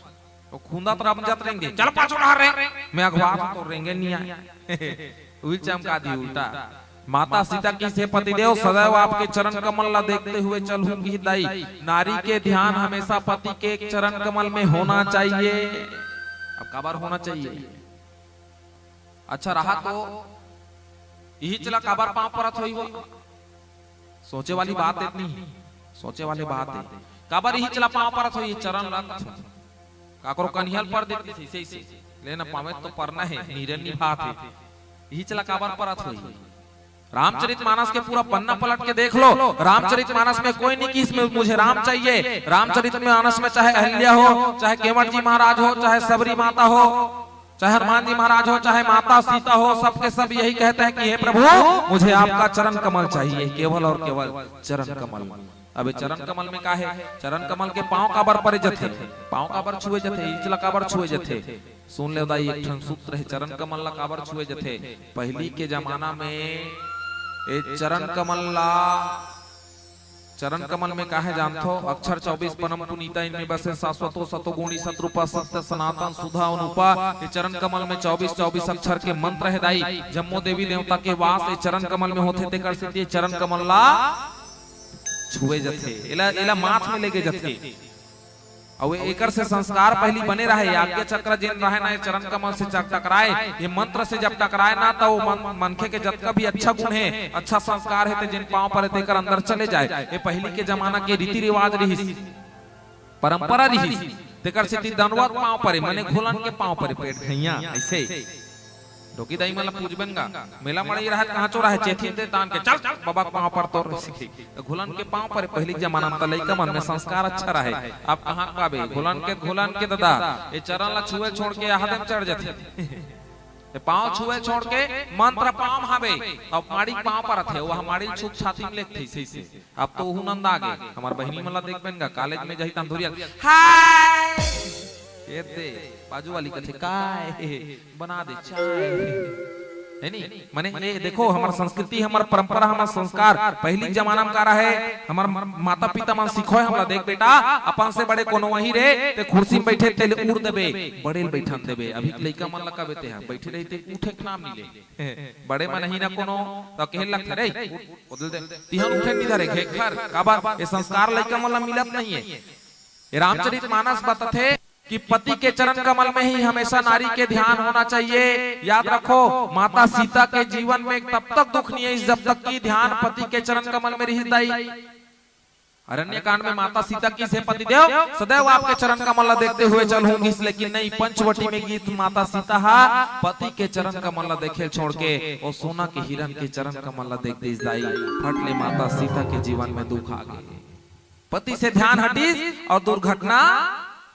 तो खुंदा तो रम जात रेंगे चल पाछू रहा रे मैं अगवा तो रेंगे नहीं आए उल चमका दी उल्टा माता सीता की से पतिदेव सदैव आपके चरण कमल ला देखते हुए चलूंगी दाई नारी के ध्यान हमेशा पति के चरण कमल में होना चाहिए अब काबर होना चाहिए अच्छा रहा तो यही चला काबर पांव परत होई वो सोचे वाली बात इतनी सोचे वाली बात है काबर यही चला पांव परत होई चरण ला काकरो कन्हल पर देती थी से लेना पावे तो परना है नीरन निभात है यही चला काबर परत होई रामचरितमानस के पूरा पन्ना पलट के देख लो रामचरितमानस में कोई नहीं कि इसमें मुझे राम चाहिए रामचरितमानस में चाहे अहिल्या हो चाहे केवट जी महाराज हो चाहे सबरी माता हो चाहे हनुमान जी महाराज हो चाहे माता सीता हो सबके सब यही कहते हैं कि हे प्रभु मुझे आपका चरण कमल चाहिए केवल और केवल चरण कमल अबे चरण कमल में का है चरण कमल के पांव काबर परे जथे पांव काबर छुए जथे इचला काबर छुए जथे सुन ले दाई एक ठन सूत्र है चरण कमल ला काबर छुए जथे पहली के जमाना में ए चरण कमल में काहे जानथो अक्षर 24 परम पुनीता इनमें बसे शाश्वतो सतोगुणी सतरूपा सत्य सनातन सुधा अनुपा ये चरण कमल में 24 अक्षर के मंत्र है दाई जम्मो देवी देवता के वास ए चरण कमल में होते तेकर से ये चरण कमल ला छुए जथे एला माथ में लेके जथे और एकर से संस्कार पहली बने रहे आज्ञा चक्र जिन रहे ना चरण कमल से टकराए ये मंत्र से जब टकराए ना तो मनखे के जब का भी अच्छा गुण है अच्छा संस्कार है तो जिन पांव पर तेकर अंदर चले जाए ये पहली के जमाना के रीति रिवाज रही परंपरा रही तेकर से दंडवत पांव पर माने घोलन के पांव पर पेट धैया ऐसे डोकी दाई मतलब पूजबेंगा मेला मड़ई रहा कहां चोरा है चेथी दे तान के चल बाबा पांव पर तोर सीखी तो घुलन के पांव पर पहली जमाना में लइका मन में संस्कार अच्छा रहे आप कहां पाबे घुलन के दादा ये चरण ला छुए छोड़ के हाथ में चढ़ जाते ये पांव छुए छोड़ के मंत्र पांव हावे अब माड़ी पांव पर थे वह माड़ी छुप छाती में लेख थी सही से अब तो हु नंद आगे हमार बहिनी मला देख बेनगा कॉलेज में जही तंदुरिया हाय ये दे बाजू वाली कथे काय बना दे चाय है नहीं माने ये देखो हमार संस्कृति हमार परंपरा हमार संस्कार पहली जमाना में का रहे हमार माता पिता मन सिखोय हमरा देख बेटा अपन से बड़े कोनो वही रे ते कुर्सी में बैठे ते उड़ देबे बड़े बैठन देबे अभी लइका मन लका बेते हैं बैठे रहते उठे के नाम मिले बड़े मन नहीं ना कोनो तो कहे लगते रे बदल दे तिहन उठे नहीं धरे घर काबा ये संस्कार लइका मन मिलत नहीं है ये रामचरितमानस बताते कि पति के चरण कमल में ही हमेशा नारी के ध्यान होना चाहिए। याद रखो माता सीता के जीवन में तब तक दुख नहीं है जब तक की ध्यान पति के चरण कमल में रही। अरण्य कांड में माता सीता की से पति देव सदैव आपके चरण कमल देखते हुए चलूंगी, लेकिन नहीं पंचवटी में गीत माता सीता पति के चरण कमल देखे छोड़ के और सोना के हिरण के चरण कमल देख दी जाई फटले माता सीता के जीवन में दुख आ गए। पति से ध्यान हटी और दुर्घटना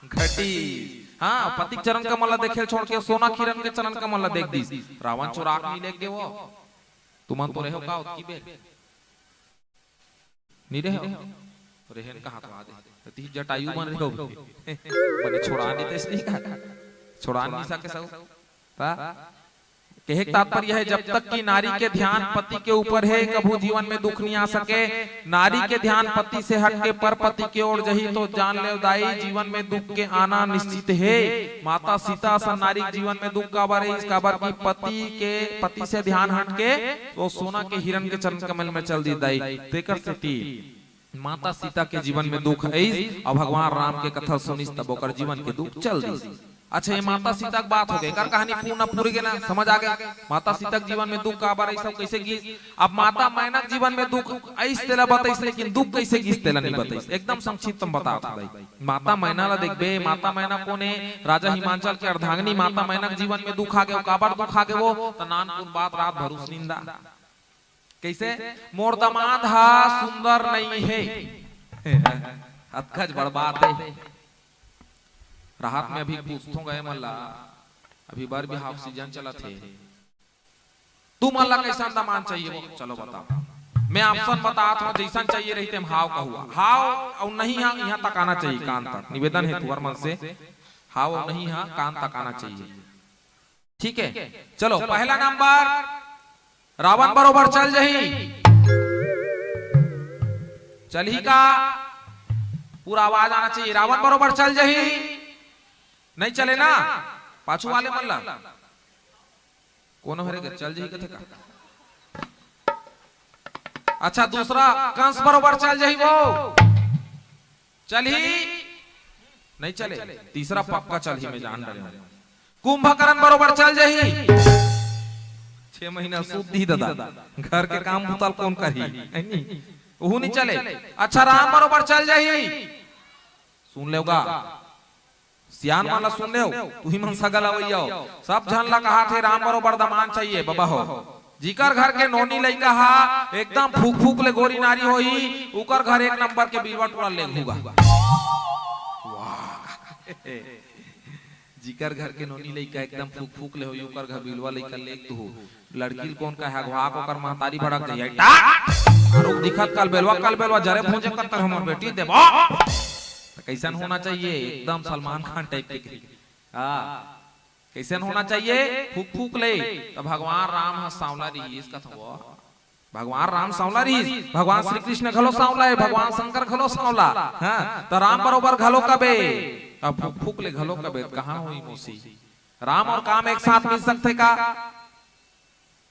घटी। हाँ पति चरण कमल देखे छोड़ के सोना किरण के चरण कमल देख दी। रावण चुराक नहीं लेके वो तुम तो रहे हो का उसकी बेग नहीं रहे हो रेहन कहाँ तो आदे ती जटायु बन रहे हो बने छोड़ा नहीं तेस नहीं का छोड़ा नहीं सके सब ता कहे तात्पर्य है जब तक कि नारी के ध्यान पति के ऊपर है कभी जीवन में दुख नहीं आ सके। नारी के ध्यान पति से हट के पर पति की ओर जही तो जान ले दाई जीवन में दुख के आना निश्चित है। माता सीता सन नारी जीवन में दुख का बार है इसका बार की पति से ध्यान हट के वो सोना के हिरण के चरण कमल में चल दी दाई तेकर से माता सीता के जीवन में दुख है और भगवान राम के कथा सुनिस तब ओकर जीवन के दुख चल दी। अच्छा ये माता सीता की बात हो गई कर कहानी पूर्ण पूरी के ना समझ आ गया। माता सीता के जीवन में दुख का बार सब कैसे गीस। अब माता मैनक जीवन में दुख ऐस तेला बताइस लेकिन दुख कैसे गीस तेला नहीं बताइस एकदम संक्षिप्त में बता भाई। माता मैना ला देखबे माता मैना कोने राजा हिमांचल के अर्धांगिनी माता मैनक जीवन में दुख आ गए काबर दुख आ गए वो तो नानपुर बात रात भरूस निंदा कैसे मोर दामाद हा सुंदर नहीं है अतखज बर्बाद है। राहत में अभी पूछतो गए मल्ला अभी बार भी हाफ सीजन चला थे तू मल्ला कैसा दामान चाहिए वो चलो बताओ मैं ऑप्शन बताता हूँ जैसा चाहिए रहते हम हाव का हुआ हाव और नहीं यहाँ तक आना चाहिए कान तक निवेदन है तुअर मन से हाव और नहीं यहाँ कान तक आना चाहिए ठीक है। चलो पहला नंबर रावण बरोबर चल जही चल ही का पूरा आवाज आना चाहिए रावण बरोबर चल जही नहीं चले ना पाछू वाले मल्ला कौन हरेगा चल जही कथे का। अच्छा दूसरा कंस बरोबर चल जही वो चल ही नहीं चले तीसरा पक्का चल ही में जान डरे कुंभकर्ण बरोबर चल जही 6 महीना सूद दी दादा घर के काम भूतल कौन करी वो नहीं चले। अच्छा राम बरोबर चल जही सुन लेगा सियान वाला सुन ले तू ही मन सगल अवैया सब जन ला कहा थे राम बरोबर दमान चाहिए बाबा हो जिकर घर के नोनी लइका हा एकदम फूक फूक ले गोरी नारी होई उकर घर 1 नंबर के बिलवा टोड़ा ले होगा। वाह जिकर घर के नोनी लइका एकदम फूक फूक ले होई उकर घर बिलवा लइका ले तू लड़की कौन का है घवा को कर महतारी भड़क जाई टा आरो दिखत कल बेलवा जरे भोजे कर हमर बेटी देबो कैसन होना चाहिए एकदम सलमान खान टाइप के कैसन होना चाहिए फूक फूक ले तो भगवान राम सांवला रही इसका था भगवान राम सांवला रही भगवान श्री कृष्ण घलो सांवला है भगवान शंकर घलो सांवला हाँ तो राम बरोबर घलो कबे अब फूक फूक ले घलो कबे कहाँ हुई मोसी राम और काम एक साथ मिल सकते का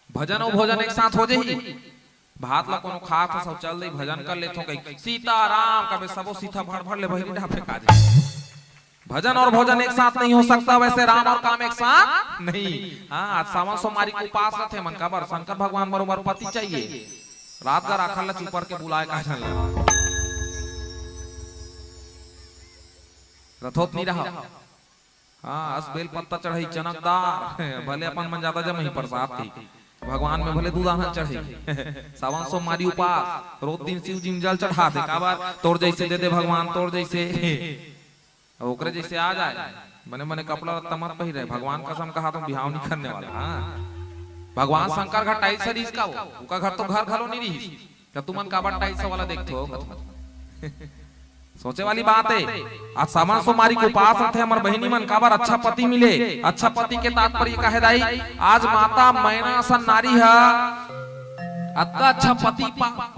भजन और भोजन एक साथ हो जाही भात ला कोनो खात सब चल दे भजन कर लेथो कई सीता राम कबे सबो सीता भर भर ले बहिरी ढाफे काज भजन और भोजन एक साथ नहीं हो सकता, वैसे राम और काम एक साथ नहीं। हाँ, आज सावन सोमवारी को उपास रथे मन का बर शंकर भगवान बरोबर पति चाहिए। रात का राखल चुपर के बुलाए का जन रथोत नहीं रहा। हाँ, अस बेल पत्ता चढ़ाई चनकदार भले अपन मन ज्यादा जम ही प्रसाद थी भगवान में भले दूध आना चढ़े। सावन सोमवारी उपास रोज दिन शिव जी में जल चढ़ा दे काबर तोड़ जैसे दे दे भगवान, तोड़ जैसे ओकरे जैसे आ जाए। बने बने कपड़ा लत्ता मत पहिरे, भगवान कसम कहा तुम बिहाव नहीं करने वाला। हाँ, भगवान शंकर घर टाइट सर इसका उनका घर तो घर घरो नहीं रही तो तुमन काबर टाइट वाला देखते हो। सोचे वाली बात है। आज सावन सोमवारी को उपास रखे हमार बहिनी मन काबर अच्छा पति मिले। अच्छा पति के तात्पर्य कहे दाई आज माता मैना सन नारी है अत्ता अच्छा पति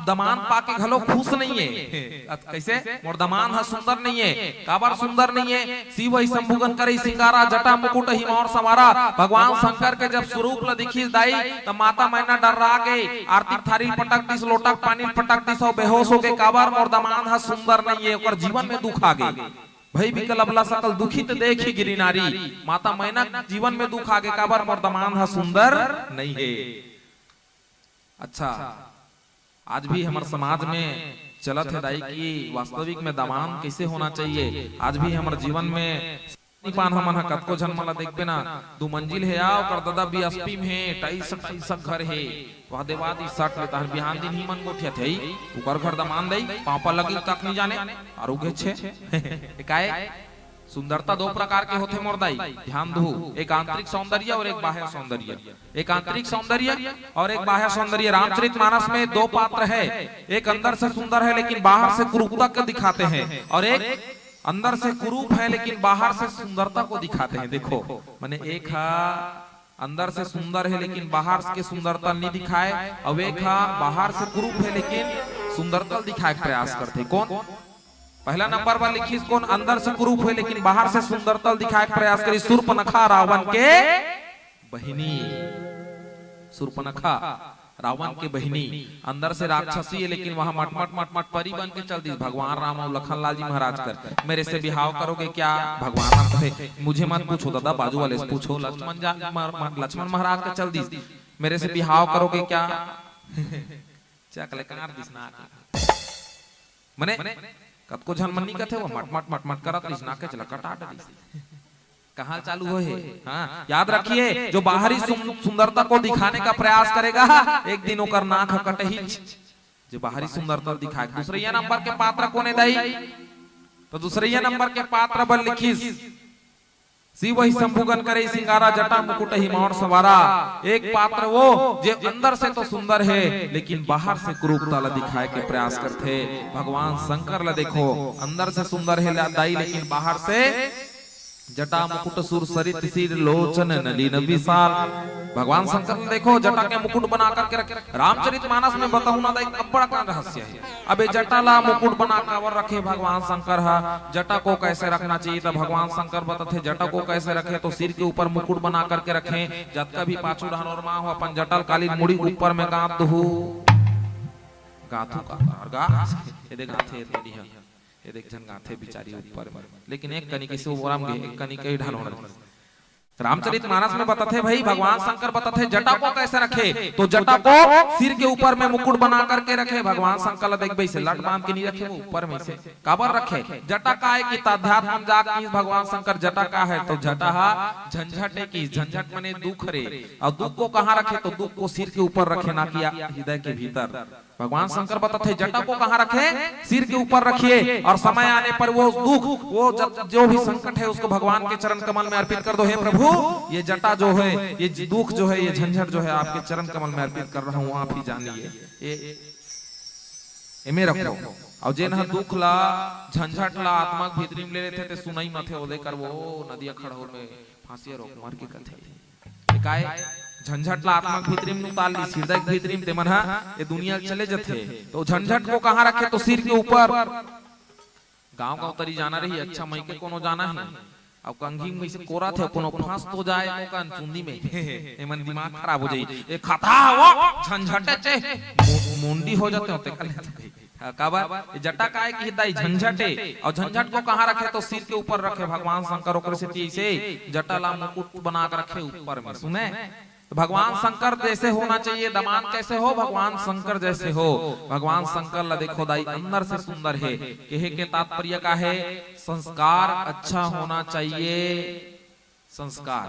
दमान पाके घलो खुश नहीं है। कैसे मोर दमान है सुंदर नहीं है, काबर सुंदर नहीं है। शिव ही संभुगन करे सिंगारा जटा मुकुट ही मोर सवारा। भगवान शंकर के जब स्वरूप ल दिखी दाई तब माता मैना डर्रा गई। आरती थारी पटक दिस लोटक पानी पटक दिस और बेहोश हो गए काबर मोर दमान है सुंदर नहीं है। ओकर जीवन में दुख आ गई। भाई बिकल अबला सकल दुखित देखी गिरी नारी। माता मैना जीवन में दुख आ गए काबर मोर दमान है सुंदर नहीं है। अच्छा, आज भी हमारे समाज में चलत है दाई की वास्तविक में दामान कैसे होना चाहिए। आज भी हमारे जीवन में पान हमन कतको जन मला देखबे ना 2 मंजिल है आओ कर दादा बीएसपी में टाइस घर है वह देवादी सट लेता है बिहान दिन ही मन गोठिया थे ऊपर घर दमान दई पापा लगी तक नहीं जाने और उगे छे काय। सुंदरता 2 प्रकार के होते मोरदाई ध्यान दो, एक आंतरिक सौंदर्य और एक बाह्य सौंदर्य। एक आंतरिक सौंदर्य और एक बाह्य सौंदर्य। रामचरितमानस में 2 पात्र है, एक अंदर से सुंदर है लेकिन बाहर से कुरूपता को दिखाते हैं और एक अंदर से कुरूप है लेकिन बाहर से सुंदरता को दिखाते हैं। देखो माने एक अंदर से सुंदर है लेकिन बाहर के सुंदरता नहीं दिखाए और एक बाहर से कुरूप है लेकिन सुंदरता दिखाए प्रयास करते। कौन पहला नंबर पर लिखी कौन अंदर से कुरूप है लेकिन बाहर से सुंदरता दिखाए प्रयास करी। शूर्पणखा रावण के बहिनी। शूर्पणखा रावण के बहिनी अंदर से राक्षसी है लेकिन वहां मटमट मटमट परी बन के चलती। भगवान राम और लखनलाल जी महाराज कर मेरे से बिहाव करोगे क्या। भगवान राम कहे मुझे मत पूछो दादा बाजू वाले से पूछो। लक्ष्मण महाराज का चल दी मेरे से बिहाव करोगे क्या। चकले कार दिसना मने कतको झन मन नहीं कहते वो मटमट मटमट करत लिसना के चला कटाट कहां चालू हो है। हाँ, याद रखिए जो बाहरी सुंदरता को दिखाने का प्रयास करेगा एक दिन ओकर नाक कटही। जो बाहरी सुंदरता दिखाए। दूसरे नंबर के पात्र कोने दाई तो दूसरे नंबर के पात्र बल लिखिस शिव ही संभुगन करे सिंगारा जटा मुकुट ही मोर सवारा। एक पात्र वो जो अंदर से तो सुंदर है लेकिन बाहर से कुरूपता ला दिखाए के प्रयास करते। भगवान शंकर ला देखो अंदर से सुंदर है दाई लेकिन बाहर से जटा मुकुट सुर सरित सिर लोचन नलिन विशाल। भगवान शंकर ने देखो जटा के मुकुट बना करके रखे। रामचरितमानस में बताऊं ना एक बड़ा का रहस्य है। अबे जटा ला मुकुट बना कर रखे भगवान शंकर है। जटा को कैसे रखना चाहिए तो भगवान शंकर बताते जटा को कैसे रखे तो सिर के ऊपर मुकुट बना करके रखे। जब कभी पाछू ढान और माँ हो अपन जटल कालीन मुड़ी ऊपर में गाथ दू गाथू का ये देख गाथे ये देख जन गाथे बिचारी ऊपर लेकिन एक कनी कैसे ओराम गए एक कनी कई ढाल होना। रामचरितमानस में बताते भाई भगवान शंकर बताते जटा को कैसे रखे तो जटा को सिर के ऊपर में मुकुट बना करके रखे। भगवान शंकर देख भाई से लट बांध के नहीं रखे वो ऊपर में से काबर रखे। जटा का है कि ताध्यात्म जाग की भगवान शंकर जटा का है तो जटा झंझट है की झंझट मने दुख रे और दुख को कहाँ रखे तो दुख को सिर के ऊपर रखे ना किया हृदय के भीतर। भगवान शंकर बताते जटा को कहाँ रखे सिर के ऊपर रखिए और समय आने पर वो दुख वो जो भी संकट है उसको भगवान के चरण कमल में अर्पित कर दो। हे प्रभु ये जटा जो है ये दुख जो है ये झंझट जो है आपके चरण कमल में अर्पित कर रहा हूँ आप ही जानिए एमे रखो। और जे न दुख ला झंझट ला आत्मा भीतरी में ले लेते थे सुनाई मथे ओदे कर वो नदिया खड़होर में फांसी रोक मार के कथे काय झंझट ला आत्मा भीतरी में उतार ली हृदय भीतरी में मन ये दुनिया चले जथे तो झंझट को कहाँ रखे तो सिर के ऊपर। गांव गांव तरी जाना रही अच्छा मई के कोनो जाना है अब कंघी में से कोरा थे कोनो फांस तो जाए को चुंदी में ए मन दिमाग खराब हो जाई ए खाता वो झंझट चे मुंडी हो जाते होते कल काबर ये जटा काय की दाई झंझटे और झंझट को कहाँ रखे तो सिर के ऊपर रखे भगवान शंकर ओकरे से ऐसे जटा ला मुकुट बना कर रखे ऊपर में सुने तो भगवान शंकर जैसे होना चाहिए दामाद कैसे हो भगवान शंकर जैसे हो भगवान शंकर ला देखो दाई अंदर से सुंदर है कहे के तात्पर्य का है संस्कार अच्छा होना चाहिए संस्कार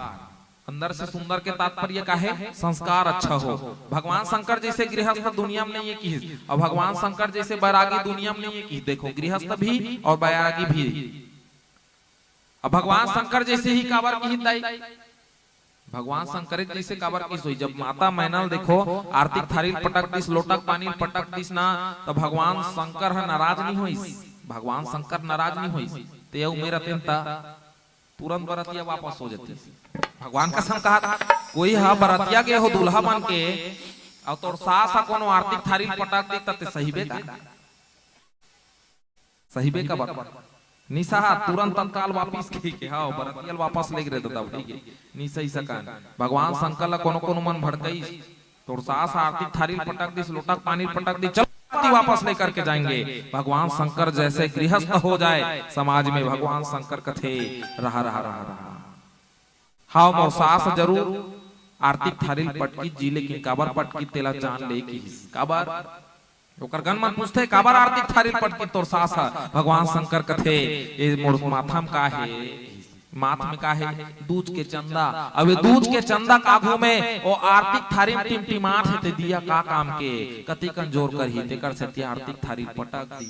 अंदर से सुंदर के तात्पर्य का है संस्कार अच्छा हो भगवान शंकर जैसे गृहस्थ दुनिया में नहीं है की और भगवान शंकर जैसे बैरागी दुनिया में नहीं है की देखो गृहस्थ भी और बैरागी भी अब भगवान शंकर जैसे ही काबर की दाई भगवान शंकर जैसे काबर की सोई जब माता मैनल देखो आरती थारी पटक दिस लोटक पानी पटक दिस ना तो भगवान शंकर है नाराज नहीं हुई भगवान शंकर नाराज नहीं हुई तो ये मेरा तिंता तुरंत बरतिया वापस हो जाती भगवान कसम कहा कोई हा बरतिया के हो दूल्हा बन के और तोर सास हा कोनो आरती थारी पटक दी तते सहीबे का सहीबे का बात निशा तुरंत तत्काल वापस के हाँ बरतियल वापस ले गए दादा ठीक है निशा सकन भगवान शंकर ला कोनो कोनो मन भड़कई तोर सास आरती थारी पटक दी लोटक पानी पटक दी चल वापस लेकर के जाएंगे भगवान शंकर जैसे गृहस्थ हो जाए समाज में भगवान शंकर कथे रहा रहा रहा रहा हाँ मोर सास जरूर आरती थारी पटकी जी लेकिन काबर पटकी तेला जान ले की काबर ओकर गन मन पूछते काबर आरती थारी पटकी तोर सास भगवान शंकर कथे ये मोर माथा में का है माथ में का है दूज के चंदा अब दूज के चंदा काघू में ओ आरती थारी टिमटिमात है ते दिया का काम के कति कन जोर कर ही तेकर से ते आरती थारी पटक दी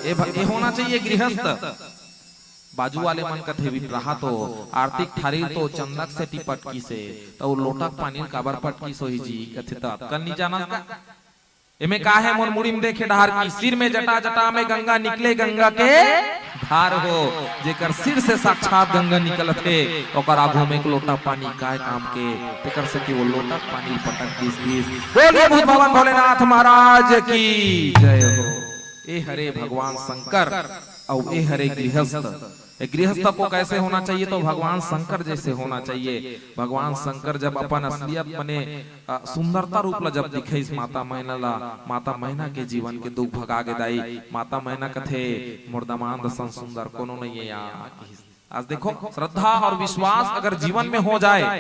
ए होना चाहिए गृहस्थ बाजू वाले मन कथे भी रहा तो आर्थिक थारी तो चंदक से टिपटकी से तो लोटक पानी काबर पटकी सोही जी कथे तो कल नहीं जाना का एमे का है मोर मुड़ी में देखे डहार की सिर में जटा जटा में गंगा निकले गंगा के धार हो जेकर सिर से साक्षात गंगा निकलत है ओकर आगू में एक लोटा पानी काय काम के तेकर से कि वो लोटा पानी पटक दिस बोलिए भूत भवन भोलेनाथ महाराज की जय हो ए हरे भगवान शंकर और ए हरे गृहस्थ गृहस्थ को कैसे होना चाहिए तो भगवान शंकर जैसे होना चाहिए भगवान शंकर जब अपन असलियत मने सुंदरता रूप ला जब दिखे इस माता मैना ला माता मैना के जीवन के दुख भगा के दाई माता मैना कथे मुर्दामान दसन सुंदर कोनो नहीं है यार आज देखो श्रद्धा और विश्वास अगर जीवन में हो जाए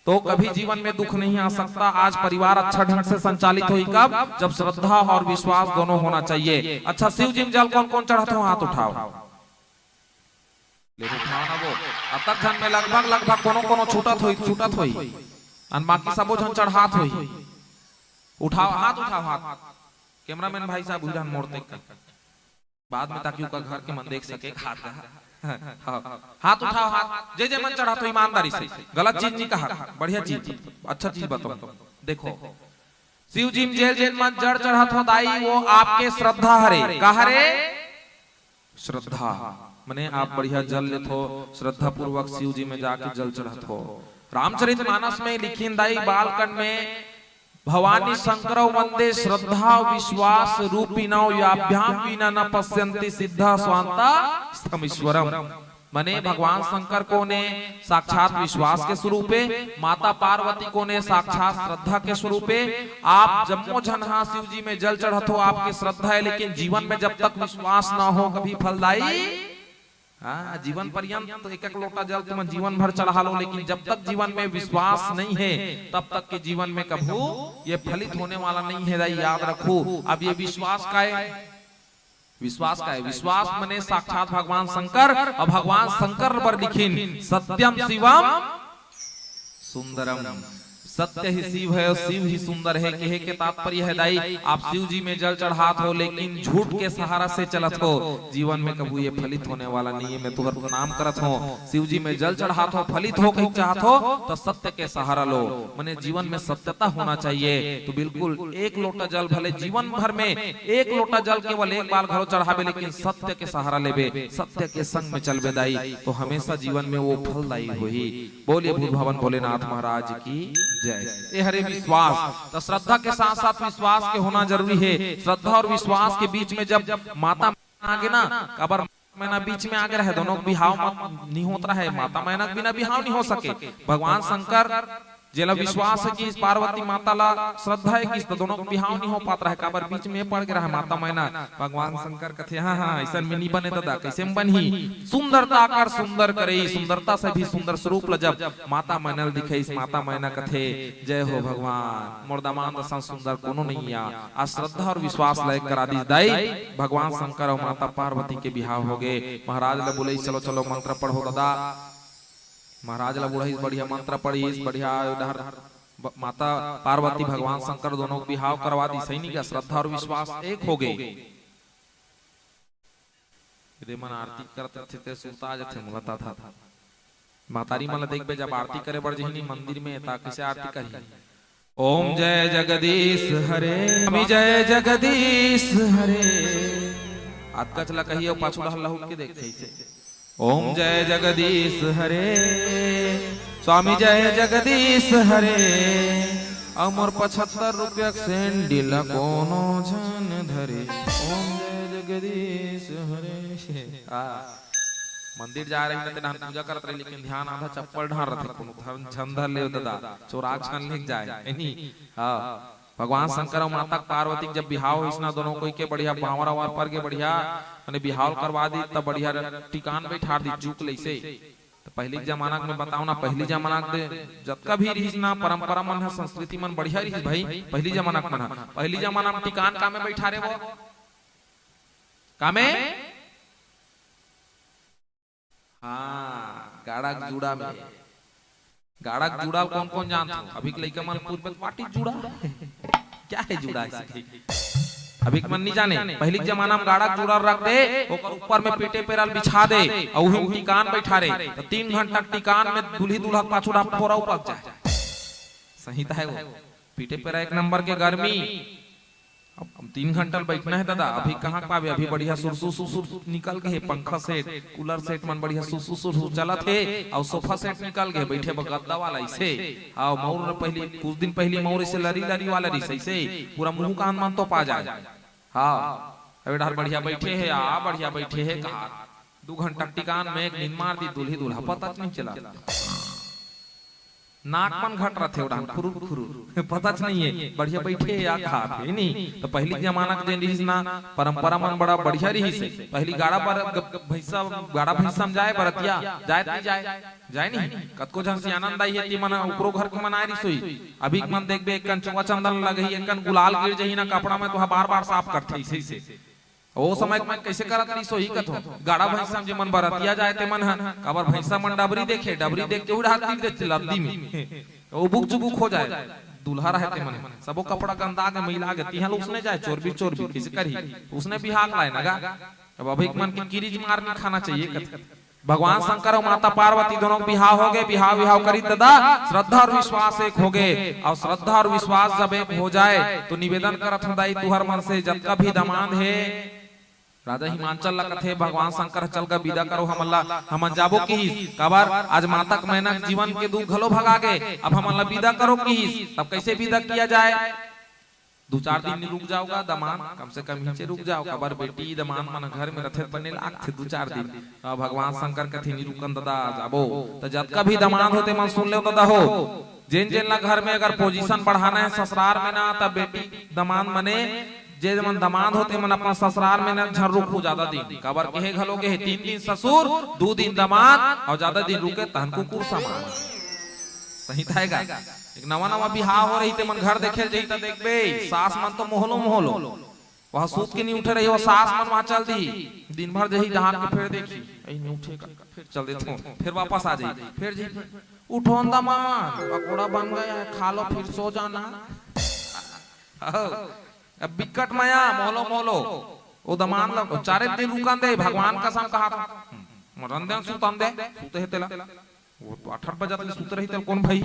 तो कभी जीवन में दुख नहीं आ सकता आज परिवार अच्छा ढंग से संचालित हुई कब जब श्रद्धा और विश्वास दोनों होना चाहिए अच्छा शिव जी में जल कौन कौन चढ़ाते हो हाथ उठाओ वो अब तक जन में लगभग कोनो कोनो छूटत होई अन बाकी सबो जन चढ़ात होई उठाओ हाथ कैमरामैन भाई साहब उधर मोड़ते बाद में ताकि उनका घर के मन देख सके हाथ उठाओ हाथ जे मन चढ़ात हो ईमानदारी से गलत चीज नहीं कहा बढ़िया चीज अच्छा चीज बताओ देखो शिव जी जेल मन जड़ चढ़ात हो दाई वो आपके श्रद्धा हरे का हरे श्रद्धा मने आप बढ़िया जल लेत हो श्रद्धा पूर्वक शिव जी में जाके जल चढ़त हो रामचरितमानस में लिखिन दाई बालकन में भवानी शंकर वंदे श्रद्धा विश्वास रूपिणौ याभ्याम विना न पश्यन्ति सिद्धा स्वांता स्थमीश्वरम मने भगवान शंकर को ने साक्षात विश्वास के स्वरूपे माता पार्वती को ने साक्षात श्रद्धा के स्वरूपे आप जम्मो जनहा शिव जी में जल चढ़त हो आपकी श्रद्धा है लेकिन जीवन में जब तक विश्वास ना हो कभी फलदायी जीवन पर्यंत तो एक लोटा जल तुम जीवन भर चढ़ा लो लेकिन जब तक जीवन में विश्वास नहीं है तब तक के जीवन में कभी ये फलित होने वाला नहीं है दाई याद रखो अब ये विश्वास का है विश्वास मने साक्षात भगवान शंकर और भगवान शंकर पर लिखिन सत्यम शिवम सुंदरम सत्य ही शिव है और शिव ही सुंदर है कहे के तात्पर्य है दाई आप शिव जी में जल चढ़ात हो लेकिन झूठ के सहारा से चलत हो जीवन में कभी ये फलित होने वाला नहीं है मैं तुहर प्रणाम करत हूँ शिव जी में जल चढ़ात हो फलित हो कहीं चाहत हो तो सत्य के सहारा लो मने जीवन में सत्यता होना चाहिए तो बिल्कुल एक लोटा जल भले जीवन भर में एक लोटा जल केवल एक बार घरों चढ़ावे लेकिन सत्य के सहारा लेबे सत्य के संग में चलबे दाई तो हमेशा जीवन में वो फलदायी होई बोलिए भूत भवन भोलेनाथ महाराज की ये हरे विश्वास तो श्रद्धा के साथ साथ विश्वास के होना जरूरी है श्रद्धा और विश्वास के बीच में जब माता आगे ना कबर मैना बीच में आगे रहे दोनों बिहाव नहीं होता है माता मैना बिना बिहाव नहीं हो सके भगवान शंकर जेला विश्वास है कि इस पार्वती माता ला श्रद्धा है कि इस दोनों को बिहाव नहीं हो पाता है काबर बीच में पड़ गया है माता मैना भगवान शंकर कथे हाँ हाँ ऐसा में नहीं बने दादा कैसे में बनी सुंदरता कर सुंदर करे सुंदरता से भी सुंदर स्वरूप जब माता मैनल दिखे इस माता मैना कथे जय हो भगवान मोर दामाद सा सुंदर कोनो नहीं आ श्रद्धा और विश्वास लायक करा दी दाई भगवान शंकर और माता पार्वती के बिहाव हो गए महाराज ने बोले चलो चलो मंत्र पढ़ो दादा महाराज ला बुढ़ा बढ़िया मंत्र पढ़ी बढ़िया उधर माता पार्वती भगवान शंकर दोनों को बिहाव करवा दी सही का श्रद्धा और विश्वास एक हो गए मन आरती करते थे सुनता जथे मुलता था मातारी मला देख बे जब आरती करे बढ़ जही मंदिर में ता कैसे आरती करी ओम जय जगदीश हरे स्वामी जय जगदीश हरे आज का चला कहिए पाछू हल्ला के देखते से ओम जय जगदीश हरे स्वामी जय जगदीश हरे अमर 75 रुपया सेंडिल कोनो झन धरे ओम जय जगदीश हरे मंदिर जा रही थे पूजा करत रही लेकिन ध्यान आधा चप्पल ढार रहे कोनो झंधर ले दादा चोराग छन ले जाए नहीं हां भगवान शंकर और माता पार्वती जब बिहाव इसना दोनों कोई के बढ़िया बावर वार पर के बढ़िया माने बिहाव करवा दी तब बढ़िया टिकान बैठा दी चूक लैसे तो पहली जमाना में बताओ ना पहली जमाना के जतका भी रही ना परंपरा मन है संस्कृति मन बढ़िया रही भाई पहली जमाना में पहली जमाना में टिकान का में बैठा रे वो का में हाँ गाड़ा जुड़ा में गाड़ा जुड़ा कौन कौन जानता अभी के लइका मन पूछ पार्टी जुड़ा क्या है जुड़ा अभी के मन नहीं जाने पहले जमाना में गाड़ा जुड़ा रख दे ओकर ऊपर में पेटे पेराल बिछा दे और वही टिकान बैठा रे तो 3 घंटा टिकान में दूल्ही दूल्हा पाछुड़ा फोरा उपक जाए सही था वो पेटे पेरा एक नंबर के गर्मी अब 3 घंटा बैठना है दादा अभी कहाँ पावे अभी बढ़िया सुर निकल गए पंखा सेट कूलर सेट मन बढ़िया सुर चला थे और सोफा सेट निकल गए बैठे गद्दा वाला ऐसे आओ मौर पहले कुछ दिन पहले मौर से लरी वाला रिस ऐसे पूरा मुंह कान मन तो पा जाए हाँ अभी डार बढ़िया बैठे है बढ़िया बैठे है कहा 2 घंटा टिकान में एक नींद मार दी दूल्ही दूल्हा पता नहीं चला नाक मन घट रहे उड़ान खुरुर खुरुर पता नहीं है बढ़िया बैठे या खा थे नहीं तो पहली जमाना के दिन ना परंपरा मन बड़ा बढ़िया रही से पहली गाड़ा पर भैंसा गाड़ा भैंसा में जाए बरतिया जाए नहीं कतको जन से आनंद आई है मन ऊपरो घर के मनाए रही अभी मन देखबे एकन चुवा चंदन लगही एकन गुलाल गिर जही ना कपड़ा में तो बार-बार साफ करथे इसी से ओ समय में कैसे करत रही सोही कथो गाड़ा भैंसा जे मन बरतिया जाए ते मन कबर भैंसा मन डबरी देखे डबरी देख के उड़ा दी दे लद्दी में ओ बुक जुबुक हो जाए दूल्हा रहते मन सबो कपड़ा गंदा के मैला के तिहल उसने जाए चोर भी किसी करी उसने भी हाथ लाए नगा अब अभी मन के गिरिज मार नहीं खाना चाहिए कथ भगवान शंकर और माता पार्वती दोनों बिहाव हो गए बिहाव करी दादा श्रद्धा और विश्वास एक हो गए और श्रद्धा और विश्वास जब एक हो जाए तो निवेदन करत हदाई तुहर मन से जब का भी दमाद है राजा हिमांचल ला कथे भगवान शंकर चल का विदा करो हमन जाबो की कबर आज मातक मेहनत जीवन के दुख घलो भगा गए अब हमन ला विदा करो की तब कैसे विदा किया जाए 2-4 दिन रुक जाओगा दमान कम से कम नीचे रुक जाओ कबर बेटी दमान मन घर में रथे बने लाग थे 2-4 दिन भगवान शंकर कथे नि रुकन दादा जाबो तो जब का भी दमान होते मन सुन ले दादा हो जेन जेन ला घर में अगर पोजीशन बढ़ाना है ससुराल में ना तब बेटी दमान मने जे मन दमाद होते मन अपना ससुराल में न झर रुकू ज्यादा दिन कबर के घलोगे 3 दिन ससुर 2 दिन दमाद और ज्यादा दिन रुके तहन कुकुर समान सही थाएगा एक नवा बिहाव हो रही ते मन घर देखे जई त देखबे सास मन तो मोहलो वह सूत के नहीं उठे रही वो सास मन वहां चल दी दिन भर जही जहां के फिर देखी ऐ नहीं उठेगा फिर चल देते फिर वापस आ जाई फिर जी उठो दमाद पकोड़ा बन गया खा लो फिर सो जाना अब बिकट माया मोलो ओ दमान लो 4 दिन रुकान दे भगवान कसम कहा था रंदन सुतन दे सुते हेतेला वो तो 8 बजे तक सुत रही थे कौन भाई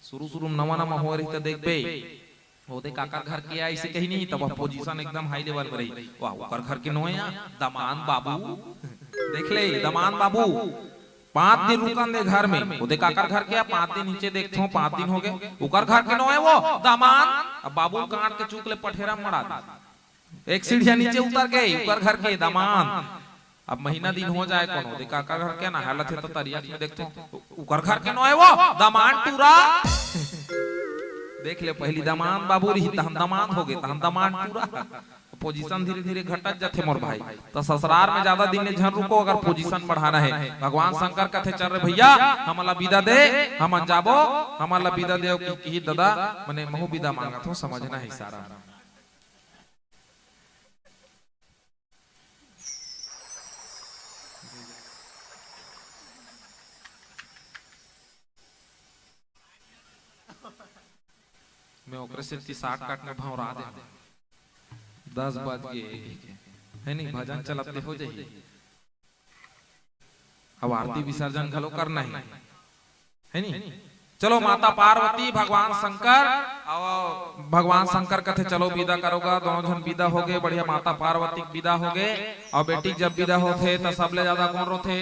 शुरू नवा हो रही त देखबे ओदे काका घर के आई से कहीं नहीं तब पोजीशन एकदम हाई लेवल पर रही वाह ओकर घर के नोया दमान बाबू देख ले दमान बाबू 5 दिन रुकन दे घर में ओदे काकर घर के 5 दिन नीचे देखथो 5 दिन हो गए ओकर घर के नोए वो दमान अब बाबू काट के चूक ले पठेरा मड़ा एक सीढ़िया नीचे उतर गए ओकर घर के दमान अब महीना दिन हो जाए कोनो देखा का घर के ना हालत है तो तरिया में देखतो उकर घर के नो है वो दामान टूरा देख ले पहली दामान बाबू रही तहन दामान हो गए तहन दामान टूरा पोजीशन धीरे धीरे घटत जाते मोर भाई तो ससुराल में ज्यादा दिन झन रुको अगर पोजीशन बढ़ाना है भगवान शंकर कहते चल रहे भैया हमला विदा दे हम जाबो हमला विदा दे की दादा मने महू विदा मांगा तो समझना है सारा मैं ओकरे से 60 काट में भाव रहा दे 10 बज गए है नहीं भजन चलते हो जाइए अब आरती विसर्जन घलो करना है नहीं चलो माता पार्वती भगवान शंकर और भगवान शंकर कहते चलो विदा करोगा दोनों जन विदा हो गए बढ़िया माता पार्वती विदा हो गए और बेटी जब विदा होते तो सबले ज्यादा कौन रोथे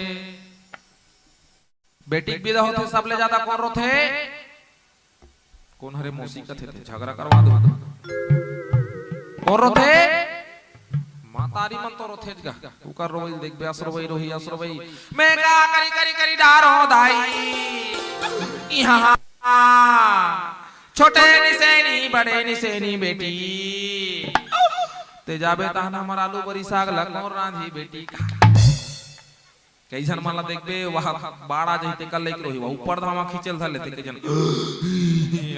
बेटी विदा होते सबले ज्यादा कौन रोथे कौन हरे मौसी कथे थे झगड़ा करवा दो कौन रोथे मातारी मन तो रोथे गा उकर रोई देख बेस रोई असरोई मैं का करी करी करी डारो दाई यहां छोटे निसेनी बड़े निसेनी बेटी ते जाबे तहन हमर आलू बरी साग लगमोर रांधी बेटी कई जन माला देखबे वहां बाड़ा जइते कल लेके रही ऊपर धामा खींचल था लेते के जन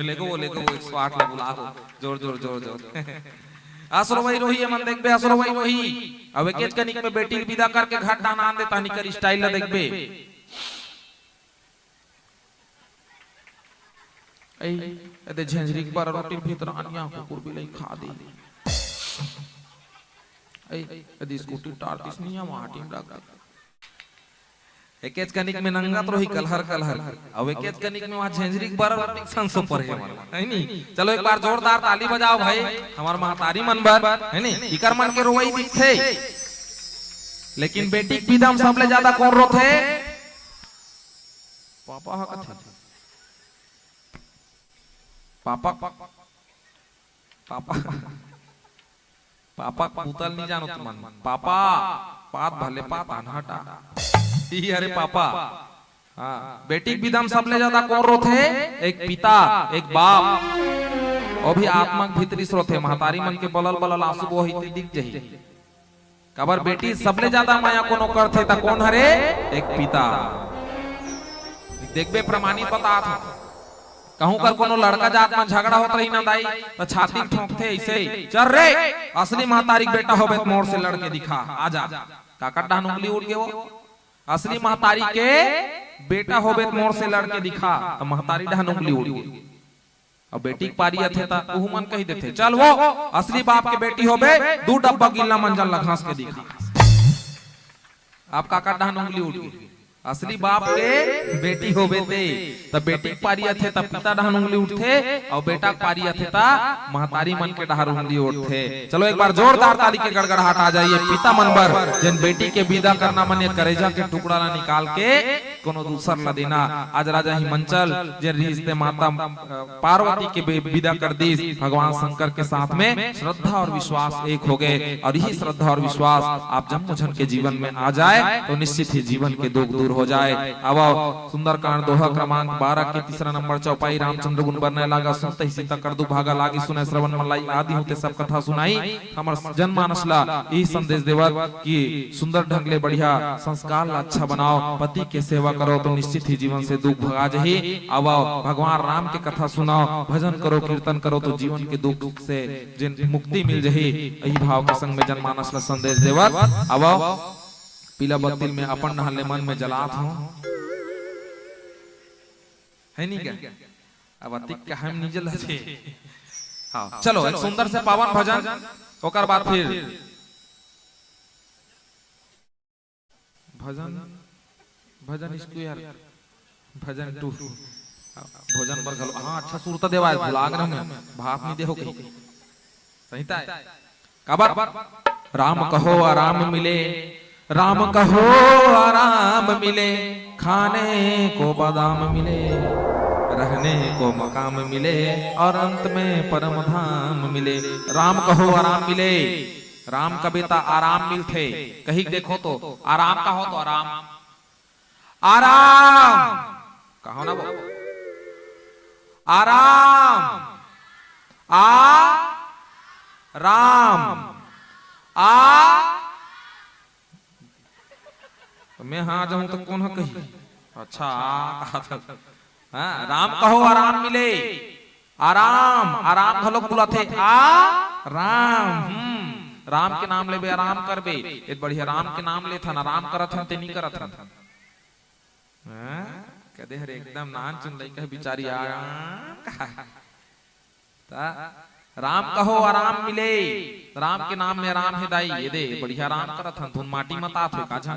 लेको 108 ले बुला जोर जोर जोर जोर आसरवई रोही मन देखबे आसरवई रोही अब एकेज कनिक में बेटी विदा करके घाट डाना आन देता निकर स्टाइल ला देखबे ए एते झंझरी पर रोटी भीतर अनिया कुकुर बिलाई खा दे ए यदि स्कूटी टार दिसनिया माटी में डाल एकेज कनिक में नंगा तो रही कलहर अब एकेज कनिक में वहां झंझरी पर संसो पर है नहीं चलो एक बार जोरदार ताली बजाओ भाई हमार महतारी मन बर है नहीं इकर मन के रोई दिखथे लेकिन बेटी की विदा में सबले ज्यादा कौन रोथे पापा हा कथे पापा पापा पापा पुतल नहीं जानो तुमन पापा पात भले पात अनहटा अरे पापा हाँ बेटी विदम सबले ज्यादा कौन रोथे एक पिता एक बाप और भी आत्मा भीतरी रोथे महतारी मन के बलल बलल आंसू बहिते दिख जही कबर बेटी सबले ज्यादा माया कोनो करथे ता कौन हरे एक पिता देखबे प्रमाणित बता था कहूं कर कोनो लड़का जात में झगड़ा होत रही ना दाई तो छाती ठोकथे ऐसे चल रे असली महतारी बेटा होबे मोड़ से लड़के दिखा आजा काका डान उंगली उड़ गए वो असली महतारी के बेटा होबे मोर से लड़के दिखा तो महतारी डहन उंगली उड़ गई और बेटी की पारी थे ता उहु मन कही देथे चल वो असली बाप के बेटी होबे 2 डब्बा गिल्ला मंजन लघास के दिखा आप काका डहन उंगली उड़ गई असली बाप के बेटी होबे ते तब बेटी की पारी थे तब पिता डहन उंगली उठथे और बेटा की पारी थे ता महतारी मन के डहर उंगली उठथे चलो एक बार जोरदार ताली के गड़गड़ाहट आ जाइए पिता मन बर जिन बेटी के विदा करना मन करेजा के टुकड़ा ला निकाल के कोनो दूसर ला देना आज राजा हिमंचल जिन रिश्ते माता पार्वती के विदा कर दी भगवान शंकर के साथ में श्रद्धा और विश्वास एक हो गए और यही श्रद्धा और विश्वास आप जन्मोजन के जीवन में आ जाए तो निश्चित ही जीवन के दुख दूर हो जाए अब सुंदरकांड दोहा क्रमांक 12 के तीसरा नंबर चौपाई रामचंद्र गुण बरने लागा सुनते ही सीता कर दू भागा लागी सुने श्रवण मलाई आदि होते सब कथा सुनाई हमर जनमानस ला यही संदेश देवत कि सुंदर ढंग ले बढ़िया संस्कार ला अच्छा बनाओ पति के सेवा करो तो निश्चित ही जीवन से दुख भगा जही अब भगवान राम के कथा सुनाओ भजन करो कीर्तन करो तो जीवन के दुख से जिन मुक्ति मिल जही यही भाव के संग में जनमानस ला संदेश देवत अब पीला बत्तिल में अपन नहले मन में जलात हूं है नहीं क्या अब अतिक का हम निजल है हाँ चलो एक सुंदर से पावन भजन ओकर बाद फिर भजन भजन स्क्वायर भजन 2 भोजन पर गलो हां अच्छा सुरता देवा भुलाग में भाप नहीं देहो कहीं सहीता है कबर राम कहो आराम मिले राम कहो आराम मिले खाने को बादाम मिले रहने को मकाम मिले और अंत में परम धाम मिले राम कहो आराम मिले राम कविता आराम मिलथे कहीं देखो तो आराम का हो तो आराम आराम कहो ना वो आराम आ राम आ तो मैं हाँ जाऊं तो कौन है कही अच्छा कहा था हाँ राम कहो आराम मिले आराम आराम घलोक बुला थे आ राम राम के नाम ले बे आराम कर बे एक बढ़िया राम के नाम ले था ना आराम करत हन ते नहीं करत हन कदे हर एकदम नान चुन लई कह बिचारी आराम राम कहो आराम मिले राम के नाम में आराम है दाई ये दे बढ़िया आराम करत हन धुन माटी मता थे काझा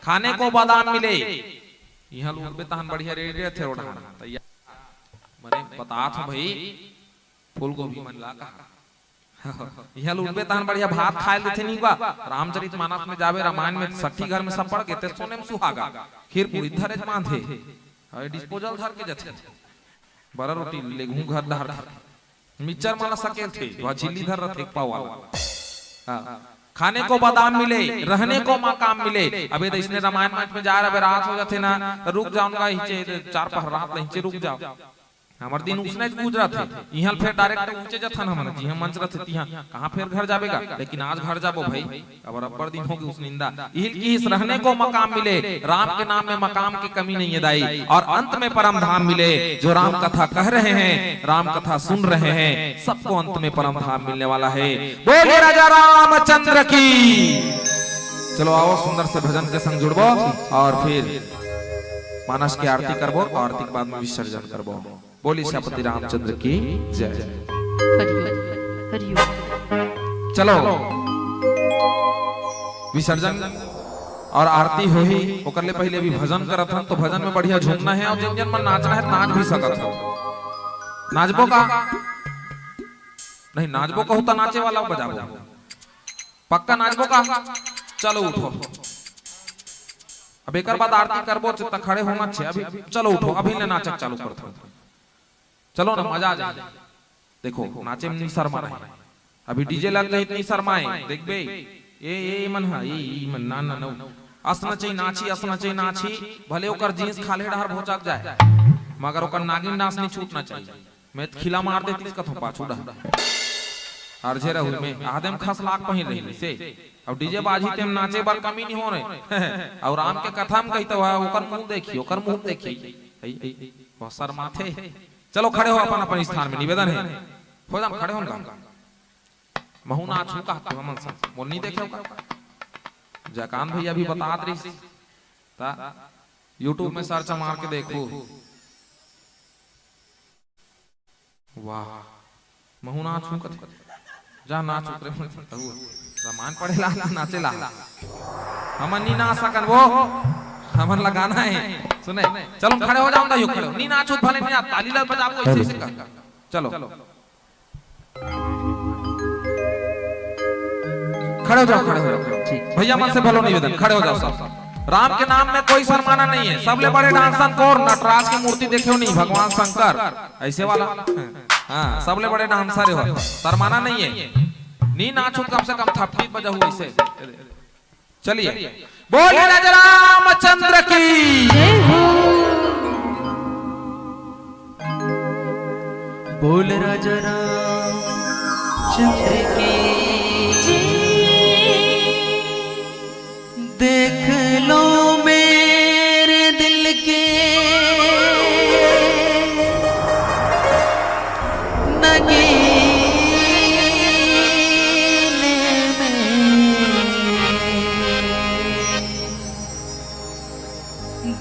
खाने को बादाम मिले यहाँ लोग बे तहन बढ़िया रेडियो थे रोड़ा तैयार मने बता था भाई फूल गोभी मन लागा यहाँ लोग बे तहन बढ़िया भात खाए लेते नहीं बा रामचरित मानस में जावे रामायण में सठी घर में सब पढ़ के ते सोने में सुहागा खीर पूरी धरे बांधे और डिस्पोजल धर के जथे बड़ा रोटी ले घूं घर धर मिक्सर माला सकेल थे वह झिल्ली धर रथे पाव वाला खाने को बादाम मिले रहने को मकाम मिले अबे तो इसने रामायण मंच में जा रहा रात हो जाते ना रुक जाऊंगा हिचे 4 पहर रात हिचे रुक जाओ हमार दिन उसने गुजरा थे यहाँ फिर डायरेक्ट ऊंचे जथन हमन जी हम मंच रथे तिहा कहां फिर घर जावेगा लेकिन आज घर जाबो भाई अब अब्बर दिन होगी उस निंदा इहिल की इस रहने को मकाम मिले राम के नाम में मकाम की कमी नहीं है दाई और अंत में परम धाम मिले जो राम कथा कह रहे हैं राम कथा सुन रहे हैं सबको अंत में परम धाम मिलने वाला है बोले राजा रामचंद्र की चलो आओ सुंदर से भजन के संग जुड़बो और फिर मानस की आरती करबो और आरती के बाद में विसर्जन करबो बोली श्यापति रामचंद्र की जय चलो विसर्जन और आरती हो ही ओकर ले पहले भी भजन करत हन तो भजन में बढ़िया झूमना है और जिन जन मन नाचना है नाच भी सकत हो नाचबो का नहीं नाचबो का होता नाचे वाला बजाबो पक्का नाचबो का चलो उठो अब एक बाद आरती करबो तो खड़े होना छे अभी चलो उठो अभी ले नाचक चालू करथो चलो ना मजा आ जाए देखो नाचे में नहीं शर्माना है अभी डीजे लग गई इतनी शर्माए देख बे ये मन हा ये मन ना ना ना असना चाहिए नाची भले ओकर जींस खाले डहर भोचक जाए मगर ओकर नागिन नाच नहीं छूटना चाहिए मैं खिला मार देती इसका थोपा छूटा अर्जे रहुई में आदम खस लाख पहिन रही से अब डीजे बाजी तेम नाचे बार कमी नहीं हो रहे और राम के कथा में कहता हुआ ओकर मुंह देखी वो शर्माथे चलो खड़े हो अपन अपन स्थान में निवेदन है हो जा खड़े होन का महू ना छू का तो हमन सा मोल नहीं देखे का जकान भैया भी बतात रही ता YouTube में सर्च मार के देखो वाह महू ना छू का जा नाच उतरे रामायण पढ़े ला नाचे ला हमन नहीं ना सकन वो हमन लगाना है सुने चलो खड़े हो जाओ यो खड़े नहीं नाचो भले नहीं ताली ला बजाओ ऐसे ऐसे कर चलो खड़े हो जाओ भैया मन से भलो निवेदन खड़े हो जाओ सब राम के नाम में कोई शर्माना नहीं है सबले बड़े डांसर कौन नटराज की मूर्ति देखे नहीं भगवान शंकर ऐसे वाला हाँ सबले बड़े डांसर हो शर्माना नहीं है नहीं नाचो कम से कम थपकी बजाओ ऐसे चलिए बोले राजा रामचंद्र की बोल राजा रामचंद्र की देख लो मेरे दिल के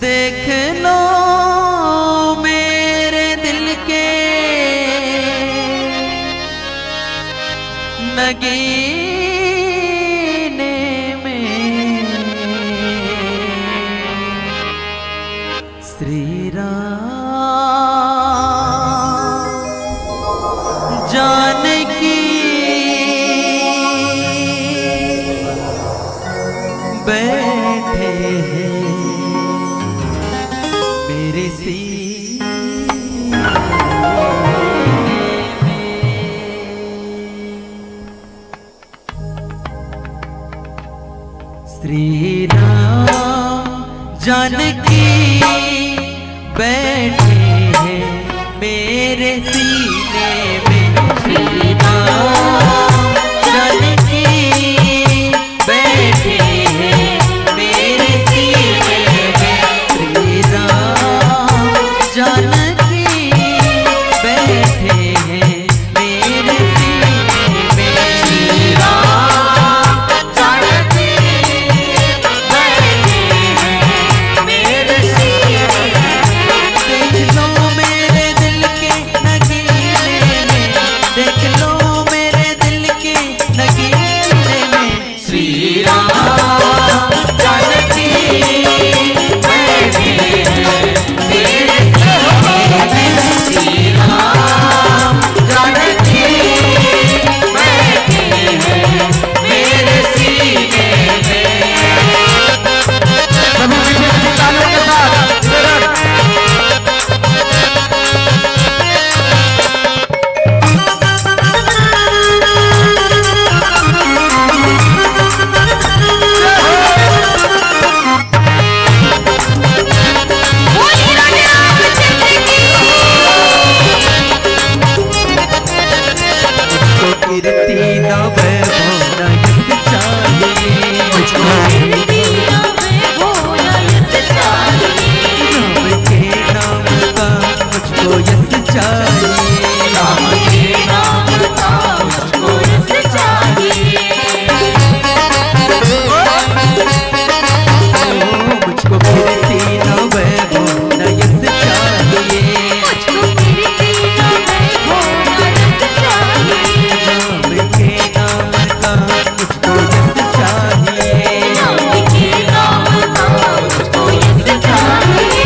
देख लो मेरे दिल के नगीने में श्री राम जानकी बैठे हैं मेरे सीने में। राम जानकी बैठे हैं मेरे सीने में। श्री राम जानकी बैठे हैं मेरे सीने में। श्री राम जानकी बैठे हैं मेरे सीने में। श्री राम जानकी बैठे हैं मेरे सीने में। देख लो मेरे दिल के नगीने में, देख लो मेरे दिल के नगीने में। श्री राम जानकी बैठे हैं मेरे सीने में। श्री राम जानकी बैठे हैं मेरे सीने में। सभी पीछे से तालियों के साथ कीर्ति न वैभव न यश चाहिए, मुझको राम के नाम का मुझको यश चाहिए। राम के नाम का मुझको यश चाहिए। मुझको कीर्ति न वैभव न यश चाहिए। राम के नाम का मुझको यश चाहिए।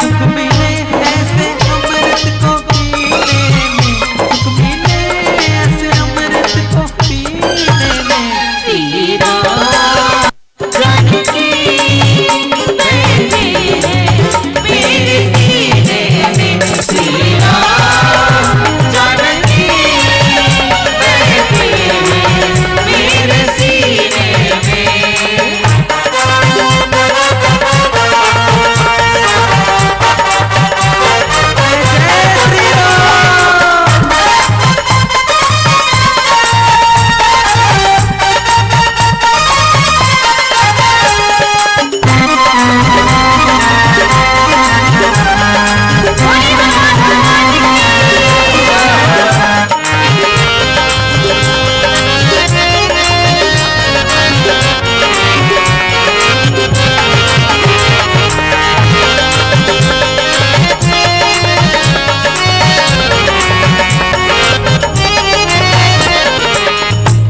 सुख मिले ऐसे अमृत को पीने में, सुख मिले ऐसे अमृत को पीने में। श्री राम जानकी बैठे हैं मेरे सीने में। श्री राम जानकी बैठे हैं मेरे सीने में।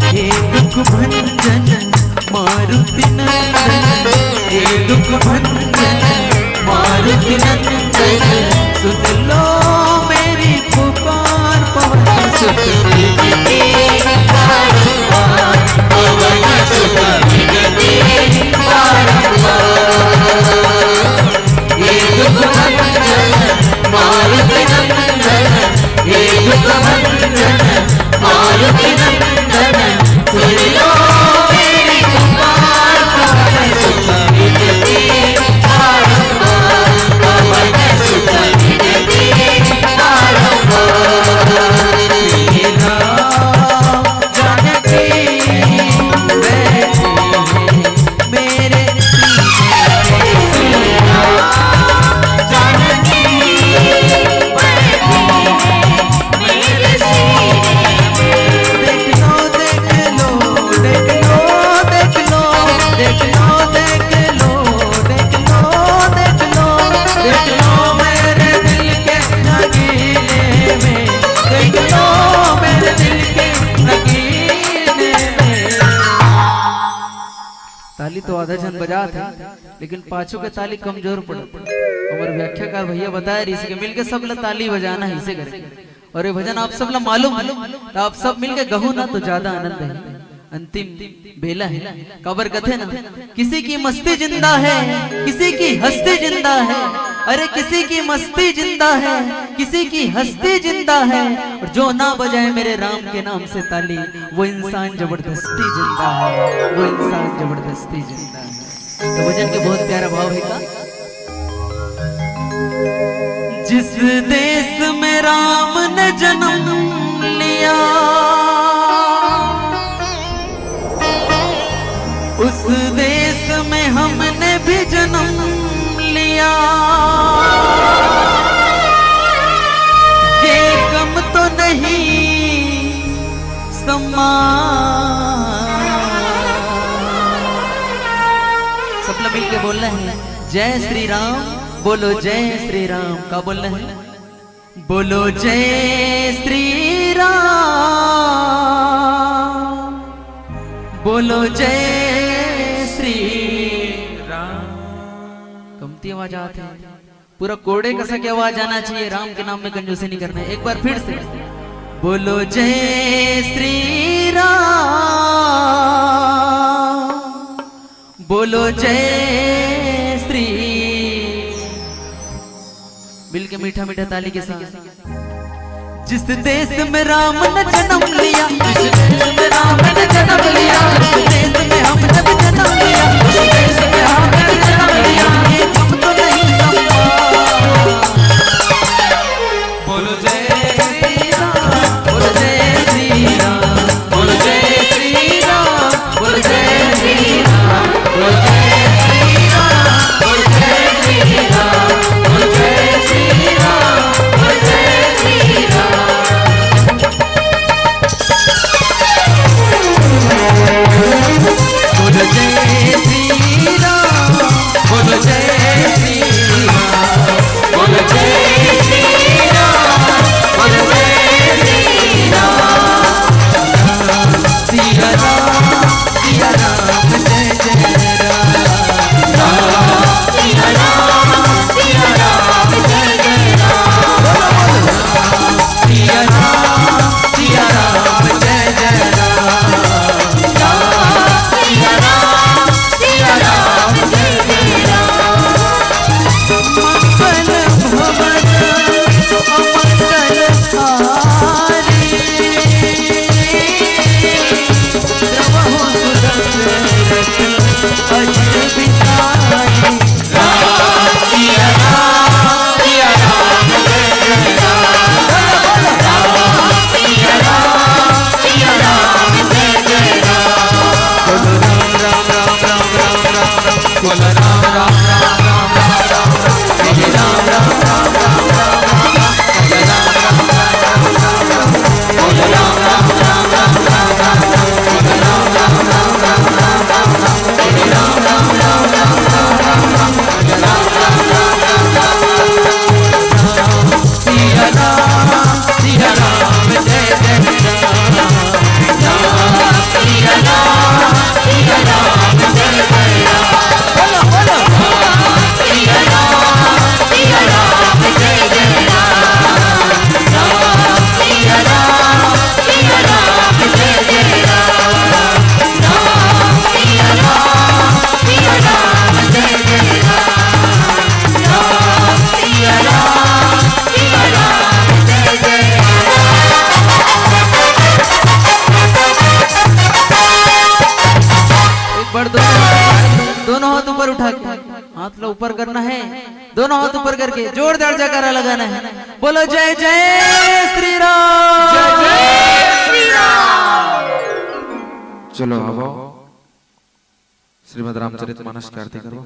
हे दुख भंजन मारुति नंदन, हे दुख भंजन मारुति नंदन, सुन लो मेरी पुकार पवन सुत विनती। पवन सुत विनती हे दुख भंजन मारुति नंदन, हे दुख भंजन मारुति नंदन, सुन लो मेरी पुकार पवन सुत विनती। पवन सुत विनती श्री राम जानकी बैठे हैं मेरे सीने में। श्री राम जानकी बैठे हैं मेरे सीने में। देख लो देख लो देख लो देख लो देख लो देख लो देख लो देख लो देख लो मेरे दिल के नगीने में। देख लो मेरे दिल के नगीने में। ताली तो आधा जन बजा था, लेकिन पाछू के ताली कमजोर पड़ा। हमारे व्याख्याकार भैया बताया इसी के मिलके सब ला ताली बजाना ही से करेंगे। और ये भजन आप सब ला मालूम तो आप सब मिलके गहू ना तो ज्यादा आनंद है। अंतिम बेला है कबर कथे ना, किसी की मस्ती जिंदा है, किसी की हस्ती जिंदा है। अरे किसी की मस्ती जिंदा है, किसी की हस्ती जिंदा है, और जो ना बजाए मेरे राम के नाम से ताली, वो इंसान जबरदस्ती जिंदा है, वो इंसान जबरदस्ती जिंदा है। तो भजन के बहुत प्यारा भाव है का, जिस देश में राम ने जन्म लिया, उस देश में हमने भी जन्म लिया। ये कम तो नहीं सम्मान। सब लोग मिलके बोल रहे हैं जय श्री राम, बोलो जय श्री राम। का बोल रहे हैं? बोलो जय श्री राम, बोलो जय श्री राम। कमती आवाज आती है, पूरा कोड़े कसा की आवाज आना चाहिए। राम के नाम में कंजूसी नहीं करना है। एक बार फिर से बोलो जय श्री राम, बोलो जय श्री। मिल के मीठा मीठा ताली के साथ। जिस देश में राम ने जन्म लिया, जिस देश में राम ने जन्म लिया, उस देश में हमने भी जन्म लिया, उस देश में हमने भी जन्म लिया। ये कम तो नहीं सम्मान। बोलो जय श्री राम, बोलो जय श्री राम, बोलो जय श्री राम, बोलो जय श्री राम, बोलो जय श्री राम, बोलो जय श्री राम, बोलो जय श्री राम, बोलो जय श्री राम। बोलो जय श्री राम, बोलो जय श्री राम, बोलो जय श्री राम, बोलो जय श्री राम। सिया राम, सिया राम, जय जय राम, सिया राम, सिया राम, जय जय राम, सिया राम, सिया राम, जय जय राम, सिया राम, सिया राम, जय जय राम। मंगल भवन अमंगल हारी, द्रवहु सुरंगरत अजर बिसारी। राम सिया राम, सिया राम, जय जय राम, राम सिया राम, सिया राम, जय जय राम। बोलो राम राम राम राम राम राम राम, बोलो राम राम राम राम राम राम राम, जय राम राम राम राम राम राम राम, जय राम राम राम राम राम राम, बोलो राम राम राम राम राम राम राम, बोलो राम राम राम राम राम राम राम, जय राम राम राम राम राम राम राम, जय राम राम राम राम राम राम। राम सिया राम, सिया राम, जय जय राम, राम सिया राम, सिया राम, जय जय राम। बोलो बोलो राम सिया राम, सिया राम, जय जय राम, राम सिया राम, सिया राम, जय जय राम, राम सिया राम, सिया राम, जय जय राम, राम सिया राम, सिया राम, जय जय राम। एक बार दोनों हाथ ऊपर उठा के, हाथ लो ऊपर करना है, दोनों हाथ ऊपर करके जोरदार जयकारा लगाना है। बोलो जय जय श्री राम, जय जय श्री राम। चलो अब श्रीमद् रामचरितमानस की आरती करो,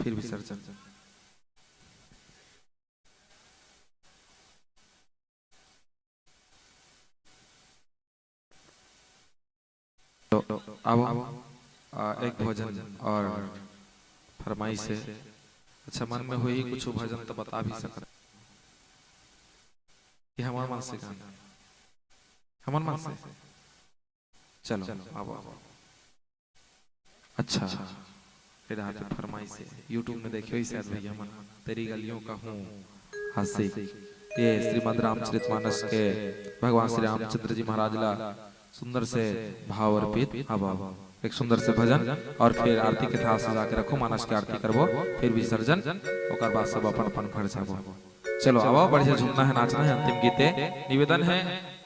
फिर विसर्जन। तो अब एक भजन और फरमाइश है। अच्छा मन में हुई कुछ भजन तो बता भी सकते कि हमारे मन से गाना, हमारे मन से। चलो अब अच्छा फिर आते फरमाइश है। YouTube में देखियो ही शायद भैया मन तेरी गलियों का हूँ हास्य। ये श्रीमद् रामचरितमानस के भगवान श्री रामचंद्र जी महाराज ला सुंदर से भाव अर्पित। अब एक सुंदर से भजन और फिर आरती के थाल सजा के रखो, मानस के आरती करबो, फिर विसर्जन, ओकर बाद सब अपन अपन घर जाबो। चलो आओ, बढ़िया झूमना है, नाचना है। अंतिम गीते निवेदन है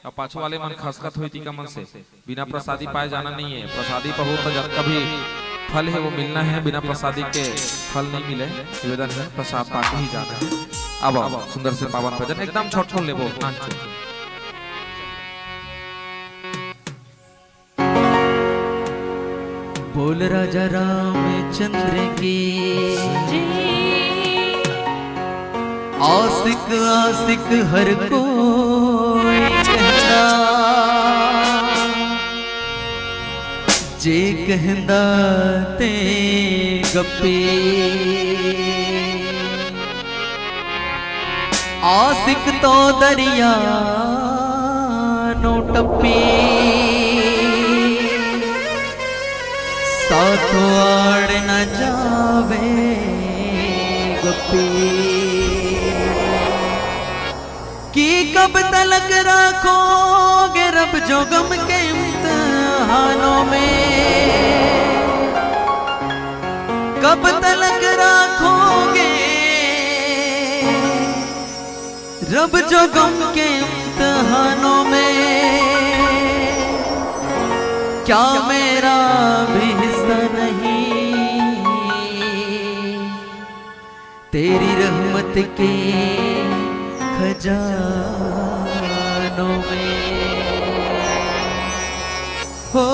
अब पाछो वाले मन खसखत हुई थी का मन से बिना प्रसादी पाए जाना नहीं है। प्रसादी पाहो तो जब कभी फल है वो मिलना है, बिना प्रसादी के फल नहीं मिले। निवेदन है प्रसाद पाके ही जाना है। अब आओ सुंदर से पावन भजन एकदम छोट छोट लेबो नाचो। बोल राजा रामचंद्र की आशिक आशिक हर कोई कहता, जे कहंदा ते गप्पे। आशिक तो दरिया नो टप्पी, साथों आड़ न जावे गप्पी। कि कब तलक रखोगे रब जो गम के इम्तिहानों में, कब तलक रखोगे रब जो गम के इम्तिहानों में। क्या मेरा भी हिस्सा नहीं तेरी रहमत के खजानों में। हो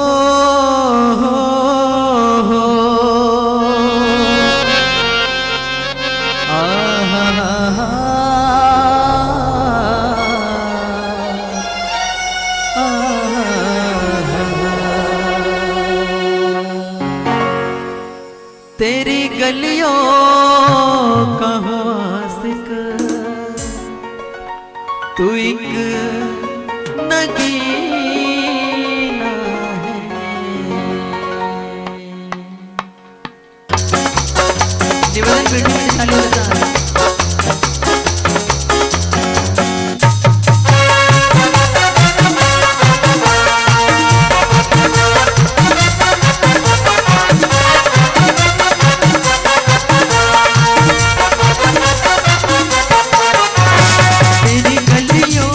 तेरी गलियों का आशिक तू एक नगीना है। निवेदन वीडियो में चालू रहता है। तेरी गलियों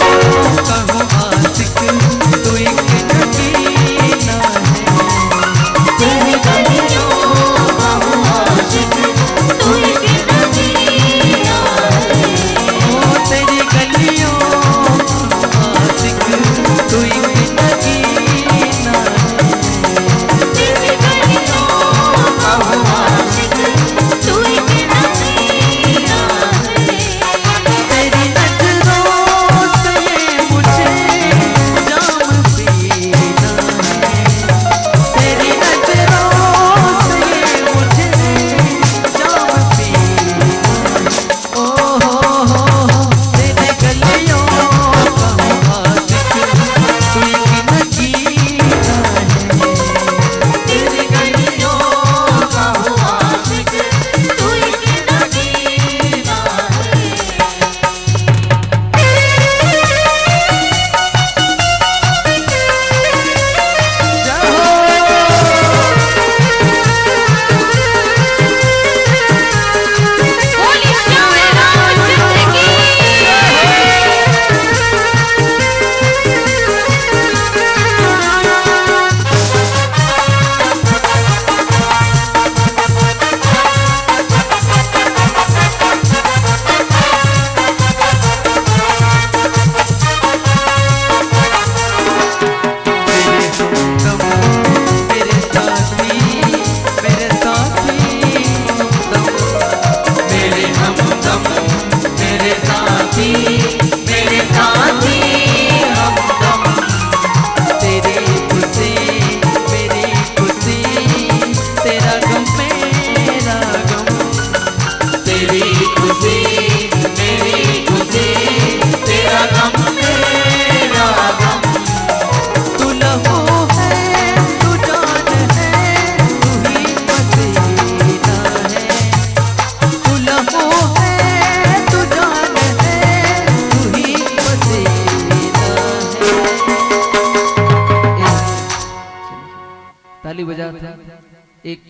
ताली बजाते एक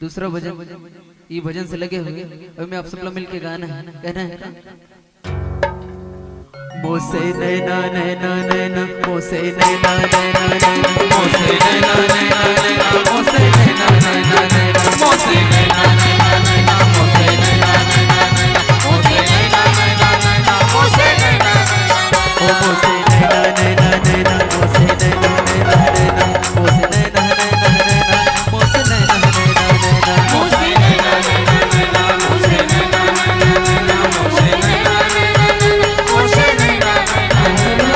दूसरा भजन ये भजन से लगे हुए और मैं आप सब लोग मिलके गाना है कहना है मोसे नैना नैना नैना मोसे नैना नैना नैना मोसे नैना नैना नैना मोसे नैना नैना नैना मोसे नैना नैना नैना मोसे नैना नैना नैना मोसे नैना नैना नैना मोसे नैना ओ मोसे नैना नैना नैना मोसे नैना नैना नैना मोसे नैना नैना नैना मोसे नैना नैना नैना मोसे नैना नैना नैना मोसे नैना नैना नैना मोसे नैना नैना नैना मोसे नैना नैना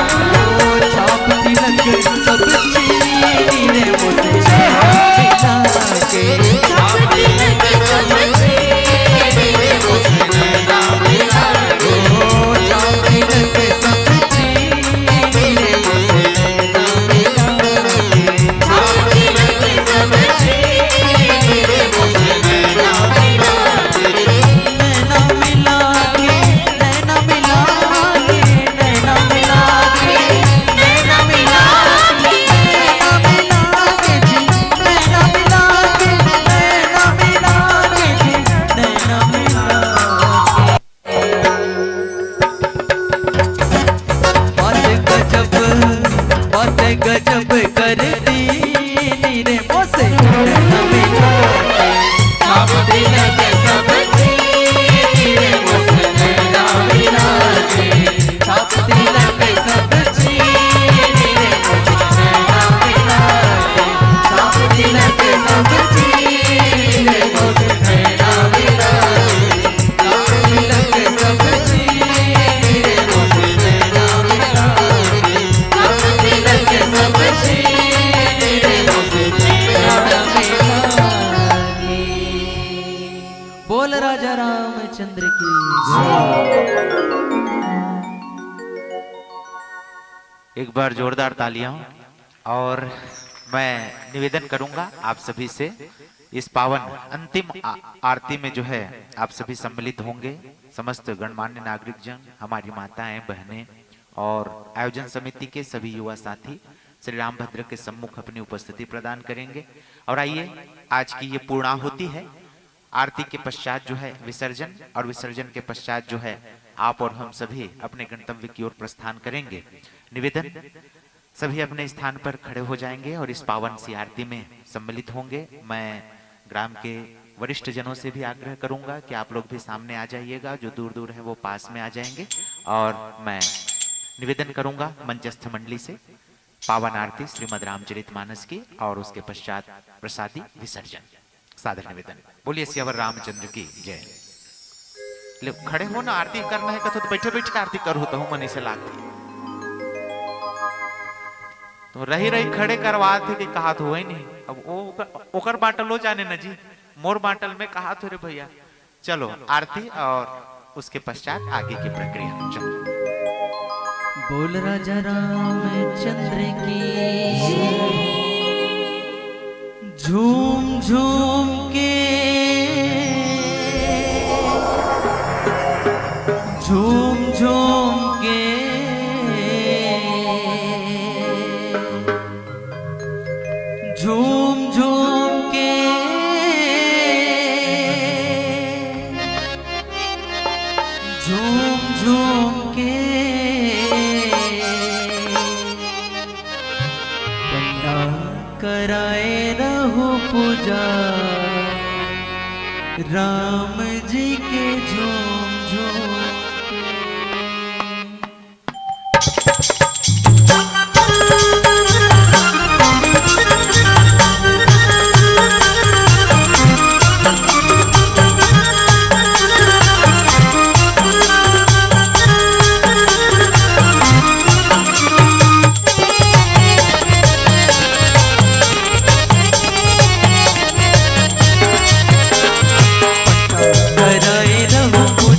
छाप तिलक सब चीनी रे मोसे मिला के छाप तिलक सब चीनी रे मोसे नैना मिला के छाप तिलक सब चीनी रे मोसे नैना मिला के छाप तिलक सब चीनी रे मोसे नैना मिला के नैना मिला के नैना मिला के नैना मिला के नैना मिला के नैना मिला के जी नैना मिला के नैना मिला के जी नैना मिला बात गजब करती रे मोसे नैना मिला के छाप तिलक सब चीनी रे मोसे नैना मिला के छाप तिलक सब चीनी रे मोसे नैना मिला के छाप तिलक सब चीनी रे मोसे नैना मिला के छाप तिलक सब चीनी रे मोसे नैना मिला के छाप तिलक सब चीनी रे मोसे नैना मिला के बोल राजा रामचंद्र की एक बार जोरदार तालियां। और मैं निवेदन करूंगा आप सभी से इस पावन अंतिम आरती में जो है आप सभी सम्मिलित होंगे। समस्त गणमान्य नागरिक जन, हमारी माताएं बहनें और आयोजन समिति के सभी युवा साथी श्री रामभद्र के सम्मुख अपनी उपस्थिति प्रदान करेंगे। और आइए आज की ये पूर्णाहुति है। आरती के पश्चात जो है विसर्जन, और विसर्जन के पश्चात जो है आप और हम सभी अपने गंतव्य की ओर प्रस्थान करेंगे। निवेदन, सभी अपने स्थान पर खड़े हो जाएंगे और इस पावन सी आरती में सम्मिलित होंगे। मैं ग्राम के वरिष्ठ जनों से भी आग्रह करूंगा कि आप लोग भी सामने आ जाइएगा, जो दूर दूर है वो पास में आ जाएंगे। और मैं निवेदन करूंगा मंचस्थ मंडली से पावन आरती श्रीमद रामचरितमानस की और उसके पश्चात प्रसादी विसर्जन। सादर निवेदन। बोलिए सियावर रामचंद्र की जय। ले खड़े हो ना, आरती करना है तो बैठे बैठे आरती कर होता हूँ मनी से लाके तो रही रही खड़े करवा थे कि कहा तो ही नहीं। अब ओकर बाटल हो जाने न जी, मोर बाटल में कहा तो रे भैया। चलो आरती और उसके पश्चात आगे की प्रक्रिया। चलो बोल राजा रामचंद्र की झूम झूम के झूम झूम के झूम झूम के झूम झूम के कंडा कराए रहो पूजा राम जी के झूम झूम कराए रहो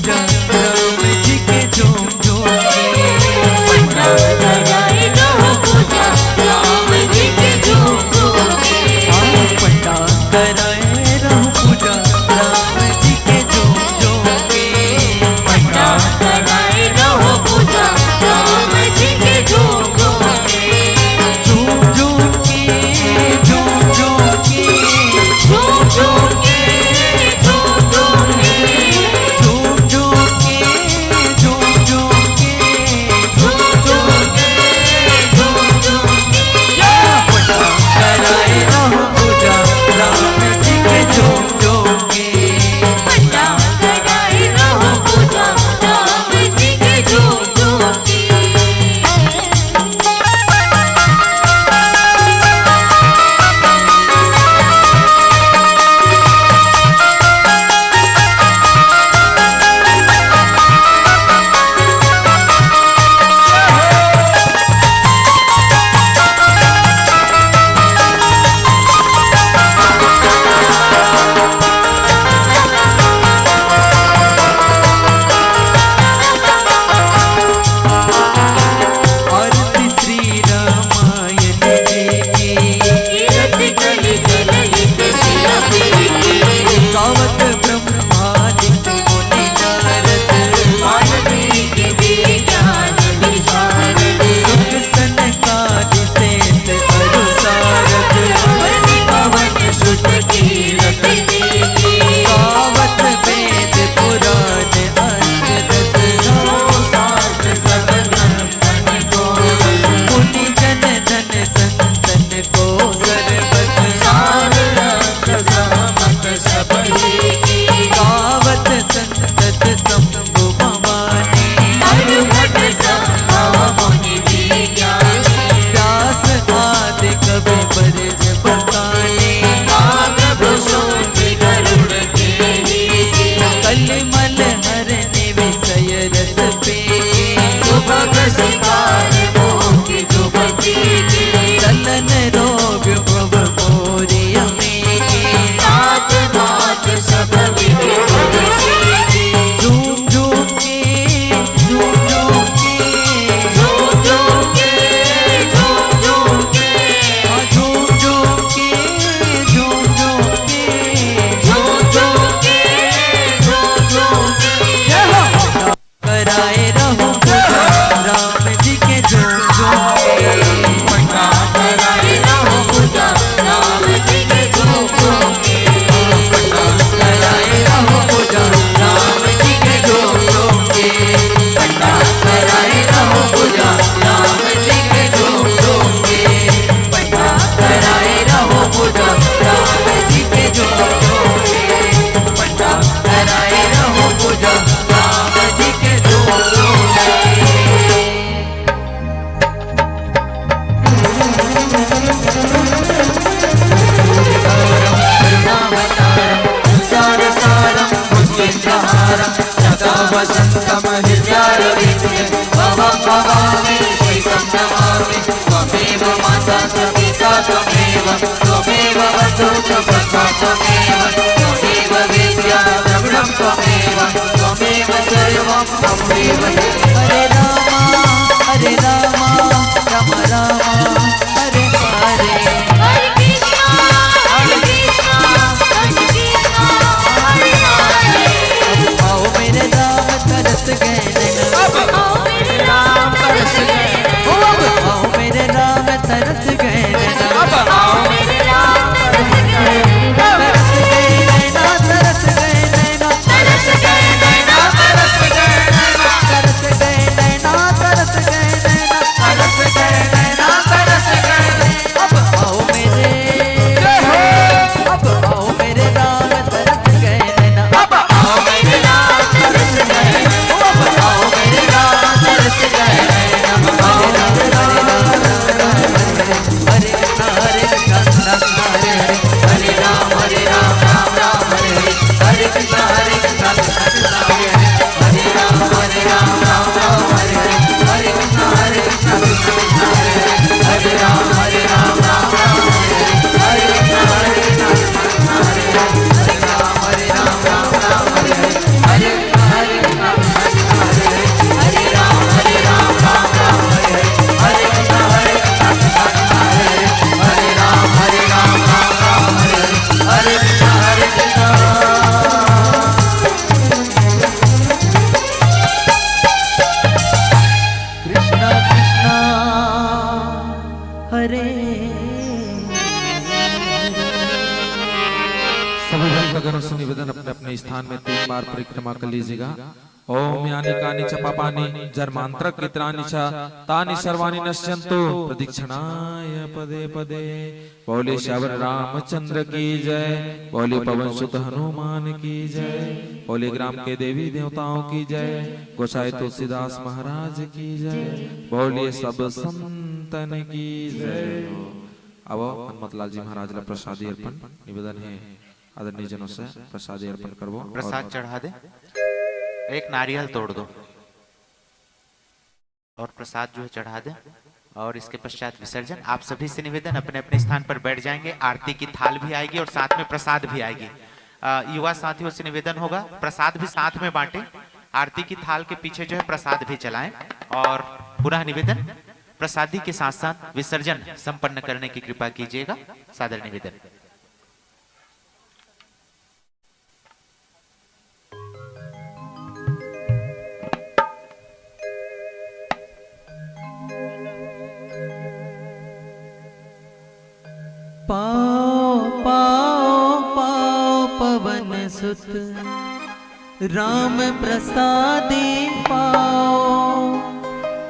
वसन्तं हृदयारविन्दे भवं भवामि शैतं नमामि त्वमेव माता च पिता त्वमेव त्वमेव बन्धुः च सखा त्वमेव त्वमेव विद्या द्रविणं त्वमेव त्वमेव सर्वं त्वमेव हरे राम राम राम हरे हरे हरे कृष्णा हरे हरे आओ मेरे राम तरस गए नैना आओ मेरे राम तरस गए आओ मेरे राम तरस गए नैना आओ मेरे राम तरस गए तरस गए नैना तरस गए नैना तरस गए नैना तरस गए नैना तरस गए नैना तरस गए नैना तरस गए नैना तरस गए अब आओ मेरे राम तरस गए नैना आओ मेरे राम तरस गए आओ मेरे राम तरस गए नैना हरे राम हरे कृष्णा हरे राम राम राम हरे हरे कृष्णा कृष्णा हरे हरे राम राम राम हरे हरे कृष्णा कृष्णा हरे हरे राम राम राम हरे हरे कृष्णा कृष्णा हरे हरे राम राम राम हरे हरे कृष्णा हरे राम राम राम हरे हरे कृष्णा कृष्णा हरे हरे राम राम राम हरे हरे कृष्णा कृष्णा कृष्णा कृष्णा हरे सभी भक्तगणों से निवेदन अपने अपने स्थान में 3 बार परिक्रमा कर लीजिएगा। ओम यानी कानि च पापानि जन्मांतर कृत्राणि च तानि सर्वाणि नश्यन्तु प्रदक्षिणाय पदे पदे। बोले श्यावर रामचंद्र की जय, बोले पवन सुत हनुमान की जय, बोले ग्राम के देवी देवताओं की जय, गोसाई तुलसीदास महाराज की जय, बोले सब संतन की जय। अब हनुमतलाल जी महाराज ला प्रसादी अर्पण निवेदन है, आदरणीय जनों से प्रसादी अर्पण करवो। प्रसाद चढ़ा दे, एक नारियल तोड़ दो और प्रसाद जो है चढ़ा दे और इसके पश्चात विसर्जन। आप सभी से निवेदन अपने अपने स्थान पर बैठ जाएंगे। आरती की थाल भी आएगी और साथ में प्रसाद भी आएगी। युवा साथियों से निवेदन होगा प्रसाद भी साथ में बांटे, आरती की थाल के पीछे जो है प्रसाद भी चलाएं। और पुनः निवेदन प्रसादी के साथ साथ विसर्जन संपन्न करने की कृपा कीजिएगा, सादर निवेदन। पाओ पाओ पाओ पवन सुत राम प्रसादी पाओ,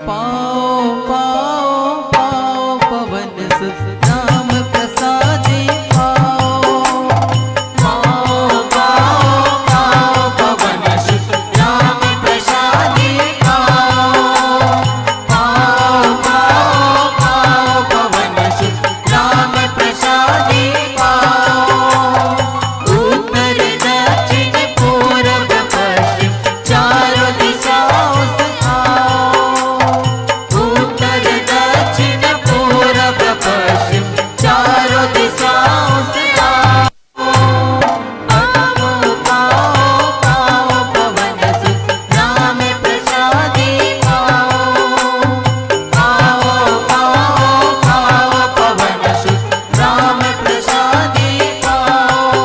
पाओ पाओ पाओ पवन सुत राम प्रसादी पाओ, पाओ पाओ पाओ पवन सुत राम प्रसादी पाओ, पाओ पाओ पाओ पवन सुत राम प्रसादी पाओ। उत्तर दक्षिण पूरब पश्चिम चारों दिशाओं से आओ, उत्तर दक्षिण पूरब पश्चिम चारों दिशाओं से आओ। पाओ पाओ पाओ पवन सुत राम प्रसादी पाओ, पाओ पाओ पाओ पवन सुत राम प्रसादी पाओ।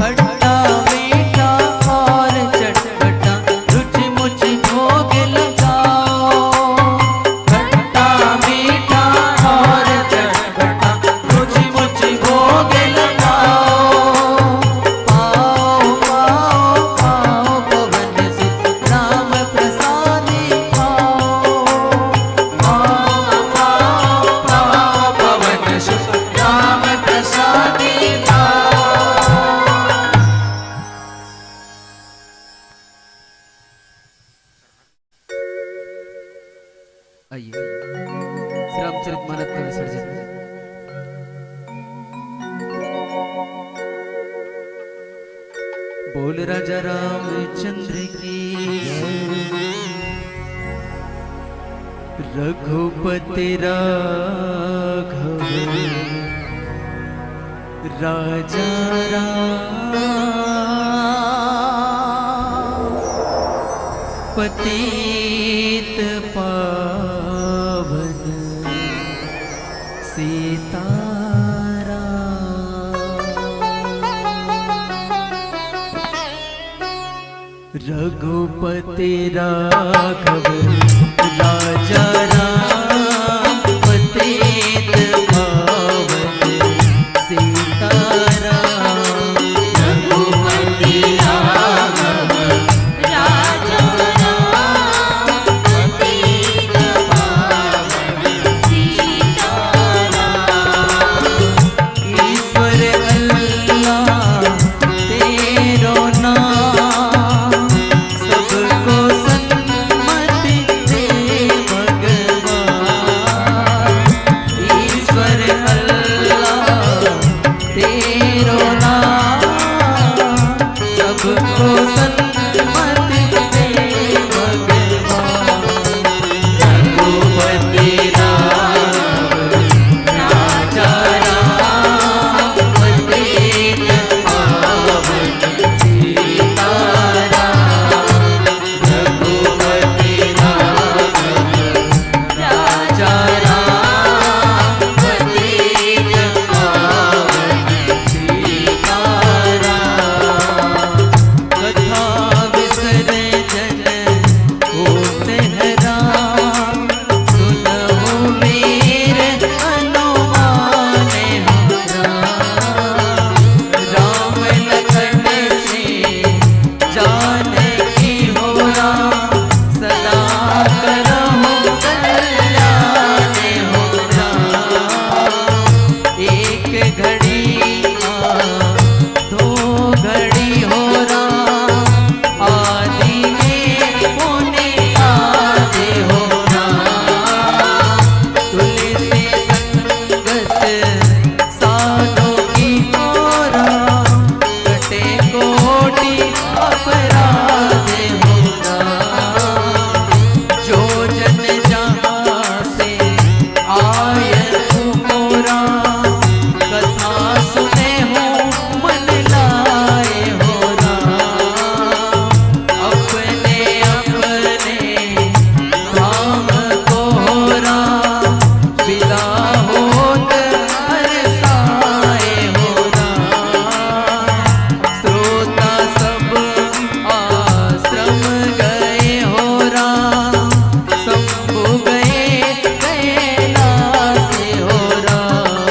खट्टा मीठा और चटपटा रुचि मुचि भोग लगाओ, खट्टा मीठा और चटपटा रुचि मुचि भोग लगाओ। पाओ पाओ पाओ पवन सुत राम प्रसादी पाओ, पाओ पाओ पाओ पवन सुत राम प्रसादी पाओ। आइए श्री रामचरितमानस का विसर्जन। बोल राजा रामचंद्र की रघुपति राघव राजा राम पतित पावन सीताराम। रघुपति राघव राजा राम पतित पावन सीताराम। रघुपति राघव राजा राम पतित पावन सीताराम। ईश्वर अल्लाह तेरो नाम सबको सन्मति दे भगवान। ईश्वर अल्लाह तेरो नाम सबको सन्मति दे भगवान। रघुपति राघव राजा राम पतित पावन सीताराम। रघुपति राघव राजा राम पतित पावन सीताराम। कथा विसरे जन होते हैं राम सुनहु वीर हनुमान राम। राम लखन से जानकी हो राम सदा करहु कल्याण हो राम। एक घड़ी दो घड़ी हो राम आदि में पुण्य आदि हो राम। तुलसी संगत साधु की हो राम कटे कोटि अपराध हो राम। जो जन जहाँ से आय हो राम कथा सुने हो मन लाए हो राम। अपने अपने धाम को हो राम विदा होत हरसाए हो राम। श्रोता सब आश्रम गए हो राम शंभु गए कैलाश हो राम।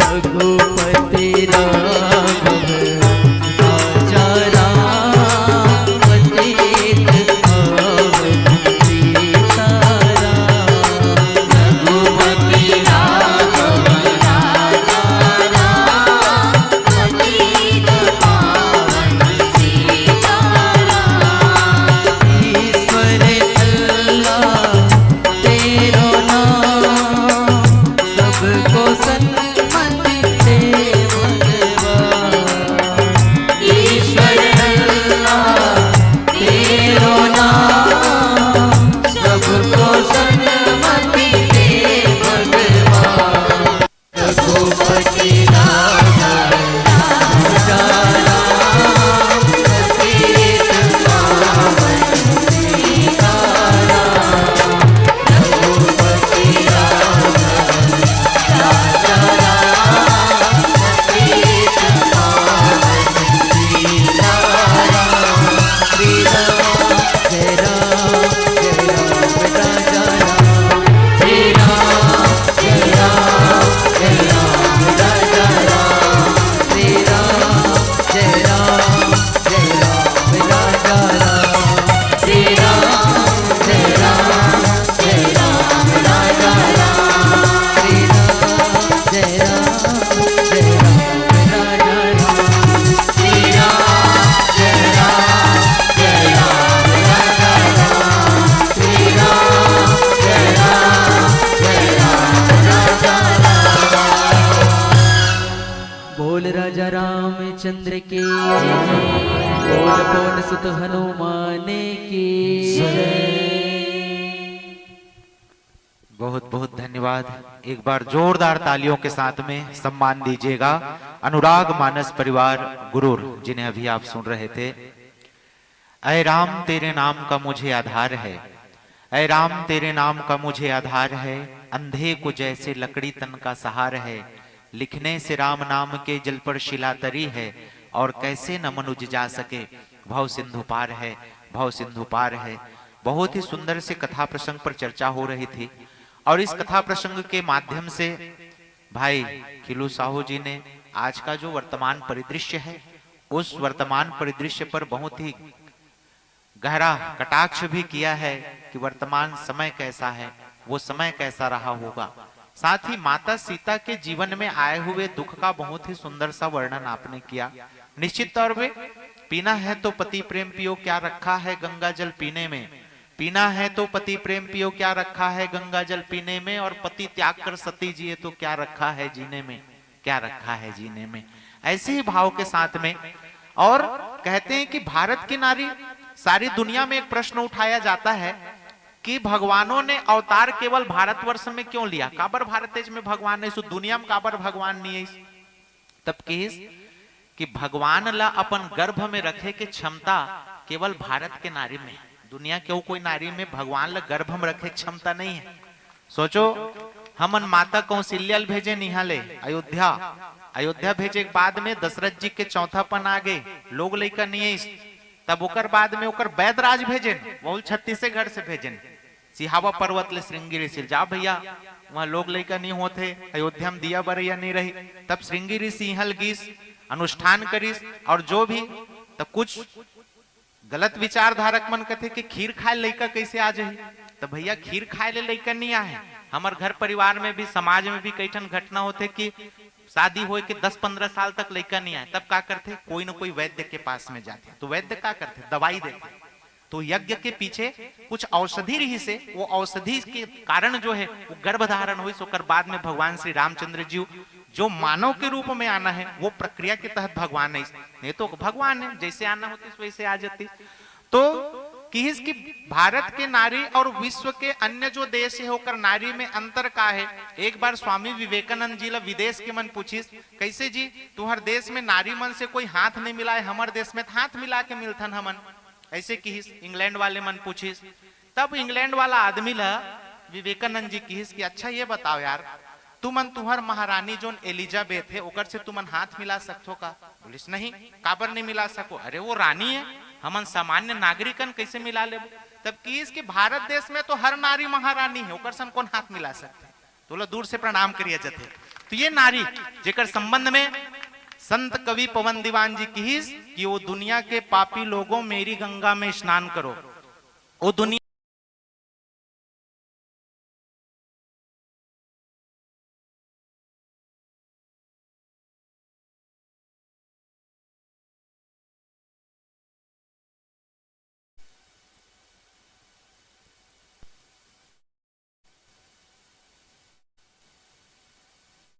रघुपति राघव राजा राम पतित पावन सीताराम। रघुपति राघव राजा राम पतित पावन सीताराम। ईश्वर अल्लाह तेरो नाम सबको सन्मति दे भगवान। ईश्वर अल्लाह तेरो नाम सबको सन्मति दे भगवान। रघुपति राघव राजा राम पतित पावन सीताराम। रघुपति राघव राजा राम पतित पावन सीताराम। श्री राम जय राम राजा राम। श्री राम जय राम राजा राम। श्री राम जय राम राजा राम। श्री राम जय राम राजा राम। श्री राम जय राम राजा राम। श्री राम जय राम राजा राम। श्री राम जय राम राजा राम। बोल राजा रामचंद्र के बोल पवन सुत हनुमान की बाद एक बार जोरदार तालियों के साथ में सम्मान दीजिएगा अनुराग मानस परिवार गुरूर, जिन्हें अभी आप सुन रहे थे। ऐ राम तेरे नाम का मुझे आधार है, ऐ राम तेरे नाम का मुझे आधार है, अंधे को जैसे लकड़ी तन का सहार है, लिखने से राम नाम के जल पर शिला तरी है, और कैसे न मनुज जा सके भव सिंधु पार है, भव सिंधु पार है। बहुत ही सुंदर से कथा प्रसंग पर चर्चा हो रही थी और इस कथा प्रसंग के माध्यम से भाई खिलू साहू जी ने आज का जो वर्तमान परिदृश्य है उस वर्तमान परिदृश्य पर बहुत ही गहरा कटाक्ष भी किया है कि वर्तमान समय कैसा है, वो समय कैसा रहा होगा। साथ ही माता सीता के जीवन में आए हुए दुख का बहुत ही सुंदर सा वर्णन आपने किया। निश्चित तौर पे पीना है तो पति प्रेम पियो, क्या रखा है गंगा जल पीने में, पीना है तो पति प्रेम पियो, क्या रखा है गंगा जल पीने में, और पति त्याग कर सती जिए तो क्या रखा है जीने में, क्या रखा है जीने में। ऐसे ही भाव के साथ में और कहते हैं कि भारत की नारी, सारी दुनिया में एक प्रश्न उठाया जाता है कि भगवानों ने अवतार केवल भारतवर्ष में क्यों लिया, काबर भारत देश में भगवान ने, दुनिया में काबर भगवान नहीं है। तब कि भगवान ला अपन गर्भ में रखे के क्षमता केवल भारत के नारी में, दुनिया के कोई नारी में भगवान ला गर्भ में रखे क्षमता नहीं है। सोचो हमन माता कौशल्या भेजे निहाले अयोध्या, अयोध्या भेजे के बाद में दशरथ जी के चौथापन आ गए, लोग लइका नहीं है, तब ओकर बाद में ओकर वैदराज भेजन, वो छत्तीसगढ़ से भेजन सिहावा पर्वत ले श्रृंगी ऋषि, जा भैया वहां लोग लइका नहीं होते, अयोध्या में दिया बरैया नहीं रही। तब श्रृंगी ऋषि हल गीस अनुष्ठान करीस, और जो भी तब कुछ गलत विचारधारक मन कहते कि खीर खाए लइका कैसे आ जाए, तो भैया खीर खाए ले लइका नहीं आए। हमार घर परिवार में भी समाज में भी कई ठन घटना होते कि शादी हो के 10-15 साल तक लइका नहीं आए, तब क्या करते, कोई ना कोई वैद्य के पास में जाते, तो वैद्य क्या करते, दवाई देते। तो यज्ञ के पीछे कुछ औषधि रही से, वो औषधि के कारण जो है वो गर्भधारण हुई, सोकर बाद में भगवान श्री रामचंद्र जी जो मानव के रूप में आना है वो प्रक्रिया के तहत भगवान नहीं तो भगवान है, जैसे आना होती वैसे आ जाती। तो कि भारत के नारी और विश्व के अन्य जो देश है होकर नारी में अंतर का है। एक बार स्वामी विवेकानंद जी ला विदेश के मन पूछिस, कैसे जी तुम्हारे देश में नारी मन से कोई हाथ नहीं मिला है, हमारे देश में हाथ मिला के मिलथन हमन, ऐसे किहिस। इंग्लैंड वाले मन पूछिस, तब इंग्लैंड वाला आदमी ला विवेकानंद जी किहिस कि अच्छा ये बताओ यार, तुमन तुम्हार महारानी जोन एलिजाबेथ है ओकर से तुमन हाथ मिला सकते हो का? बोलिस नहीं, काबर नहीं मिला सको, अरे वो रानी है, हमन सामान्य नागरिकन कैसे मिला ले। तब किस कि भारत देश में तो हर नारी महारानी है, ओकर सन कौन हाथ मिला सकते, तो दूर से प्रणाम करिए जते। तो ये नारी जेकर संबंध में संत कवि पवन दीवान जी किहिस कि वो दुनिया के पापी लोगों मेरी गंगा में स्नान करो, वो दुनिया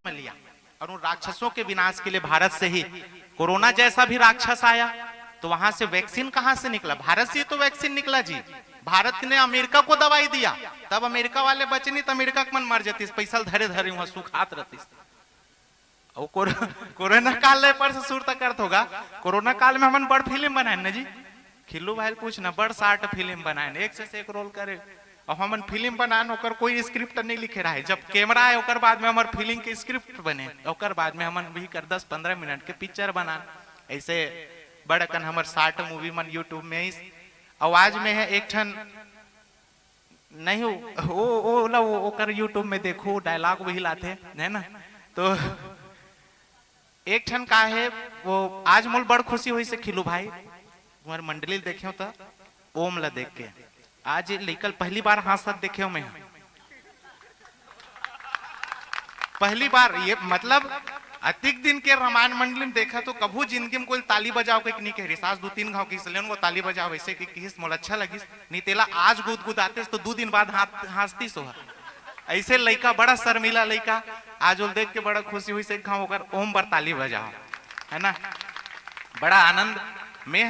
लिया। और उन राक्षसों के विनाश के लिए भारत से ही कोरोना जैसा भी राक्षस आया, तो वहां से वैक्सीन कहां से निकला, भारत से तो वैक्सीन निकला जी। भारत ने अमेरिका को दवाई दिया, तब अमेरिका वाले बचे नहीं तो अमेरिका के मन मर जाती, पैसा धरे धरे वहां सुखात रहती। कोरोना काल पर से सुर तक अर्थ होगा, कोरोना काल में हमन बड़ फिल्म बनाए ना जी, खिल्लू भाई पूछना, बड़ 60 फिल्म बनाए, एक से एक रोल करे, और हमन फिल्म बनान ओकर कोई स्क्रिप्ट नहीं लिखे रहा है। जब कैमरा है ओकर बाद में हमार फिल्म के स्क्रिप्ट बने, ओकर बाद में हमन भी कर 10-15 मिनट के पिक्चर बनान। ऐसे बड़कन हमार 60 मूवी मन यूट्यूब में इस आवाज में है, एक ठन नहीं वो ओकर यूट्यूब में देखो डायलॉग वही लाते है ना। तो एक ठन का है वो, आज मोल बड़ खुशी हुई से खिलू भाई तुम्हारे मंडली देखे हो तो ओम ला देख के, आज लेकल पहली बार हाथ देखे मैं, पहली बार, ये मतलब अधिक दिन के रामायण मंडली में देखा तो कभू जिंदगी में कोई ताली बजाओ के नहीं कह रही, सास 2-3 घाव किस वो ताली बजाओ वैसे कि किस मोल अच्छा लगिस नहीं तेला आज गुदगुदाते तो 2 दिन बाद हंसती सोहा। ऐसे लड़का बड़ा शर्मिला लड़का आज वो देख के बड़ा खुशी हुई से घाव होकर ओम बर ताली बजाओ, है ना, बड़ा आनंद। मैं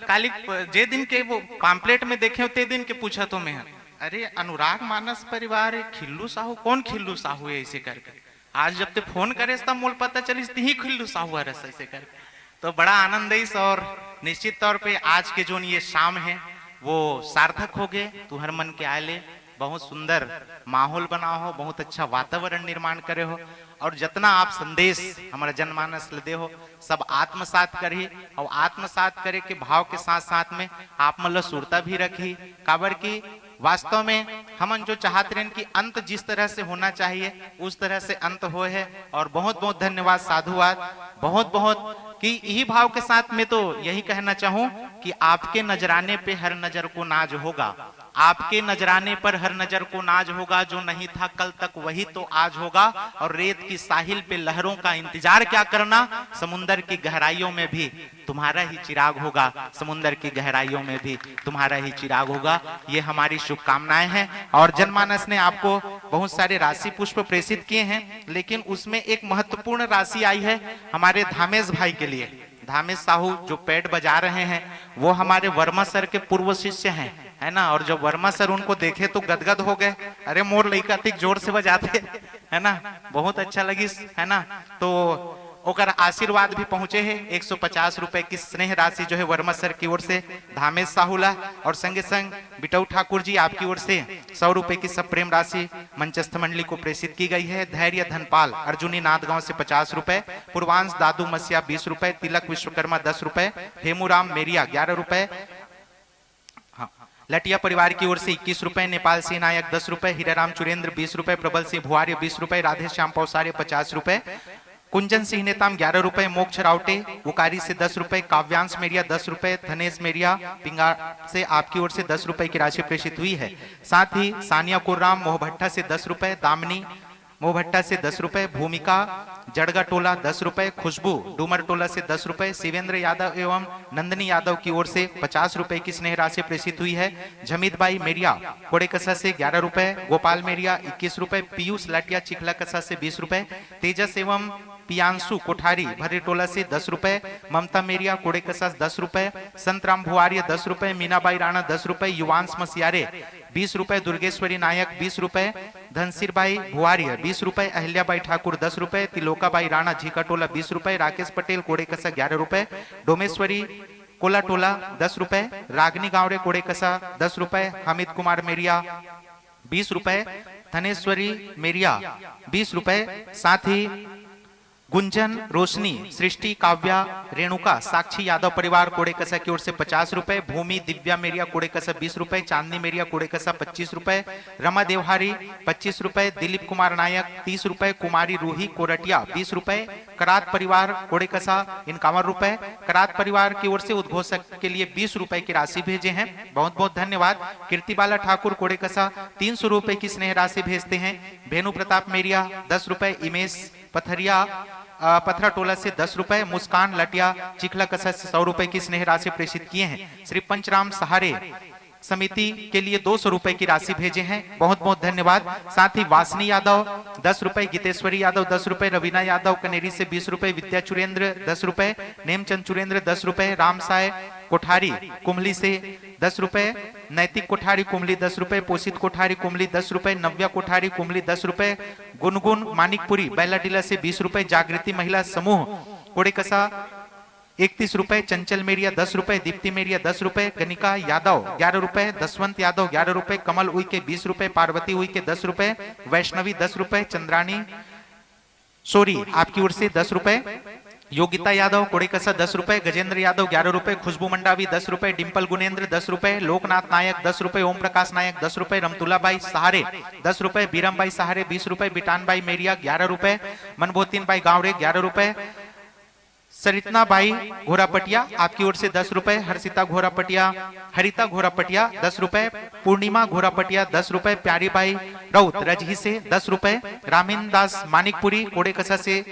काली जे दिन के वो पैम्पलेट में देखे ते दिन के पूछा तो मैं अरे अनुराग मानस परिवार खिल्लू साहू, कौन खिल्लू साहू है ऐसे करके? आज जब ते फोन करे तब मोल पता चली ही खिल्लू साहू है ऐसे करके। तो बड़ा आनंद है और निश्चित तौर पे आज के जो ये शाम है वो सार्थक हो गए। तुहर मन के आले बहुत सुंदर माहौल बना हो, बहुत अच्छा वातावरण निर्माण करे हो और जितना आप संदेश हमारा जनमानस ले हो सब आत्मसात करी और आत्मसात करे के भाव के साथ साथ में आप मतलब सुरता भी रखी। काबर की वास्तव में हम जो चाहते हैं कि अंत जिस तरह से होना चाहिए उस तरह से अंत हो है। और बहुत बहुत धन्यवाद, साधुवाद, बहुत बहुत कि यही भाव के साथ में तो यही कहना चाहूं कि आपके नजराने पे हर नजर को नाज होगा, आपके नजराने पर हर नजर को नाज होगा। जो नहीं था कल तक वही तो आज होगा। और रेत की साहिल पे लहरों का इंतजार क्या करना, समुंदर की गहराइयों में भी तुम्हारा ही चिराग होगा, समुंदर की गहराइयों में भी तुम्हारा ही चिराग होगा। ये हमारी शुभकामनाएं हैं। और जनमानस ने आपको बहुत सारे राशि पुष्प प्रेषित किए हैं, लेकिन उसमें एक महत्वपूर्ण राशि आई है हमारे धामेश भाई के लिए। धामेश साहू जो पैड बजा रहे हैं वो हमारे वर्मा सर के पूर्व शिष्य हैं, है ना। और जब वर्मा सर उनको देखे तो गदगद हो गए, अरे मोर लइका तिक जोर से बजाते, है ना, बहुत अच्छा लगी, है ना। तो ओकर आशीर्वाद भी पहुंचे हैं। 150 रुपए की स्नेह राशि जो है वर्मा सर की ओर से धामेश साहूला और संगे संग बिटऊ ठाकुर जी आपकी ओर से 100 रुपए की सब प्रेम राशि मंचस्थ मंडली को प्रेषित की गई है। धैर्य धनपाल अर्जुनी नाथ गांव से 50 रुपए, पूर्वांश दादू मसिया 20 रुपए, तिलक विश्वकर्मा 10 रुपए, हेमूराम मेरिया 11 रुपए, लटिया परिवार की ओर से 21 रुपए, नेपाल सिंह नायक 10 रुपए, हीराराम चुरेंद्र 20 रुपए, प्रबल सिंह भुआर्य 20 रुपए, राधे श्याम पौसार्य 50 रुपए, कुंजन सिंह नेताम 11 रुपए, मोक्ष रावटे बुकारी से 10 रुपए, काव्यांश मेरिया 10 रुपए, धनेश मेरिया पिंगा से आपकी ओर से 10 रुपए की राशि प्रेषित हुई है। साथ ही सानिया कुर्राम मोहभट्टा से 10 रुपए, दामिनी मोहभट्टा से 10 रुपए, भूमिका जड़गा टोला 10 रुपए, खुशबू डूमर टोला से 10 रुपए, शिवेंद्र यादव एवं नंदनी यादव की ओर से 50 रुपए की स्नेह राशि प्रेषित हुई है। जमीत बाई मेरिया कोड़ेकसा से 11 रुपए, गोपाल मेरिया 21 रुपए, पीयूष लाटिया चिखला कसा से 20 रुपए, तेजस एवं पियांशु कोठारी भरे टोला से 10 रुपए, ममता मेरिया कोड़ेकसा 10 रुपए, संतराम भुआर्य 10 रुपए, मीनाबाई राणा 10 रुपए, युवांश मसियारे 20 रुपए, दुर्गेश्वरी नायक 20 रुपए, धनसीर भाई भुआर्य 20 रुपए, अहिल्याबाई ठाकुर 10 रुपए, तिलोकाबाई राणा झीकाटोला 20 रुपए, राकेश पटेल कोड़ेकसा 11 रुपए, डोमेश्वरी कोला टोला 10 रुपए, रागनी गांवरे कोड़ेकसा 10 रुपए, हामिद कुमार मेरिया 20 रुपए, धनेश्वरी मेरिया 20 रुपए, साथ ही गुंजन रोशनी सृष्टि काव्या रेणुका साक्षी यादव परिवार कोड़ेकसा की ओर से 50 रुपए, भूमि दिव्या मेरिया कोड़ेकसा 20 रुपए, चांदनी मेरिया कोड़ेकसा 25 रुपए, रमा देवहारी 25 रुपए, दिलीप कुमार नायक 30 रुपए, कुमारी रूही कोरटिया 20 रुपए, करात परिवार कोड़ेकसा 51 रुपए, करात परिवार की ओर से उद्घोषक के लिए 20 रुपए की राशि भेजे हैं, बहुत बहुत धन्यवाद। कीर्तिबाला ठाकुर कोड़ेकसा 300 रुपए की स्नेह राशि भेजते हैं। भेनु प्रताप मेरिया 10 रुपए, इमेश पथरिया पथरा टोला से 10 रुपए, मुस्कान लटिया चिखला कसा से 100 रुपए की स्नेह राशि प्रेषित किए हैं। श्री पंचराम सहारे समिति के लिए 200 रुपए की राशि भेजे हैं, बहुत बहुत धन्यवाद। साथ ही वासनी यादव 10 रुपए, गीतेश्वरी यादव 10 रुपए, रवीना यादव कनेरी से 20 रुपए, विद्या चुरेंद्र 10 रुपए, नेमचंद चुरेंद्र 10 रुपए, रामसाय कोठारी कुमली से 10 रुपए, नैतिक कोठारी कुमली 10 रुपए, पोषित कोठारी कुमली 10 रुपए, नव्या कोठारी कुमली 10 रुपए, गुनगुन मानिकपुरी बैलाडीला से 20 रुपए, जागृति महिला समूह कोड़ेकसा 31 रुपए, चंचल मेरिया 10 रुपए, दीप्ति मेरिया 10 रुपए, गनिका यादव 11 रुपए, दसवंत यादव 11 रुपए, कमल उइके 20 रुपए, पार्वती उइके 10 रुपए, वैष्णवी 10 रुपए, चंद्रानी सोरी आपकी ओर से 10 रुपए, योगिता यादव कोड़ेकसा 10 रुपए, गजेंद्र यादव 11 रुपए, खुशबू मंडावी 10 रुपए, डिंपल गुनेन्द्र 10 रुपए, लोकनाथ नायक 10 रुपए, ओम प्रकाश नायक 10 रुपए, रमतुला बाई सहारे 10 रुपए, बीरम बाई सहारे 20 रुपए, बिटान बाई मेरिया 11 रुपए, मनभोतीन बाई गावड़े 11 रुपए, सरितना बाई घोरापटिया आपकी ओर से 10 रुपए, हर्षिता घोरापटिया हरिता घोरापटिया 10 रुपए, पूर्णिमा घोरापटिया 10 रुपए, प्यारी बाई राउत रजही से 10 रुपए, रामीन दास मानिकपुरी कोड़ेकसा से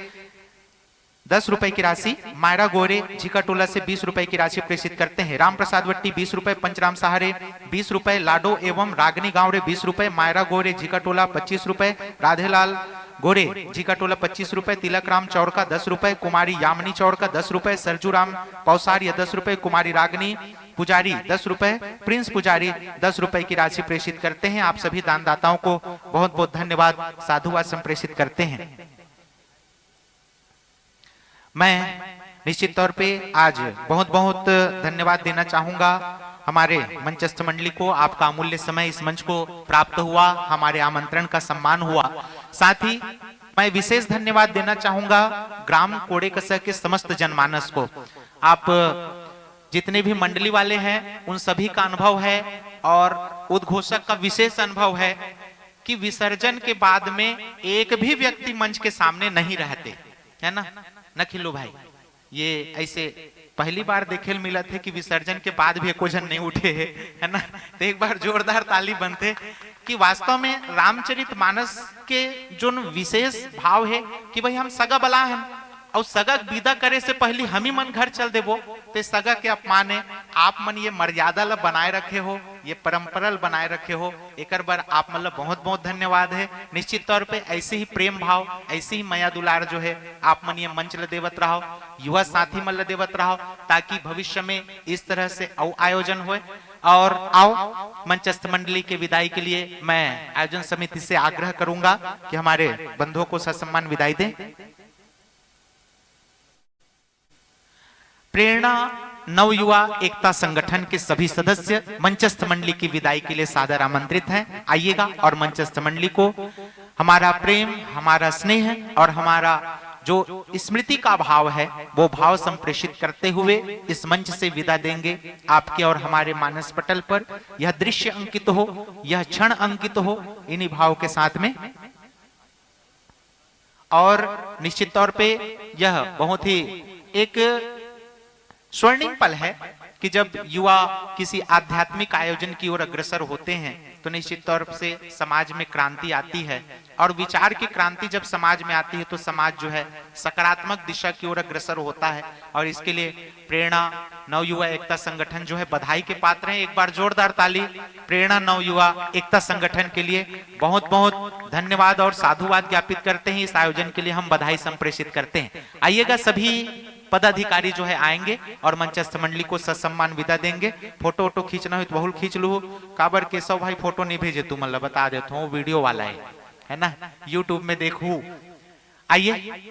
10 रुपए की राशि, मायरा गोरे झिकाटोला से 20 रुपए की राशि प्रेषित करते हैं। राम प्रसाद वट्टी 20 रुपए, पंचराम सहारे 20 रुपए, लाडो एवं रागनी गांवरे 20 रुपए, मायरा गोरे झिकाटोला 25 रुपए, राधेलाल गोरे झिकाटोला 25 रुपए, तिलक राम चौड़का 10 रुपए, कुमारी यामिनी चौड़का 10 रुपए, सरजू राम पौसार्य 10 रुपए, कुमारी रागनी पुजारी 10 रुपए, प्रिंस पुजारी 10 रुपए की राशि प्रेषित करते हैं। आप सभी दानदाताओं को बहुत बहुत धन्यवाद, साधुवाद संप्रेषित करते हैं। मैं निश्चित तौर पे आज बहुत बहुत धन्यवाद देना चाहूंगा हमारे मंचस्थ मंडली को। आपका अमूल्य समय इस मंच को प्राप्त हुआ, हमारे आमंत्रण का सम्मान हुआ। साथ ही मैं विशेष धन्यवाद देना चाहूंगा ग्राम कोड़ेकसा के समस्त जनमानस को। आप जितने भी मंडली वाले हैं उन सभी का अनुभव है और उद्घोषक का विशेष अनुभव है कि विसर्जन के बाद में एक भी व्यक्ति मंच के सामने नहीं रहते, है ना नखिलो भाई? ये ऐसे पहली बार देखे मिला थे कि विसर्जन के बाद भी एको जन नहीं उठे है ना। तो एक बार जोरदार ताली बनते कि वास्तव में रामचरितमानस के जो विशेष भाव है कि भाई हम सगा बला हैं और सगा विदा करे से पहले हम ही मन घर चल देबो, तो सगा के अपमान है। आप मन ये मर्यादा ला बनाए रखे हो, ये परंपरा बनाए रखे हो, एक बार आप मतलब बहुत बहुत धन्यवाद है। निश्चित तौर पे ऐसे ही प्रेम भाव, ऐसे ही माया दुलार जो है आप मन ये मंच ल देवत रहो, युवा साथी मन ल देवत रहो, ताकि भविष्य में इस तरह से आयोजन हो। और आओ मंचस्थ मंडली के विदाई के लिए मैं आयोजन समिति से आग्रह करूंगा कि हमारे बंधुओं को ससम्मान विदाई दें। प्रेरणा नवयुवा एकता संगठन के सभी सदस्य मंचस्थ मंडली की विदाई के लिए सादर आमंत्रित हैं। आइएगा और मंचस्थ मंडली को हमारा प्रेम, हमारा स्नेह और हमारा जो स्मृति का भाव है वो भाव संप्रेषित करते हुए इस मंच से विदा देंगे। आपके और हमारे मानस पटल पर यह दृश्य अंकित हो, यह क्षण अंकित हो इन्हीं भाव के साथ में। और निश्चित तौर पे यह बहुत ही एक स्वर्णिम पल है कि जब युवा किसी आध्यात्मिक आयोजन की ओर अग्रसर होते हैं तो निश्चित तौर से समाज में क्रांति आती है। और विचार की क्रांति जब समाज में आती है तो समाज जो है सकारात्मक दिशा की ओर अग्रसर होता है। और इसके लिए प्रेरणा नवयुवा एकता संगठन जो है बधाई के पात्र हैं। एक बार जोरदार ताली प्रेरणा नवयुवा एकता संगठन के लिए बहुत बहुत धन्यवाद और साधुवाद ज्ञापित करते हैं। इस आयोजन के लिए हम बधाई संप्रेषित करते हैं। आइएगा सभी पदाधिकारी जो है आएंगे और मंचस्थ मंडली को ससम्मान विदा देंगे। फोटो वोटो खींचना हो तो बहुत खींच लो। काबर केशव भाई फोटो नहीं भेजे तू मतलब बता देता हूँ, वीडियो वाला है ना, यूट्यूब में देखू। आइए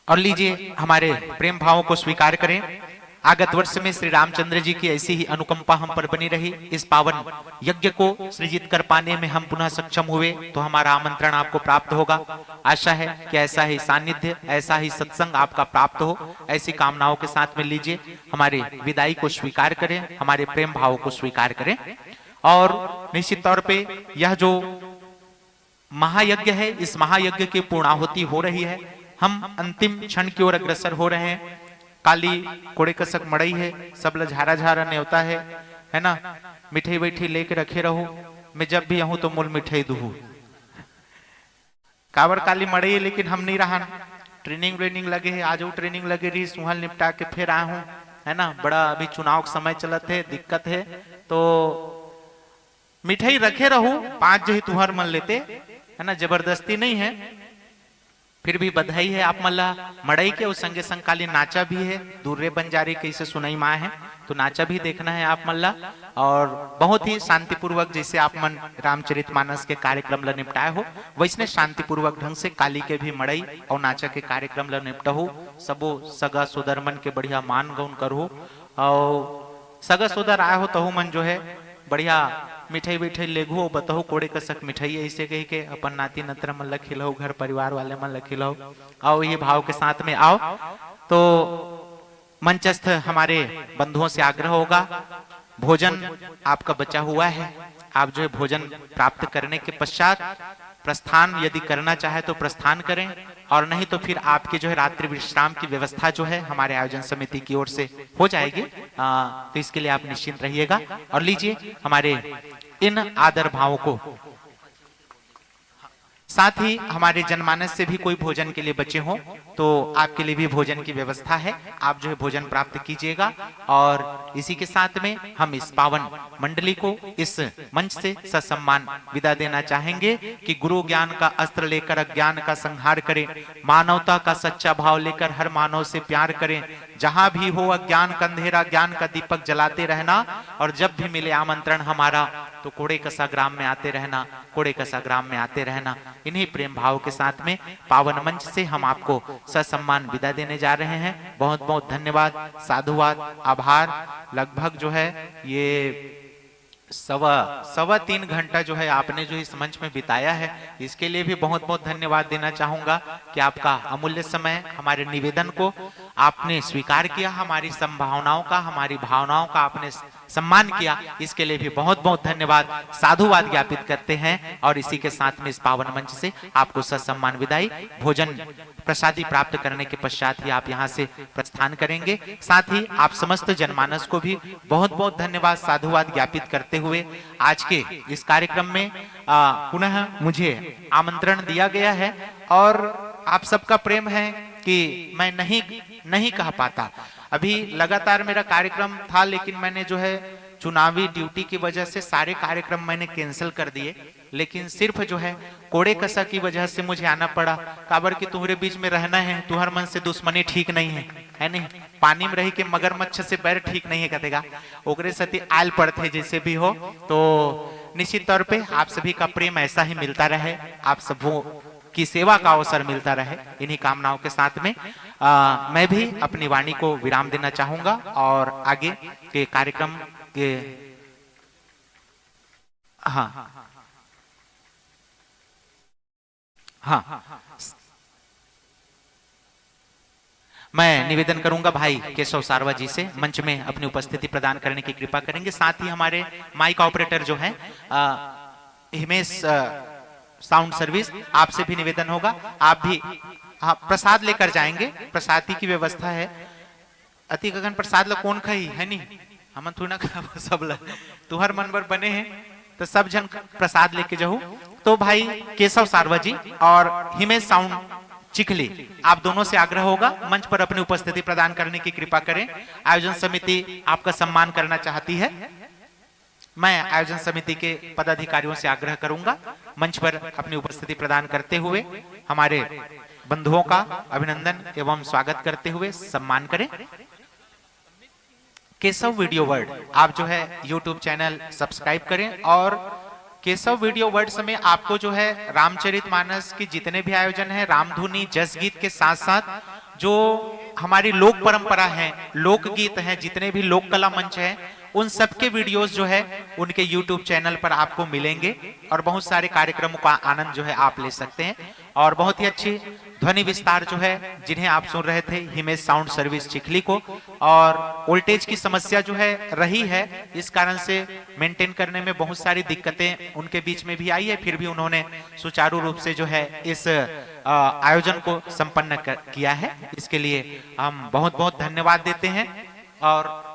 और लीजिए हमारे प्रेम भावों को स्वीकार करें। आगत वर्ष में श्री रामचंद्र जी की ऐसी ही अनुकंपा हम पर बनी रही। इस पावन यज्ञ को सृजित कर पाने में हम पुनः सक्षम हुए तो हमारा आमंत्रण आपको प्राप्त होगा। आशा है कि ऐसा ही सानिध्य, ऐसा ही सत्संग आपका प्राप्त हो। ऐसी कामनाओं के साथ में लीजिए हमारी विदाई को स्वीकार करें, हमारे प्रेम भावों को स्वीकार करें। और निश्चित तौर पे यह जो महायज्ञ है, इस महायज्ञ की पूर्णाहुति हो रही है। हम अंतिम क्षण की ओर अग्रसर हो रहे हैं। काली कोड़े कसक मड़ई है, सब झारा झारा न्योता है ना। मिठाई बैठी लेके रखे रहो, मैं जब भी आऊं तो मूल मिठाई दूँ। काबर काली मड़ई है लेकिन हम नहीं रहा। ट्रेनिंग लगे है, आज ट्रेनिंग लगे रही, सुहल निपटा के फिर आया हूँ, है ना। बड़ा अभी चुनाव का समय चलत है, दिक्कत है, तो मिठाई रखे रहो 5 जही तुहर मन लेते, है ना, जबरदस्ती नहीं है। फिर भी बधाई है आप मल्ला मड़ई के। उस संगे संग काली नाचा भी है, दूर्रे बंजारी कैसे सुनाई माँ है, तो नाचा भी देखना है आप मल्ला। और बहुत ही शांतिपूर्वक जैसे आप मन रामचरितमानस के कार्यक्रम ल निपटाए हो वैसने शांतिपूर्वक ढंग से काली के भी मड़ई और नाचा के कार्यक्रम ल निपटहो। सबो सगा सोदर मन के बढ़िया मान गौन करहो। और सगा सोदर आए हो तहु मन जो है बढ़िया मिठाई बिठाई लेगो बताओ कोड़े कसक मिठाई ऐसे कह के अपन नाती नत्र मन ल खिलाओ, घर परिवार वाले मन ल खिलाओ। आओ ये भाव के साथ में आओ। तो मंचस्थ हमारे बंधुओं से आग्रह होगा, भोजन आपका बचा हुआ है, आप जो है भोजन प्राप्त करने के पश्चात प्रस्थान यदि करना चाहे तो प्रस्थान करें, और नहीं तो फिर आपके जो है रात्रि विश्राम की व्यवस्था जो है हमारे आयोजन समिति की ओर से हो जाएगी। तो इसके लिए आप निश्चिंत रहिएगा। और लीजिए हमारे इन आदर भावों को। साथ ही हमारे जनमानस से भी कोई भोजन के लिए बचे हों तो आपके लिए भी भोजन की व्यवस्था है, आप जो है भोजन प्राप्त कीजिएगा। और इसी के साथ में हम इस पावन मंडली को इस मंच से ससम्मान विदा देना चाहेंगे कि गुरु ज्ञान का अस्त्र लेकर अज्ञान का संहार करें, मानवता का सच्चा भाव लेकर हर मानव से प्यार करें, जहां भी हो अज्ञान का अंधेरा ज्ञान का दीपक जलाते रहना, और जब भी मिले आमंत्रण हमारा तो कोड़े कसा ग्राम में आते रहना, कोड़े कसा ग्राम में आते रहना। इन्हीं प्रेम भाव के साथ में पावन मंच से हम आपको ससम्मान विदा देने जा रहे हैं। बहुत बहुत धन्यवाद, साधुवाद, आभार। लगभग जो है ये सवा 3 घंटा जो है आपने जो इस मंच में बिताया है, इसके लिए भी बहुत बहुत धन्यवाद देना चाहूंगा कि आपका अमूल्य समय हमारे निवेदन को आपने स्वीकार किया, हमारी संभावनाओं का, हमारी भावनाओं का आपने सम्मान किया, इसके लिए भी बहुत बहुत धन्यवाद, साधुवाद ज्ञापित करते हैं। और इसी के साथ में इस पावन मंच से आपको ससम्मान विदाई, भोजन प्रसादी प्राप्त करने के पश्चात ही आप यहाँ से प्रस्थान करेंगे। साथ ही आप समस्त जनमानस को भी बहुत बहुत धन्यवाद, साधुवाद ज्ञापित करते हुए आज के इस कार्यक्रम में पुनः मुझे आमंत्रण दिया गया है और आप सबका प्रेम है कि मैं नहीं कह पाता। अभी लगातार मेरा कार्यक्रम था, लेकिन मैंने जो है चुनावी ड्यूटी की वजह से सारे कार्यक्रम मैंने कैंसिल कर दिए, लेकिन सिर्फ जो है कोड़े कसा की वजह से मुझे आना पड़ा। काबर कि तुम्हारे बीच में रहना है, तुहर मन से दुश्मनी ठीक नहीं है नहीं? पानी में रही के मगरमच्छ से बैर ठीक नहीं है कहेगा, ओकरे सती आयल पड़ते जैसे भी हो। तो निश्चित तौर पे आप सभी का प्रेम ऐसा ही मिलता रहे, आप सबों की सेवा का अवसर मिलता रहे, इन्हीं कामनाओं के साथ में मैं भी अपनी वाणी को विराम देना चाहूंगा और आगे के कार्यक्रम के मैं निवेदन करूंगा भाई केशव सारवा जी से मंच में अपनी उपस्थिति प्रदान करने की कृपा करेंगे। साथ ही हमारे माइक ऑपरेटर जो है हिमेश साउंड सर्विस, आपसे भी निवेदन होगा, आप भी प्रसाद लेकर जाएंगे, प्रसादी की व्यवस्था है। अति गगन प्रसाद ला कौन खाई है नहीं, हम थोड़ा ना सब ला तुहर मन बर बने हैं तो सब जन प्रसाद लेके जाओ। तो भाई केशव सारवा जी और हिमेश साउंड चिखली, आप दोनों से आग्रह होगा मंच पर अपनी उपस्थिति प्रदान करने की कृपा करें। आयोजन समिति आपका सम्मान करना चाहती है। मैं आयोजन समिति के पदाधिकारियों से आग्रह करूंगा मंच पर अपनी उपस्थिति प्रदान करते हुए हमारे बंधुओं का अभिनंदन एवं स्वागत करते हुए सम्मान करें। केशव वीडियो वर्ल्ड आप जो है YouTube चैनल सब्सक्राइब करें और केशव वीडियो वर्ल्ड में आपको जो है रामचरितमानस के जितने भी आयोजन है, रामधुनी, जस गीत के साथ साथ जो हमारी लोक परंपरा है, लोकगीत है, जितने भी लोक कला मंच है, उन सबके वीडियोस जो है उनके YouTube चैनल पर आपको मिलेंगे और बहुत सारे कार्यक्रमों का आनंद जो है आप ले सकते हैं। और बहुत ही अच्छी ध्वनि विस्तार जो है जिन्हें आप सुन रहे थे हिमेश साउंड सर्विस चिखली को, और वोल्टेज की समस्या जो है रही है, इस कारण से मेंटेन करने में बहुत सारी दिक्कतें उनके बीच में भी आई है, फिर भी उन्होंने सुचारू रूप से जो है इस आयोजन को संपन्न किया है। इसके लिए हम बहुत बहुत धन्यवाद देते हैं। और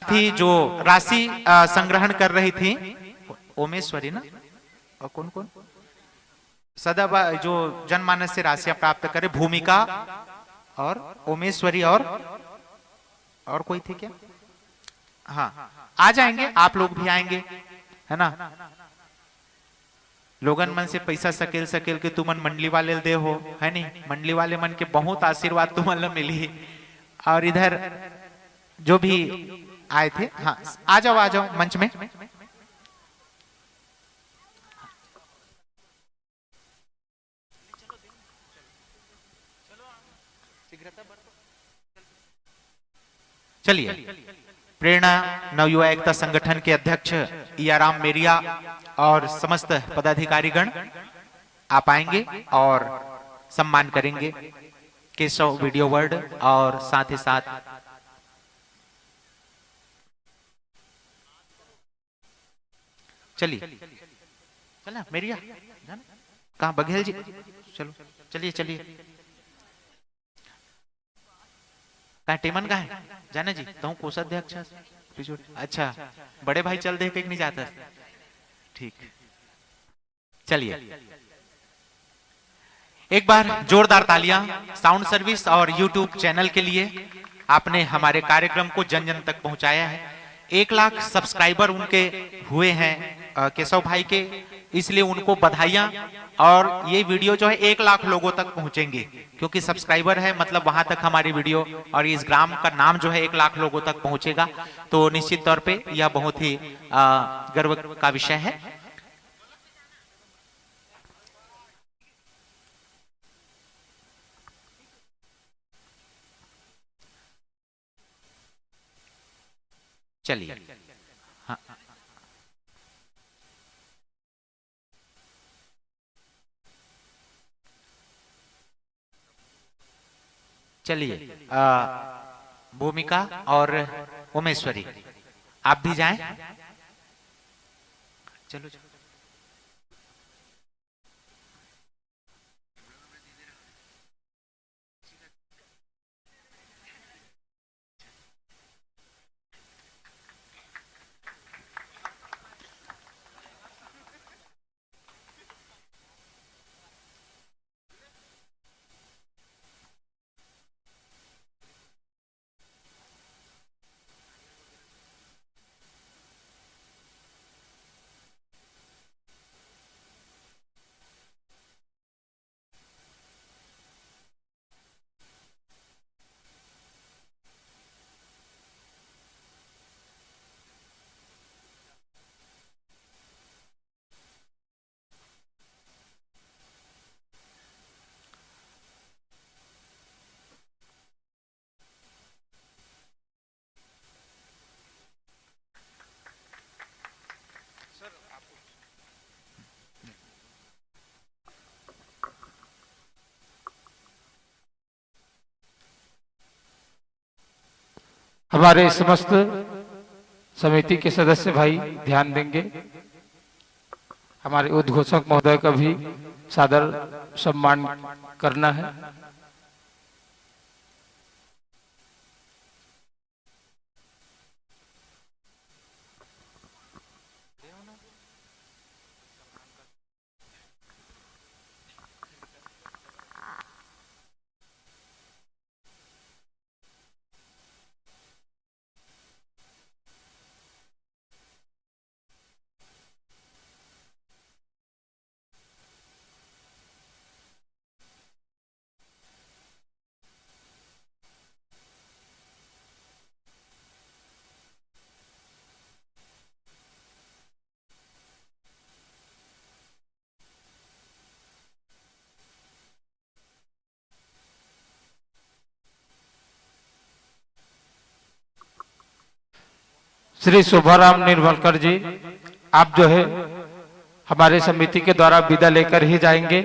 थी जो राशि संग्रहण कर रही थी ओमेश्वरी ना, और कौन कौन सदा जो जनमानस से राशियां प्राप्त करे, भूमिका और ओमेश्वरी और कोई थी क्या? हाँ, आ जाएंगे, आप लोग भी आएंगे, है ना? लोगन मन से पैसा सकेल सकेल के तुमन मंडली वाले दे हो, है नहीं? मंडली वाले मन के बहुत आशीर्वाद तुमन मिली। और इधर जो भी आए थे, हाँ आ जाओ मंच में। चलिए, प्रेरणा नवयुवा एकता संगठन के अध्यक्ष इयाराम मेरिया और समस्त पदाधिकारीगण आप आएंगे और सम्मान करेंगे केशव वीडियो वर्ल्ड, और साथ ही साथ चलिए चलना मेरिया कहाँ बघेल जी, चलो चलिए कहाँ टेमन का है जाने जी, तो कोषाध्यक्ष। अच्छा बड़े भाई चल दे कहीं नहीं जाता, ठीक, चलिए एक बार जोरदार तालियां साउंड सर्विस और यूट्यूब चैनल के लिए। आपने हमारे कार्यक्रम को जन जन तक पहुंचाया है। 1 लाख सब्सक्राइबर उनके हुए हैं केशव भाई के, इसलिए उनको बधाइयां। और ये वीडियो जो है 1 लाख लोगों तक पहुंचेंगे, क्योंकि सब्सक्राइबर है मतलब वहां तक हमारी वीडियो और इस ग्राम का नाम जो है 1 लाख लोगों तक पहुंचेगा। तो निश्चित तौर पे यह बहुत ही गर्व का विषय है। चलिए हाँ, चलिए भूमिका और उमेश्वरी आप भी जाएं। चलो चलो। हमारे समस्त समिति के सदस्य भाई ध्यान देंगे। हमारे उद्घोषक महोदय का भी सादर सम्मान करना है। श्री शोभाराम निर्मलकर जी, आप जो है हमारे समिति के द्वारा विदा लेकर ही जाएंगे।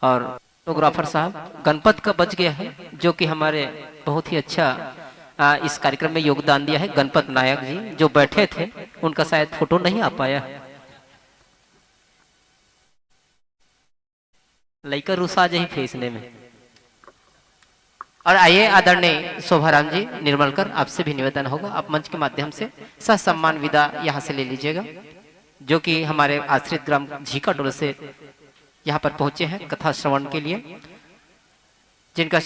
और फोटोग्राफर साहब गणपत का बच गया है, जो कि हमारे बहुत ही अच्छा इस कार्यक्रम में योगदान दिया है। गणपत नायक जी जो बैठे थे, उनका शायद फोटो नहीं आ पाया। लइका रुसा जाही फेसने में। और आइए आदरणीय शोभाराम जी निर्मलकर, आपसे भी निवेदन होगा, आप मंच के माध्यम से ससम्मान विदा यहाँ से ले लीजिएगा, जो कि हमारे आश्रित ग्राम झीका डोल से यहाँ पर पहुंचे हैं कथा श्रवण के लिए, जिनका